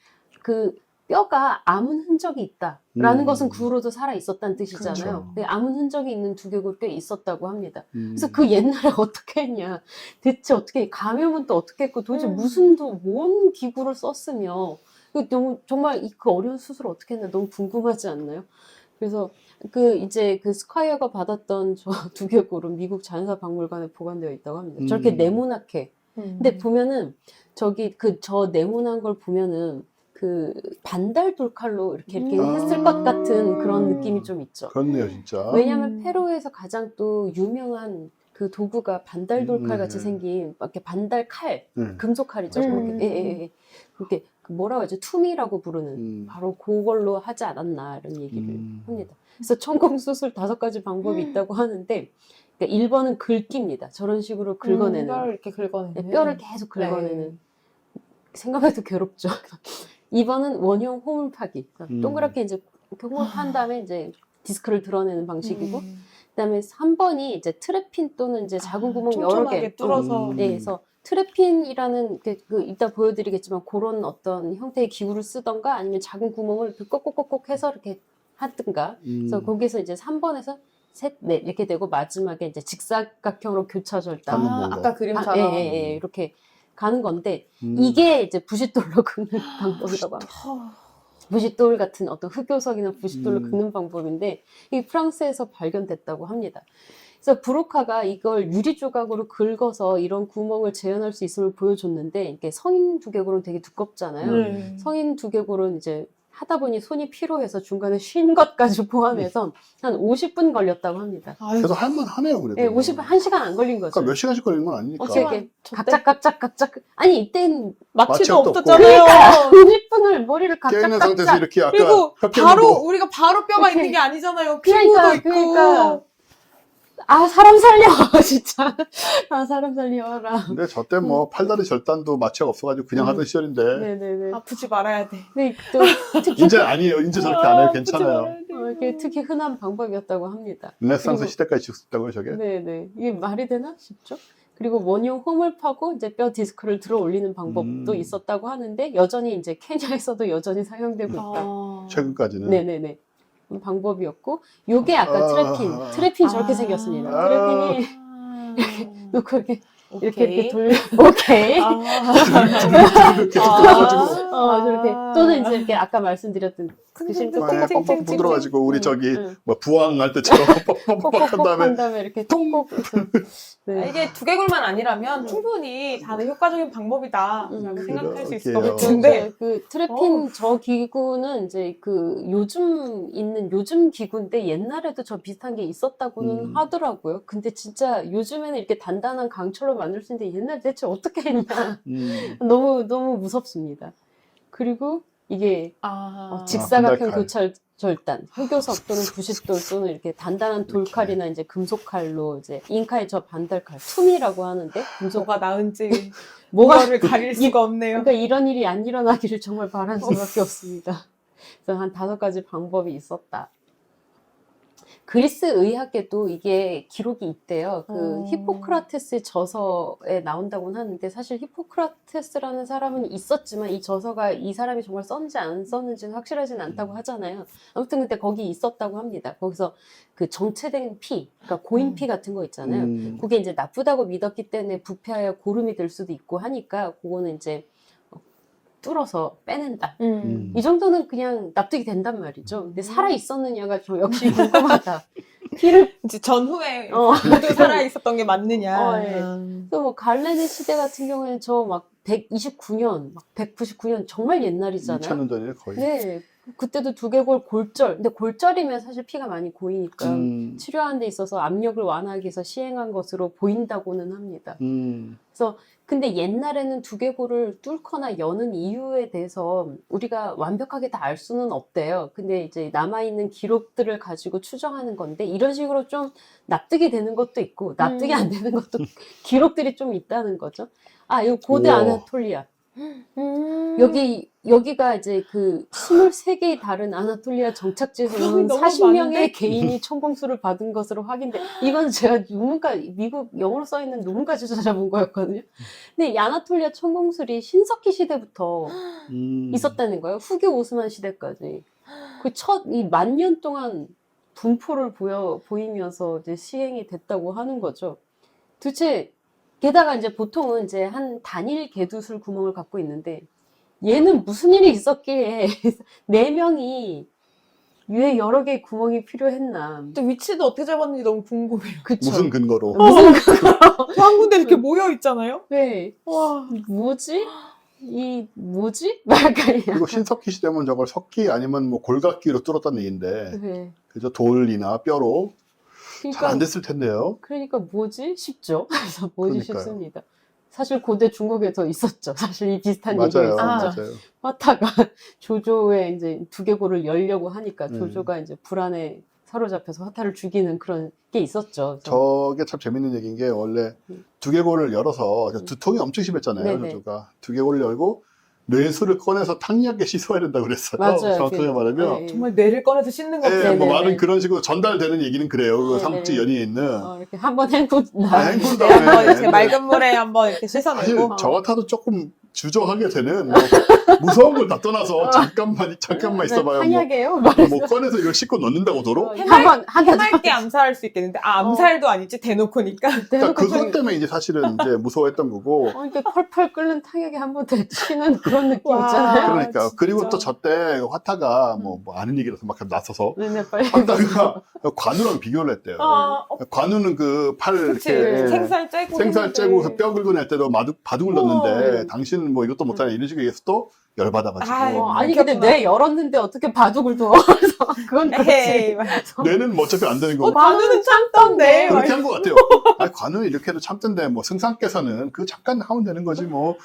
그 뼈가 아문 흔적이 있다라는 것은 그 후로도 살아 있었다는 뜻이잖아요. 그렇죠. 네, 아문 흔적이 있는 두개골 꽤 있었다고 합니다. 음. 그래서 그 옛날에 어떻게 했냐, 대체 어떻게 감염은 또 어떻게 했고 도대체 뭔 기구를 썼으며 너무 정말 그 어려운 수술을 어떻게 했나 너무 궁금하지 않나요? 그래서 이제 그 스콰이어가 받았던 저 두개골은 미국 자연사 박물관에 보관되어 있다고 합니다. 저렇게 네모나게. 근데 보면은 저 네모난 걸 보면은 그 반달 돌칼로 이렇게 했을 것 같은 그런 느낌이 좀 있죠. 그렇네요, 진짜. 왜냐하면 페루에서 가장 또 유명한 그 도구가 반달 돌칼 같이 생긴 이렇게 반달 칼, 금속 칼이죠. 그렇게 그렇게 뭐라고 하죠? 투미라고 부르는 바로 그걸로 하지 않았나 이런 얘기를 합니다. 그래서 천공 수술 5가지 방법이 있다고 하는데 그러니까 1번은 긁기입니다. 저런 식으로 긁어내는 뼈를 이렇게 긁어내는. 네, 뼈를 계속 긁어내는. 생각해도 괴롭죠. 2번은 원형 호물 파기. 동그랗게 이제 이렇게 호물 판 다음에 이제 디스크를 드러내는 방식이고 그다음에 3번이 이제 트래핀 또는 이제 작은 구멍 여러 개 뚫어서. 네, 그래서 트래핀이라는 이따 보여드리겠지만 그런 어떤 형태의 기구를 쓰던가 아니면 작은 구멍을 이렇게 꼭꼭꼭꼭 해서 이렇게 하든가. 그래서 거기서 이제 3번에서 셋, 넷 이렇게 되고 마지막에 이제 직사각형으로 교차 절단. 아까 그림처럼. 예, 이렇게 가는 건데 이게 이제 부싯돌로 긁는 방법이라고 합니다. 부싯돌 같은 어떤 흑요석이나 부싯돌로 긁는 방법인데 이 프랑스에서 발견됐다고 합니다. 그래서 브로카가 이걸 유리 조각으로 긁어서 이런 구멍을 재현할 수 있음을 보여줬는데 이게 성인 두개골은 되게 두껍잖아요. 성인 두개골은 이제 하다 보니 손이 피로해서 중간에 쉰 것까지 포함해서 한 50분 걸렸다고 합니다. 그래도 할만 하네요, 그래도. 네, 50분, 1시간 안 걸린 거죠. 그러니까 몇 시간씩 걸리는 건 아니니까. 이렇게 각작. 아니, 이땐 마취도 마취도 없었잖아요. 50분을 머리를 깨있는 상태에서 각작. 이렇게 아까 그리고 뼈 바로 깨는 거. 우리가 바로 뼈가 이렇게. 있는 게 아니잖아요. 피부도 그러니까. 있고. 아, 사람 살려, 진짜. 아, 사람 살려라. 근데 저 때 뭐 팔다리 절단도 마취가 없어가지고 그냥 하던 시절인데. 네네네. 아프지 말아야 돼. 근데 또 특히, 이제 아니에요. 이제 저렇게 안 해요. 괜찮아요. 이게 특히 흔한 방법이었다고 합니다. 르네상스 그리고- 시대까지 지었다고요, 저게? 네네. 이게 말이 되나 싶죠? 그리고 원형 홈을 파고 이제 뼈 디스크를 들어 올리는 방법도 있었다고 하는데 여전히 이제 케냐에서도 여전히 사용되고 있다. 최근까지는. 네네네. 방법이었고 요게 아까 트래핀 저렇게 생겼습니다. 트래핀이 놓고 이렇게 돌려 오케이 이렇게 뜯어가지고. 저렇게 또는 이제 이렇게 아까 말씀드렸던 그 실제 뻑뻑 부들어가지고 우리 저기 응. 뭐 부항할 때처럼 뻑뻑뻑뻑 한 다음에 이렇게 톡 네. 이게 두개골만 아니라면 충분히 다른 효과적인 방법이다라고 생각할 수 있을 것 그래요. 같은데 그 트래핀 저 기구는 이제 그 요즘 기구인데 옛날에도 저 비슷한 게 있었다고는 하더라고요. 근데 진짜 요즘에는 이렇게 단단한 강철로 만들 수 있는데 옛날에 대체 어떻게 했냐. 너무 무섭습니다. 그리고 이게 직사각형 반달칼. 교찰 절단, 흑요석 또는 부싯돌 또는 이렇게 단단한 돌칼이나 이제 금속칼로 이제 잉카의 저 반달칼, 투미라고 하는데 금속 뭐가 나은지 뭐가 이거를 가릴 수가 없네요. 그러니까 이런 일이 안 일어나기를 정말 바라는 수밖에 없습니다. 그래서 한 5가지 방법이 있었다. 그리스 의학에도 이게 기록이 있대요. 그 히포크라테스의 저서에 나온다고는 하는데 사실 히포크라테스라는 사람은 있었지만 이 저서가 이 사람이 정말 썼는지 안 썼는지는 확실하진 않다고 하잖아요. 아무튼 근데 거기 있었다고 합니다. 거기서 그 정체된 피, 그러니까 고인 피 같은 거 있잖아요. 그게 이제 나쁘다고 믿었기 때문에 부패하여 고름이 될 수도 있고 하니까 그거는 이제 뚫어서 빼낸다. 이 정도는 그냥 납득이 된단 말이죠. 근데 살아 있었느냐가 저 역시 궁금하다. 피를 이제 전후에 모두 살아 있었던 게 맞느냐. 예. 또 뭐 갈레네 시대 같은 경우에는 저 막 129년, 막 199년 정말 옛날이잖아요. 2000년 전이네 거의. 네. 그때도 두개골 골절. 근데 골절이면 사실 피가 많이 고이니까 치료하는 데 있어서 압력을 완화하기 위해서 시행한 것으로 보인다고는 합니다. 그래서 근데 옛날에는 두개골을 뚫거나 여는 이유에 대해서 우리가 완벽하게 다 알 수는 없대요. 근데 이제 남아있는 기록들을 가지고 추정하는 건데 이런 식으로 좀 납득이 되는 것도 있고 납득이 안 되는 것도 기록들이 좀 있다는 거죠. 아, 이거 고대 우와. 아나톨리아. 여기가 이제 그 23개의 다른 아나톨리아 정착지에서는 너무 40명의 많은데? 개인이 천공수를 받은 것으로 확인돼. 이건 제가 미국 영어로 써있는 논문까지 찾아본 거였거든요. 근데 이 아나톨리아 천공술이 신석기 시대부터 있었다는 거예요. 후기 오스만 시대까지. 그 이 10,000년 동안 분포를 보이면서 이제 시행이 됐다고 하는 거죠. 도대체, 게다가 이제 보통은 이제 한 단일 개두술 구멍을 갖고 있는데, 얘는 무슨 일이 있었기에 4명이 왜 여러 개의 구멍이 필요했나. 근데 위치도 어떻게 잡았는지 너무 궁금해요. 그쵸? 무슨 근거로? 한 군데 이렇게 모여 있잖아요. 네. 와. 뭐지? 뭐지? 약간 그리고 신석기 시대면 저걸 석기 아니면 뭐 골각기로 뚫었다는 얘기인데, 네. 그죠? 돌이나 뼈로 잘 그러니까, 안 됐을 텐데요. 그러니까 뭐지? 싶죠? 그래서 뭐지 그러니까요. 싶습니다. 사실 고대 중국에도 있었죠. 사실 이 비슷한 맞아요, 얘기가 있었죠. 맞아요. 화타가 조조의 이제 두개골을 열려고 하니까 네. 조조가 이제 불안에 사로잡혀서 화타를 죽이는 그런 게 있었죠. 그래서 저게 참 재밌는 얘기인 게 원래 두개골을 열어서 두통이 엄청 심했잖아요. 네네. 조조가 두개골을 열고 뇌수를 꺼내서 탕약에 씻어야 된다고 그랬어요. 맞아요. 정확하게 말하면. 네. 정말 뇌를 꺼내서 씻는 것 예, 같아요. 뭐 네네네. 말은 그런 식으로 전달되는 얘기는 그래요. 그 네네네. 삼국지 연의에 있는. 이렇게 한번 헹군 헹군 네, 한번 다음에. 이렇게 맑은 물에 한번 이렇게 사실 씻어내고. 저 같아도 조금 주저하게 되는 뭐 무서운 걸 다 떠나서 잠깐만 있어봐요. 한약이에요? 뭐 꺼내서 이걸 씻고 넣는다고 도로? 한번 해맑게 암살할 수 있겠는데, 암살도 아니지, 대놓고니까. 그러니까 그것 때문에 이제 사실은 이제 무서워했던 거고. 이렇게 펄펄 끓는 탕약에 한번 데치는 그런 느낌 와. 있잖아요. 그러니까 진짜. 그리고 또 저 때 화타가 뭐 아는 얘기라서 막 나서서 네, 빨리. 화타가 관우랑 비교를 했대요. 관우는 그 팔 그치. 이렇게 생살 째고. 생살 했는데. 째고 그 뼈 긁어낼 때도 바둑을 넣는데 네. 당신은 뭐 이것도 못하냐 이런 식으로 얘기해서 또 열받아가지고 아이, 아니 근데 그렇구나. 뇌 열었는데 어떻게 바둑을 둬? 그건 에헤이. 그렇지. 뇌는 뭐 어차피 안 되는 거고 관우는 참던데. 그렇게 한 것 같아요. 아니, 관우는 이렇게 해도 참던데 뭐 승상께서는 그 잠깐 하면 되는 거지 뭐.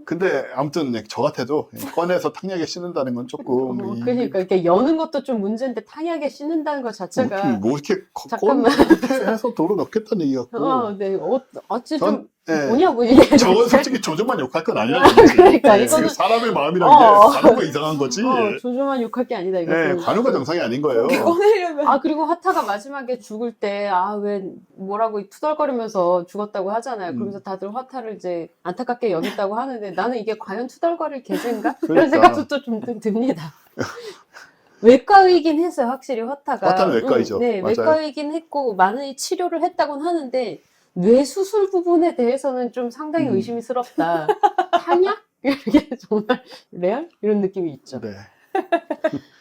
근데 아무튼 저 같아도 꺼내서 탕약에 씻는다는 건 조금 그러니까 이렇게 여는 것도 좀 문제인데 탕약에 씻는다는 것 자체가 뭐 이렇게 잠깐만. 해서 도로 넣겠다는 얘기 같고. 네, 어찌 전, 좀 예. 뭐냐고 이게. 저건 솔직히 조조만 욕할 건 아니라는 거지. 그러니까 예, 이거는- 그 사람의 마음이라는 게 관우가 이상한 거지. 조조만 욕할 게 아니다 예, 이거는. 관우가 정상이 아닌 거예요. 꺼내려면. 그리고 화타가 마지막에 죽을 때, 왜, 뭐라고 투덜거리면서 죽었다고 하잖아요. 그러면서 다들 화타를 이제 안타깝게 여겼다고 하는데 나는 이게 과연 투덜거릴 계제인가? 그러니까. 이런 생각도 또 좀 듭니다. 외과의긴 했어요, 확실히 화타가. 화타는 외과이죠. 네, 맞아요. 외과의긴 했고, 많은 치료를 했다고는 하는데, 뇌 수술 부분에 대해서는 좀 상당히 의심스럽다. 탕약? 이게 정말 레알? 이런 느낌이 있죠. 네.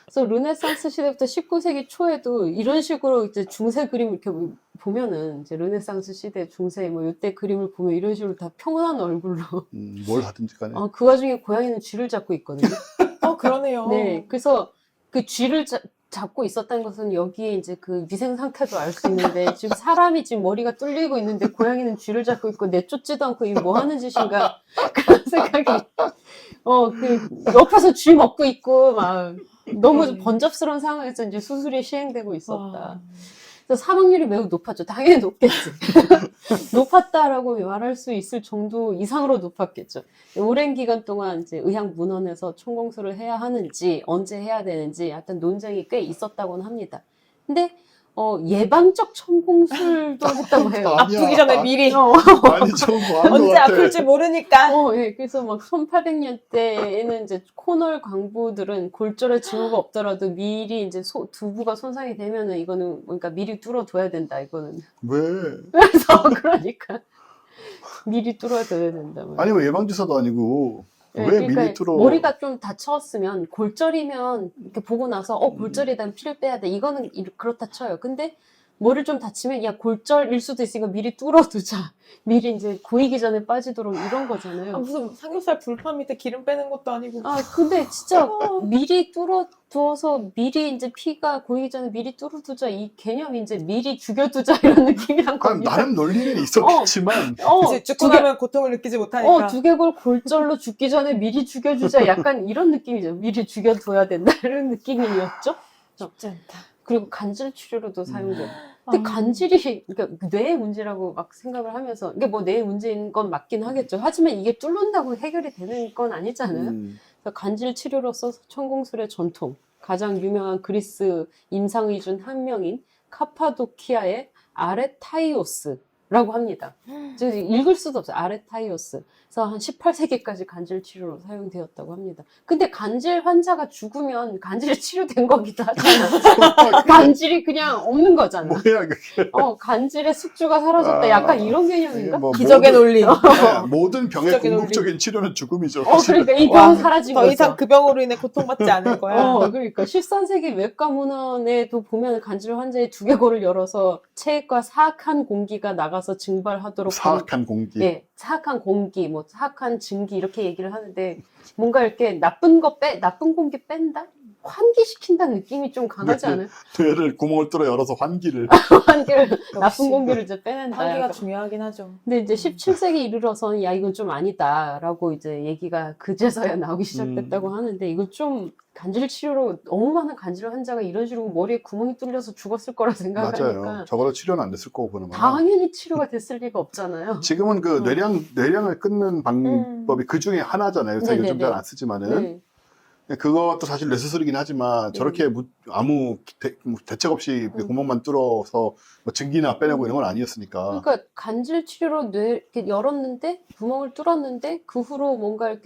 그래서 르네상스 시대부터 19세기 초에도 이런 식으로 이제 중세 그림 이렇게 보면은 이제 르네상스 시대 중세 뭐 이때 그림을 보면 이런 식으로 다 평온한 얼굴로 뭘 하든지 간에. 그 와중에 고양이는 쥐를 잡고 있거든요. 그러네요. 네, 그래서 그 쥐를 잡고 있었다는 것은 여기에 이제 그 위생 상태도 알 수 있는데 지금 사람이 지금 머리가 뚫리고 있는데 고양이는 쥐를 잡고 있고 내쫓지도 않고 이게 뭐 하는 짓인가 그런 생각이 그 옆에서 쥐 먹고 있고 막 너무 번잡스러운 상황에서 이제 수술이 시행되고 있었다. 그래서 사망률이 매우 높았죠. 당연히 높겠지. 높았다라고 말할 수 있을 정도 이상으로 높았겠죠. 오랜 기간 동안 이제 의학문헌에서 천공술을 해야 하는지, 언제 해야 되는지 약간 논쟁이 꽤 있었다고는 합니다. 근데, 예방적 천공술도 했다고 해요. 아니야. 아프기 전에 미리. 많이 좀 뭐한 것 언제 같아. 아플지 모르니까. 예, 그래서 막 1800년대에는 이제 코널 광부들은 골절의 징후가 없더라도 미리 이제 두부가 손상이 되면은 이거는 그러니까 미리 뚫어둬야 된다, 이거는. 왜? 그래서 그러니까 미리 뚫어둬야 된다. 아니 왜 예방주사도 아니고 네, 왜 그러니까 미리 뚫어? 머리가 좀 다쳤으면 골절이면 이렇게 보고 나서 골절이다 피를 빼야 돼 이거는 그렇다 쳐요. 근데 머리를 좀 다치면 야 골절일 수도 있으니까 미리 뚫어두자. 미리 이제 고이기 전에 빠지도록 이런 거잖아요. 무슨 삼겹살 불판 밑에 기름 빼는 것도 아니고. 근데 진짜 미리 뚫어두어서 미리 이제 피가 고이기 전에 미리 뚫어두자 이 개념이 이제 미리 죽여두자 이런 느낌이란 겁니다. 나름 논리는 있었겠지만 이제 죽고 나면 고통을 느끼지 못하니까. 두개골 골절로 죽기 전에 미리 죽여주자 약간 이런 느낌이죠. 미리 죽여둬야 된다 이런 느낌이었죠. 쉽지 않다. 그리고 간질 치료로도 사용돼요. 근데 간질이 그러니까 뇌의 문제라고 막 생각을 하면서 이게 뭐 뇌의 문제인 건 맞긴 하겠죠. 하지만 이게 뚫는다고 해결이 되는 건 아니잖아요. 그래서 간질 치료로서 천공술의 전통, 가장 유명한 그리스 임상의 중 한 명인 카파도키아의 아레타이오스라고 합니다. 즉 읽을 수도 없어요. 아레타이오스. 그래서 한 18세기까지 간질 치료로 사용되었다고 합니다. 근데 간질 환자가 죽으면 간질이 치료된 거기도 하잖아. 간질이 그냥 없는 거잖아. 뭐야 그게. 간질의 숙주가 사라졌다. 약간 이런 개념인가? 뭐 기적의 논리. 모든 병의 기적의 궁극적인 치료는 죽음이죠. 그러니까 이 와, 병은 사라진 더 거죠. 이상 그 병으로 인해 고통받지 않을 거야. 그러니까 13세기 외과 문헌에도 보면 간질 환자의 두개골을 열어서 체액과 사악한 공기가 나가서 증발하도록 사악한 공기. 예, 사악한 공기, 뭐 사악한 증기 이렇게 얘기를 하는데 뭔가 이렇게 나쁜 공기 뺀다? 환기시킨다는 느낌이 좀 강하지 않아요? 뇌를 구멍을 뚫어 열어서 환기를. 나쁜 공기를 이제 빼낸다. 환기가 약간. 중요하긴 하죠. 근데 이제 17세기 이르러서는 야 이건 좀 아니다라고 이제 얘기가 그제서야 나오기 시작됐다고 하는데 이걸 좀 간질 치료로 너무 많은 간질 환자가 이런 식으로 머리에 구멍이 뚫려서 죽었을 거라 생각하니까 맞아요. 적어도 치료는 안 됐을 거고 보는 거예요. 당연히 치료가 됐을 리가 없잖아요. 지금은 그 뇌량을 끊는 방법이 그 중에 하나잖아요. 요새 네네네. 요즘 잘 안 쓰지만은. 네. 그것도 사실 뇌수술이긴 하지만 저렇게 아무 대책 없이 구멍만 뚫어서 뭐 증기나 빼내고 이런 건 아니었으니까. 그러니까 간질 치료로 뇌 이렇게 열었는데 구멍을 뚫었는데 그 후로 뭔가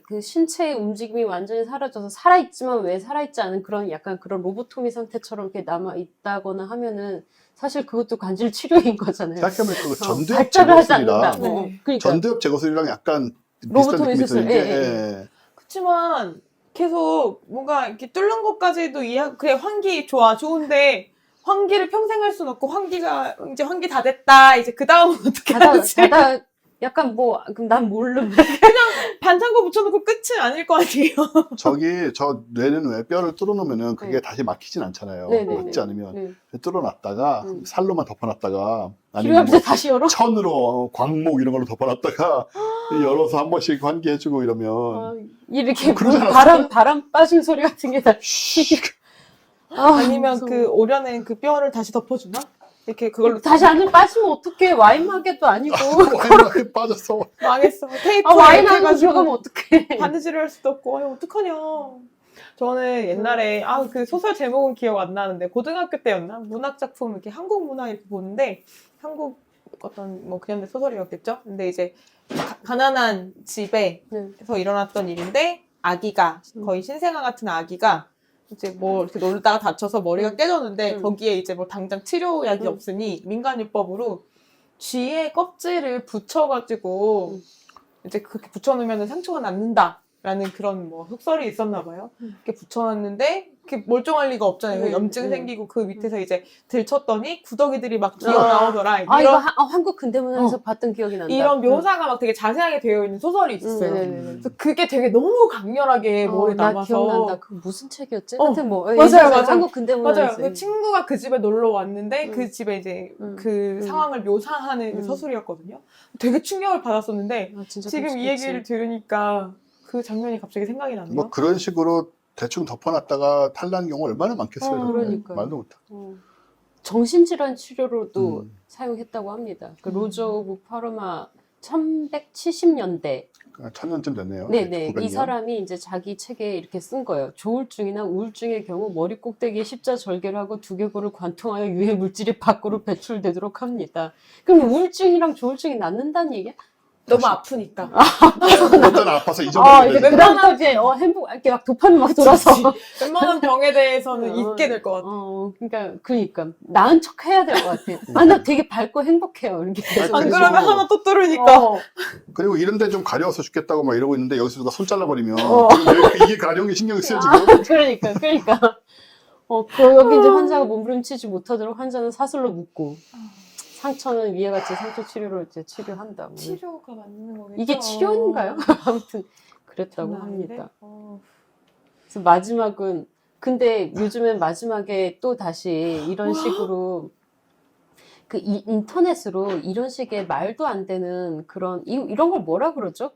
그 신체의 움직임이 완전히 사라져서 살아있지만 왜 살아있지 않은 그런 약간 그런 로보토미 상태처럼 이렇게 남아 있다거나 하면은 사실 그것도 간질 치료인 거잖아요. 생각해보면 그 전두엽 발달을 하지 제거술이랑 않는다. 그러니까 전두엽 제거술이랑 약간 비슷한 로보토미 느낌이 수술, 드는 게 예. 그렇지만 계속 뭔가 이렇게 뚫는 것까지도 그래 환기 좋은데 환기를 평생 할 수는 없고 환기가 이제 환기 다 됐다 이제 그 다음은 어떻게 하지? 자다 약간 뭐 그럼 난 모르는 반창고 붙여놓고 끝은 아닐 거 아니에요. 저 뇌는 왜 뼈를 뚫어놓으면은 그게 다시 막히진 않잖아요. 네네네. 막지 않으면 뚫어놨다가 살로만 덮어놨다가 필요할 아니면 때 뭐 다시 열어. 천으로 광목 이런 걸로 덮어놨다가 열어서 한 번씩 환기해주고 이러면 이렇게 그러잖아. 바람 빠진 소리 같은 게 다. 아니면 무서워. 그 오려낸 그 뼈를 다시 덮어주나? 이렇게 그걸로 다시 안에 빠지면 어떡해. 와인마개도 아니고. 와인마개 빠졌어. 망했어. 테이프 와인 이렇게 안으로 해가지고 들어가면 어떡해. 바느질을 할 수도 없고 아니 어떡하냐. 저는 옛날에 그 소설 제목은 기억 안 나는데 고등학교 때였나 문학 작품 이렇게 한국 문학 이렇게 보는데 한국 어떤 뭐 그냥 소설이었겠죠. 근데 이제 가난한 집에서 일어났던 일인데 아기가 거의 신생아 같은 아기가 이제 뭐 이렇게 놀다가 다쳐서 머리가 깨졌는데 거기에 이제 뭐 당장 치료약이 없으니 민간요법으로 쥐의 껍질을 붙여가지고 이제 그렇게 붙여놓으면 상처가 낫는다라는 그런 뭐 속설이 있었나 봐요. 이렇게 붙여놨는데 이렇게 멀쩡할 리가 없잖아요. 염증 생기고 그 밑에서 이제 들쳤더니 구더기들이 막 기어 나오더라. 이거 한국 근대문학에서 봤던 기억이 난다. 이런 묘사가 막 되게 자세하게 되어 있는 소설이 있었어요. 그래서 그게 되게 너무 강렬하게 머리에 나 남아서. 기억난다. 그 무슨 책이었지? 하여튼 뭐 맞아요. 한국 근대문학에서. 맞아요. 그 친구가 그 집에 놀러 왔는데 그 집에 이제 그 상황을 묘사하는 서술이었거든요. 되게 충격을 받았었는데 지금 이 얘기를 들으니까 그 장면이 갑자기 생각이 나네요. 뭐 그런 식으로 대충 덮어놨다가 탈난 경우 얼마나 많겠어요. 그러니까요. 말도 못해. 정신질환 치료로도 사용했다고 합니다. 그 로저 오브 파르마 1170년대. 1000년쯤 됐네요. 네네. 900년. 이 사람이 이제 자기 책에 이렇게 쓴 거예요. 조울증이나 우울증의 경우 머리 꼭대기에 십자 절개를 하고 두개골을 관통하여 유해 물질이 밖으로 배출되도록 합니다. 그럼 우울증이랑 조울증이 낫는다는 얘기야? 너무 아프니까. 어떤 아파서 이 정도 이제 되지. 그다음부터 이제 이렇게 막 도파민 막 돌아서. 웬만한 병에 대해서는 잊게 될 것 같아. 그러니까 나은 척 해야 될 것 같아. 나 되게 밝고 행복해요. 이렇게. 안 그러면 하나 또 뚫으니까. 그리고 이런데 좀 가려워서 죽겠다고 막 이러고 있는데 여기서 누가 손 잘라버리면 이게 가려운 게 신경이 쓰여 지금. 그러니까. 여기 이제 환자가 몸부림치지 못하도록 환자는 사슬로 묶고. 상처는 위에 같이 상처 치료로 이제 치료한다. 치료가 맞는 거겠죠. 이게 치료인가요? 아무튼 그랬다고 합니다. 그래서 마지막은 근데 요즘엔 마지막에 또 다시 이런 식으로 인터넷으로 이런 식의 말도 안 되는 그런 이런 걸 뭐라 그러죠?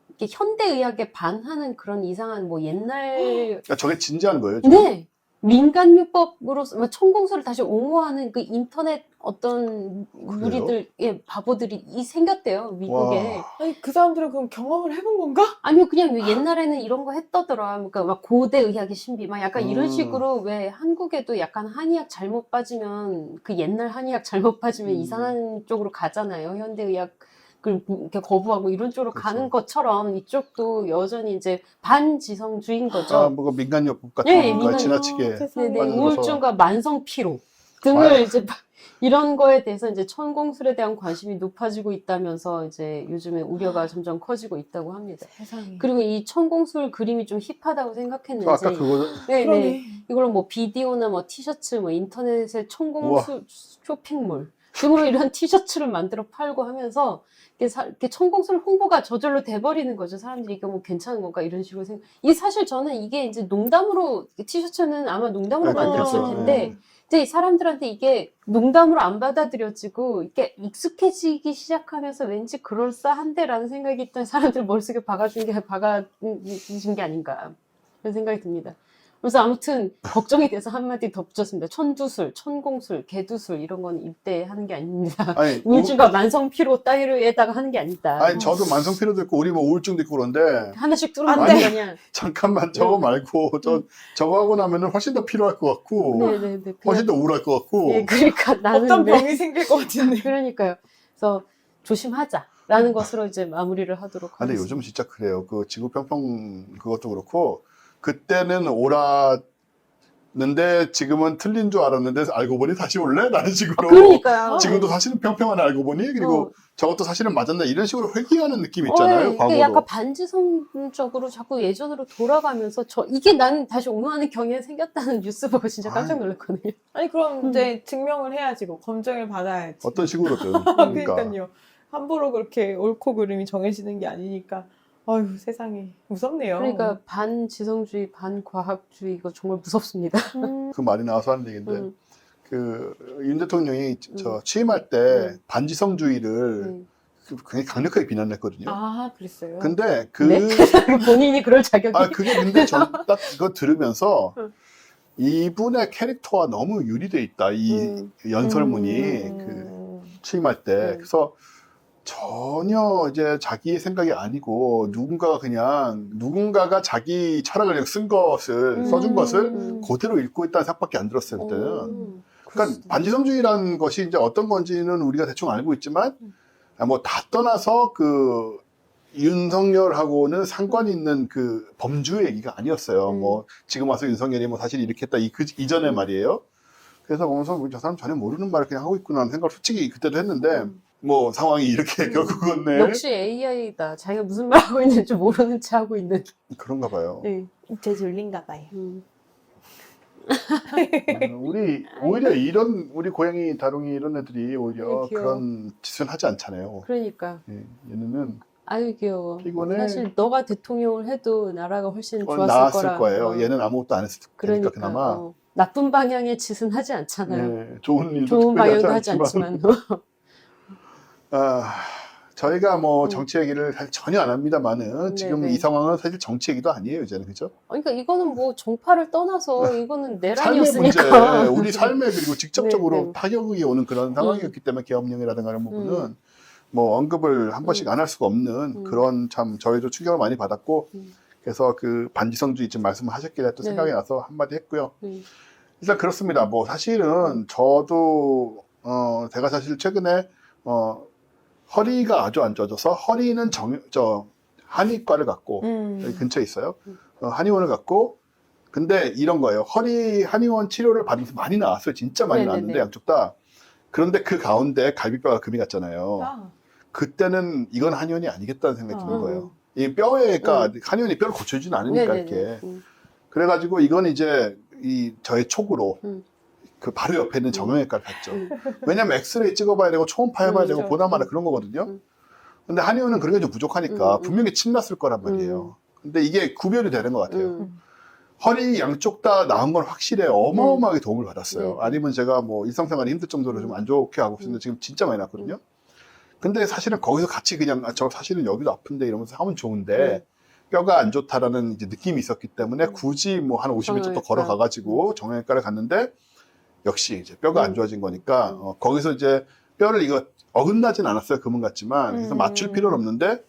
이렇게 현대 의학에 반하는 그런 이상한 뭐 옛날 그러니까 저게 진지한 거예요. 네. 민간요법으로서 뭐 천공수를 다시 옹호하는 그 인터넷 어떤 무리들, 예, 바보들이 생겼대요, 미국에. 와. 아니 그 사람들은 그럼 경험을 해본 건가? 아니요, 그냥 왜 옛날에는 이런 거 했다더라. 그러니까 막 고대 의학의 신비, 막 약간 이런 음. 식으로 왜 한국에도 약간 한의학 잘못 빠지면 그 옛날 한의학 잘못 빠지면 음. 이상한 쪽으로 가잖아요. 현대 의학을 이렇게 거부하고 이런 쪽으로 그렇죠. 가는 것처럼 이쪽도 여전히 이제 반지성주의인 거죠. 아, 뭐가 민간요법 같은 네, 거 민간- 지나치게 세상에. 네네, 빠져들어서. 우울증과 만성 피로 등을 아유. 이제 이런 거에 대해서 이제 천공술에 대한 관심이 높아지고 있다면서 이제 요즘에 우려가 점점 커지고 있다고 합니다. 세상에. 그리고 이 천공술 그림이 좀 힙하다고 생각했는지, 아까 그거 네네, 그러네. 이걸 뭐 비디오나 뭐 티셔츠, 뭐 인터넷에 우와. 천공술 쇼핑몰 등으로 이런 티셔츠를 만들어 팔고 하면서 이렇게 천공술 홍보가 저절로 돼버리는 거죠. 사람들이 이게 뭐 괜찮은 건가 이런 식으로 생각. 이게 사실 저는 이게 이제 농담으로 티셔츠는 아마 농담으로 네, 만들었을 그렇죠. 텐데. 네. 이제 사람들한테 이게 농담으로 안 받아들여지고 이게 익숙해지기 시작하면서 왠지 그럴싸한데라는 생각이 일단 사람들 머릿속에 박아준 게 아닌가 그런 생각이 듭니다. 그래서 아무튼 걱정이 돼서 한마디 더 붙였습니다. 천두술, 천공술, 개두술 이런 건 입대하는 게 아닙니다. 아니, 우울증과 만성 피로 따위에다가 하는 게 아니다. 아니 저도 만성피로도 있고 우리 뭐 우울증도 있고 그런데 하나씩 뚫으면 안 되는 돼. 거냐? 잠깐만 저거 말고 저거 하고 나면은 훨씬 더 필요할 것 같고 네네네. 훨씬 더 우울할 것 같고 예, 그러니까 나는 어떤 왜- 병이 생길 것 같은데. 그러니까요. 그래서 조심하자라는 것으로 이제 마무리를 하도록 아, 근데 하겠습니다. 요즘 진짜 그래요. 그 지구평평 그것도 그렇고 그때는 옳았는데 지금은 틀린 줄 알았는데 알고 보니 다시 올래? 라는 식으로 그러니까요. 지금도 사실은 평평하네 알고 보니 그리고 어. 저것도 사실은 맞았네 이런 식으로 회귀하는 느낌 있잖아요. 이게 과거로. 약간 반지성적으로 자꾸 예전으로 돌아가면서 이게 나는 다시 옹호하는 경향이 생겼다는 뉴스 보고 진짜 깜짝 놀랐거든요. 아니 그럼 이제 증명을 해야지 뭐 검증을 받아야지. 어떤 식으로든 아, 그러니까 그러니까요. 함부로 그렇게 옳고 그름이 정해지는 게 아니니까. 아유 세상에 무섭네요. 그러니까 반지성주의, 반과학주의 이거 정말 무섭습니다. 그 말이 나와서 하는 얘기인데 음. 그 윤 대통령이 저 취임할 때 반지성주의를 굉장히 강력하게 비난했거든요. 아 그랬어요. 근데 그 네? 본인이 그럴 자격이 그게 근데 전 딱 그거 들으면서 응. 이분의 캐릭터와 너무 유리돼 있다. 이 연설문이 그 취임할 때. 그래서 전혀 이제 자기의 생각이 아니고 누군가가 자기 철학을 그냥 쓴 것을 써준 것을 그대로 읽고 있다는 생각밖에 안 들었어요 그때는. 그러니까 반지성주의라는 것이 이제 어떤 건지는 우리가 대충 알고 있지만 뭐 다 떠나서 그 윤석열하고는 상관이 있는 그 범주의 얘기가 아니었어요. 뭐 지금 와서 윤석열이 뭐 사실 이렇게 했다 그 이전에 말이에요. 그래서 보면서 저 사람 전혀 모르는 말을 그냥 하고 있구나 하는 생각을 솔직히 그때도 했는데 뭐 상황이 이렇게 결국은 네. 역시 AI다. 자기가 무슨 말 하고 있는지 모르는 체 하고 있는. 그런가 봐요. 네. 제 졸린가 봐요. 우리 오히려 우리 고양이 다롱이 이런 애들이 오히려 네, 귀여워. 그런 짓은 하지 않잖아요. 그러니까. 예, 얘네는 아유 귀여워. 피곤해. 사실 너가 대통령을 해도 나라가 훨씬 좋았을 나았을 거라. 거예요. 얘는 아무것도 안 했을 테니까 그러니까 그나마 나쁜 방향의 짓은 하지 않잖아요. 예, 좋은 일도 좋은 특별히 방향도 하지 않지만. 저희가 뭐 정치 얘기를 사실 전혀 안 합니다만은 지금 네네. 이 상황은 사실 정치 얘기도 아니에요 이제는 그죠? 그러니까 이거는 뭐 정파를 떠나서 이거는 삶의 문제, 내란이었으니까. 우리 삶에 그리고 직접적으로 네, 네. 타격이 오는 그런 상황이었기 때문에 계엄령이라든가 이런 부분은 뭐 언급을 한 번씩 안 할 수가 없는 그런 참 저희도 충격을 많이 받았고 그래서 그 반지성주의 지금 말씀하셨길래 또 네. 생각이 나서 한마디 했고요. 일단 그렇습니다. 뭐 사실은 저도 제가 사실 최근에 허리가 아주 안 좋아져서 허리는 한의과를 갔고 여기 근처에 있어요. 한의원을 갔고 근데 이런 거예요. 한의원 치료를 받으면서 많이 나왔어요. 진짜 많이 네네네. 나왔는데 양쪽 다. 그런데 그 가운데 갈비뼈가 금이 갔잖아요. 아, 그때는 이건 한의원이 아니겠다는 생각이 드는 아. 거예요. 이 뼈에가 한의원이 뼈를 고쳐주진 않으니까 이렇게. 그래가지고 이건 이제 저의 촉으로 그 바로 옆에 있는 정형외과를 갔죠. 왜냐면 엑스레이 찍어봐야 되고 초음파 해봐야 되고 그렇죠. 보나마나 그런 거거든요. 근데 한의원은 그런 게 좀 부족하니까 분명히 침 났을 거란 말이에요. 근데 이게 구별이 되는 것 같아요. 허리 양쪽 다 나은 건 확실해요. 어마어마하게 도움을 받았어요. 아니면 제가 뭐 일상생활이 힘들 정도로 좀 안 좋게 하고 있었는데 지금 진짜 많이 났거든요. 근데 사실은 거기서 같이 그냥 저 사실은 여기도 아픈데 이러면서 하면 좋은데 뼈가 안 좋다라는 이제 느낌이 있었기 때문에 굳이 뭐 한 50m 또 정형외과. 걸어가가지고 정형외과를 갔는데 역시 이제 뼈가 안 좋아진 거니까 거기서 이제 뼈를 이거 어긋나진 않았어요. 금은 같지만 그래서 맞출 필요는 없는데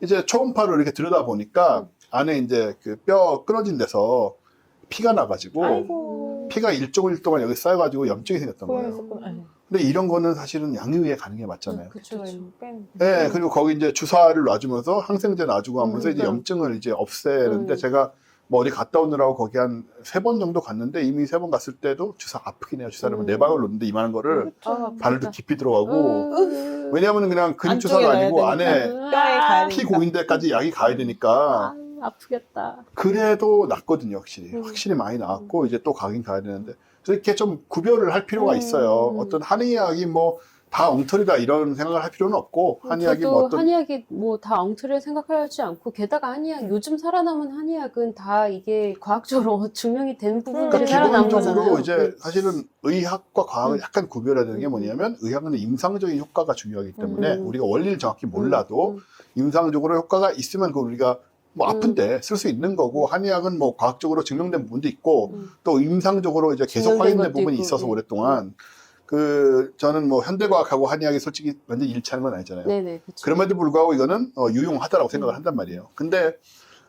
이제 초음파로 이렇게 들여다 보니까 안에 이제 그 뼈 끊어진 데서 피가 나가지고 아이고. 피가 일주일 동안 여기 쌓여가지고 염증이 생겼던 거예요. 고양이었구나. 아니, 근데 이런 거는 사실은 양의위에 가는 게 맞잖아요. 그쵸. 네, 그리고 거기 이제 주사를 놔주면서 항생제 놔주고 하면서 이제 염증을 이제 없애는데 제가 뭐 어디 갔다 오느라고 거기 한 3번 정도 갔는데 이미 3번 갔을 때도 주사 아프긴 해요. 주사를 4방울 놓는데 이만한 거를 발도 깊이 들어가고 왜냐하면 그냥 근육 주사가 안쪽에 아니고 넣어야 안에 뼈에 가야 피 되니까. 고인 데까지 약이 가야 되니까 아프겠다. 그래도 낫거든요, 확실히. 확실히 많이 나았고, 이제 또 가긴 가야 되는데. 그래서 이렇게 좀 구별을 할 필요가 있어요. 어떤 한의학이 뭐, 다 엉터리다 이런 생각을 할 필요는 없고, 한의학이 저도 뭐 어떤. 한의학이 뭐 다 엉터리를 생각하지 않고 게다가 한의학 요즘 살아남은 한의학은 다 이게 과학적으로 증명이 된 부분들이 그러니까 살아남은 기본적으로 거잖아요. 이제 사실은 의학과 과학을 약간 구별해야 되는 게 뭐냐면, 의학은 임상적인 효과가 중요하기 때문에, 우리가 원리를 정확히 몰라도, 임상적으로 효과가 있으면 그 우리가 뭐 아픈데 쓸 수 있는 거고 한의학은 뭐 과학적으로 증명된 부분도 있고 또 임상적으로 이제 계속 증명된 확인된 것도 부분이 있고, 있어서 네. 오랫동안 그 저는 뭐 현대과학하고 한의학이 솔직히 완전 일치하는 건 아니잖아요. 네네. 그쵸. 그럼에도 불구하고 이거는 유용하다라고 생각을 한단 말이에요. 근데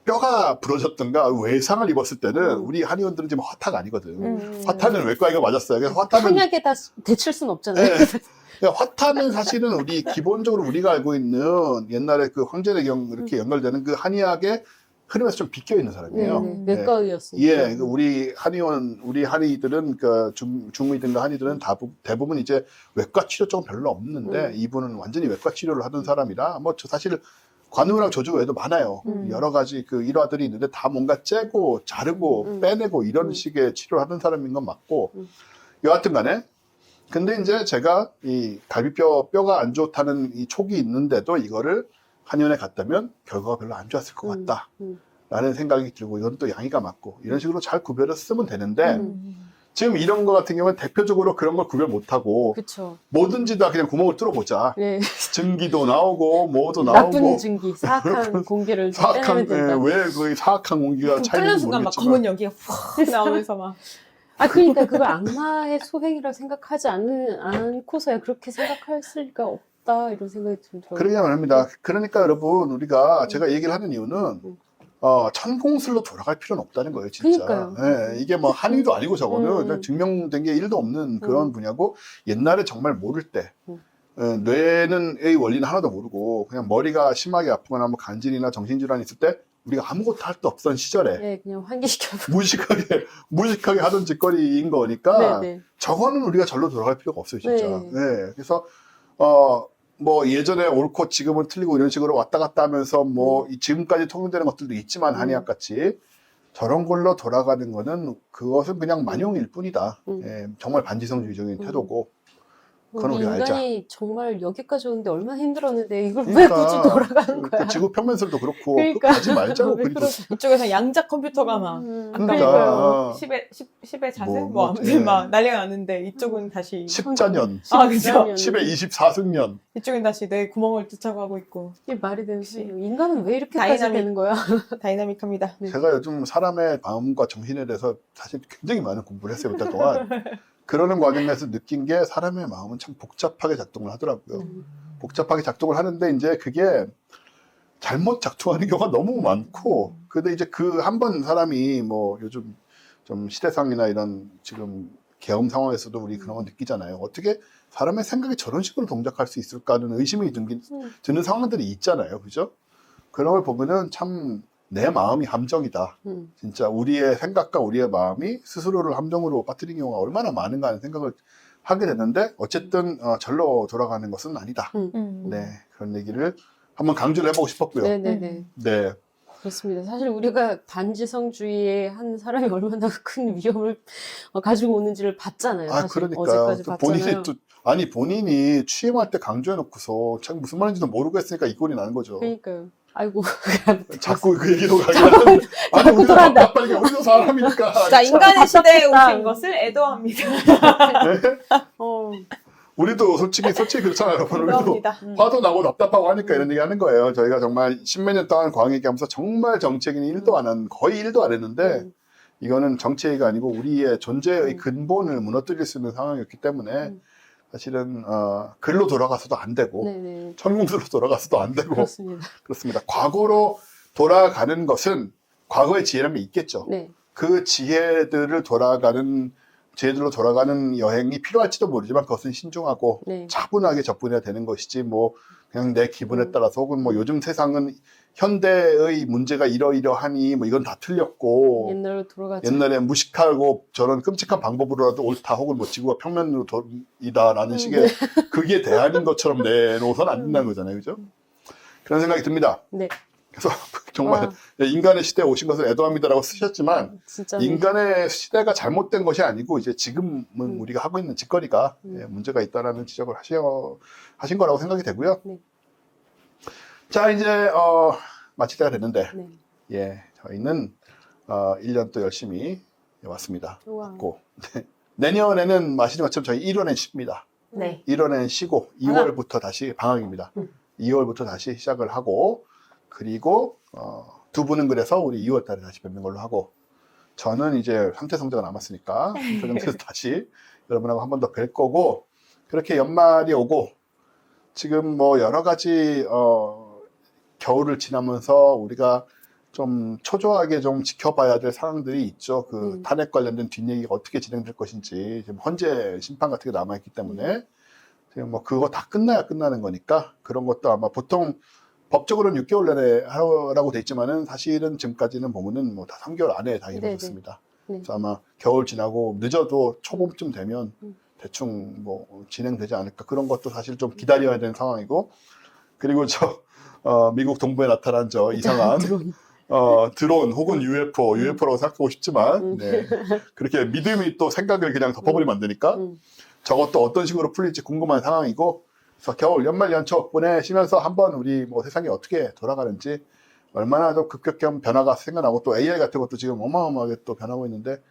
뼈가 부러졌던가 외상을 입었을 때는 우리 한의원들은 지금 화타가 아니거든. 화타는 외과의가 맞았어요. 그래서 화타는 한약에다 대칠 순 없잖아요. 네. 그러니까 화타는 사실은 우리 기본적으로 우리가 알고 있는 옛날에 그 황제내경 이렇게 연결되는 그 한의학의 흐름에서 좀 비껴 있는 사람이에요. 네네. 외과의였어요. 예, 그 우리 한의원, 우리 한의들은 그 중의든가 한의들은 대부분 이제 외과 치료 쪽은 별로 없는데 이분은 완전히 외과 치료를 하던 사람이라 뭐 저 사실 관우랑 조주 외에도 많아요. 여러 가지 그 일화들이 있는데 다 뭔가 째고 자르고 빼내고 이런 식의 치료를 하던 사람인 건 맞고 여하튼 간에 근데 이제 제가 이 갈비뼈가 안 좋다는 이 촉이 있는데도 이거를 한의원에 갔다면 결과가 별로 안 좋았을 것 같다. 라는 생각이 들고 이건 또 양의가 맞고 이런 식으로 잘 구별해서 쓰면 되는데 지금 이런 거 같은 경우는 대표적으로 그런 걸 구별 못하고 그쵸. 뭐든지 다 그냥 구멍을 뚫어보자. 네. 증기도 나오고 뭐도 나쁜 나오고 증기, 사악한 공기를 사악한 빼내면 된다. 왜 그 사악한 공기가 뚫는 차이는지 순간 막 모르겠지만 검은 연기가 푹 나오면서 막. 그러니까 그걸 악마의 소행이라고 생각하지 않고서야 그렇게 생각할 리가 없다 이런 생각이 들더라고요. 그러게 말합니다. 그러니까 여러분 우리가 제가 얘기를 하는 이유는 천공술로 돌아갈 필요는 없다는 거예요, 진짜. 그러니까요. 예, 이게 뭐 한의도 아니고 저거는 그냥 증명된 게 1도 없는 그런 분야고 옛날에 정말 모를 때 뇌의 원리는 하나도 모르고 그냥 머리가 심하게 아프거나 뭐 간질이나 정신질환이 있을 때 우리가 아무것도 할 수 없던 시절에 네, 그냥 환기시켜. 무식하게 하던 짓거리인 거니까 네네. 저거는 우리가 절로 돌아갈 필요가 없어요, 진짜. 네. 네. 그래서 뭐 예전에 옳고 지금은 틀리고 이런 식으로 왔다 갔다 하면서 뭐 지금까지 통용되는 것들도 있지만 한의학 같이 저런 걸로 돌아가는 거는 그것은 그냥 만용일 뿐이다. 예, 정말 반지성주의적인 태도고 그건 우리가 알자. 인간이 정말 여기까지 오는데 얼마나 힘들었는데 이걸 그러니까, 왜 굳이 돌아가는 거야? 그 지구 평면설도 그렇고 그러니까. 그거 가지 말자고. 왜 그리고 그러지? 이쪽에서 양자 컴퓨터가 막 그러니까 10의 자세? 뭐, 뭐 아무튼 예. 막 난리가 났는데 이쪽은 다시 14년, 아 그죠? 10에 24승년. 이쪽은 다시 내 구멍을 쫓아가고 있고 이게 말이 되는 소리예요. 인간은 왜 이렇게까지 다이나믹. 되는 거야? 다이나믹합니다. 네. 제가 요즘 사람의 마음과 정신에 대해서 사실 굉장히 많은 공부를 했어요, 몇 달 동안. 그러는 과정에서 느낀 게 사람의 마음은 참 복잡하게 작동을 하더라고요. 복잡하게 작동을 하는데 이제 그게 잘못 작동하는 경우가 너무 많고, 근데 이제 그 한 번 사람이 뭐 요즘 좀 시대상이나 이런 지금 계엄 상황에서도 우리 그런 거 느끼잖아요. 어떻게 사람의 생각이 저런 식으로 동작할 수 있을까 하는 의심이 드는 상황들이 있잖아요. 그죠? 그런 걸 보면은 참 내 마음이 함정이다. 진짜 우리의 생각과 우리의 마음이 스스로를 함정으로 빠뜨린 경우가 얼마나 많은가 하는 생각을 하게 됐는데 어쨌든 절로 돌아가는 것은 아니다. 네, 그런 얘기를 한번 강조를 해보고 싶었고요. 네네네. 네. 그렇습니다. 사실 우리가 반지성주의의 한 사람이 얼마나 큰 위험을 가지고 오는지를 봤잖아요. 아, 사실 그러니까요. 어제까지 또 봤잖아요. 본인이 취임할 때 강조해놓고서 참 무슨 말인지도 모르고 했으니까 이 꼴이 나는 거죠. 그러니까요. 아이고. 자꾸 그 얘기로 가게 하는데 아니 우리도 돌아간다. 답답하니까 우리도 사람이니까. 자 인간의 시대에 답답하다. 오신 것을 애도합니다. 우리도 솔직히 그렇잖아요. 여러분. 우리도 그럽니다. 화도 나고 답답하고 하니까 이런 얘기 하는 거예요. 저희가 정말 십몇 년 동안 광역 얘기하면서 정말 정치 얘기는 거의 1도 안 했는데 이거는 정치 얘기가 아니고 우리의 존재의 근본을 무너뜨릴 수 있는 상황이었기 때문에 사실은 글로 돌아가서도 안 되고 네네. 천공수로 돌아가서도 안 되고 그렇습니다. 그렇습니다. 과거로 돌아가는 것은 과거의 지혜라는 게 있겠죠. 네. 그 지혜들로 돌아가는 여행이 필요할지도 모르지만 그것은 신중하고 네. 차분하게 접근해야 되는 것이지 뭐 그냥 내 기분에 따라서 혹은 뭐 요즘 세상은 현대의 문제가 이러이러하니 뭐 이건 다 틀렸고 옛날로 돌아가자. 옛날에 무식하고 저런 끔찍한 방법으로라도 옳다 혹은 뭐 지구가 평면으로 이다라는 식의 그게 대안인 것처럼 내놓아서는 안 된다는 거잖아요. 그죠? 그런 생각이 듭니다. 네. 그래서 정말 인간의 시대에 오신 것을 애도합니다라고 쓰셨지만 진짜. 인간의 시대가 잘못된 것이 아니고 이제 지금은 우리가 하고 있는 짓거리가 문제가 있다라는 지적을 하신 거라고 생각이 되고요. 네. 자 이제 마칠 때가 됐는데 네. 예 저희는 1년 또 열심히 왔습니다. 우와. 고 내년에는 아시는 것처럼 저희 1월엔 쉽니다. 네. 1월엔 쉬고 2월부터 다시 방학입니다. 2월부터 다시 시작을 하고 그리고 두 분은 그래서 우리 2월 달에 다시 뵙는 걸로 하고 저는 이제 상태 성적가 남았으니까 상태에서 다시 여러분하고 한 번 더 뵐 거고 그렇게 연말이 오고 지금 뭐 여러 가지 겨울을 지나면서 우리가 좀 초조하게 좀 지켜봐야 될 상황들이 있죠. 그 탄핵 관련된 뒷얘기가 어떻게 진행될 것인지 지금 헌재 심판 같은 게 남아있기 때문에 지금 뭐 그거 다 끝나야 끝나는 거니까 그런 것도 아마 보통 법적으로는 6개월 내내 하라고 돼 있지만은 사실은 지금까지는 보면은 뭐 다 3개월 안에 다 이루어졌습니다. 네. 그래서 아마 겨울 지나고 늦어도 초봄쯤 되면 대충 뭐 진행되지 않을까 그런 것도 사실 좀 기다려야 되는 상황이고 그리고 미국 동부에 나타난 저 이상한 드론 혹은 UFO라고 생각하고 싶지만 네. 그렇게 믿음이 또 생각을 그냥 덮어버리면 안 되니까 저것도 어떤 식으로 풀릴지 궁금한 상황이고 그래서 겨울 연말 연초 보내시면서 한번 우리 뭐 세상이 어떻게 돌아가는지 얼마나 더 급격한 변화가 생겨나고 또 AI 같은 것도 지금 어마어마하게 또 변하고 있는데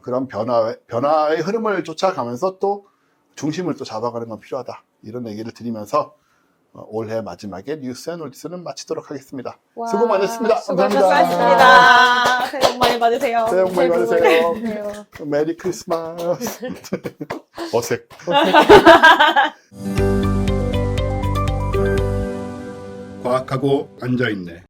그런 변화의 흐름을 쫓아가면서 또 중심을 또 잡아가는 건 필요하다 이런 얘기를 드리면서 올해 마지막에 뉴스 앤 올디스는 마치도록 하겠습니다. 와, 수고 많으셨습니다. 수고하셨습니다. 새해 복 많이 받으세요. 새해 복 많이 받으세요. 받으세요. 메리 크리스마스. 어색. 과학하고 앉아있네.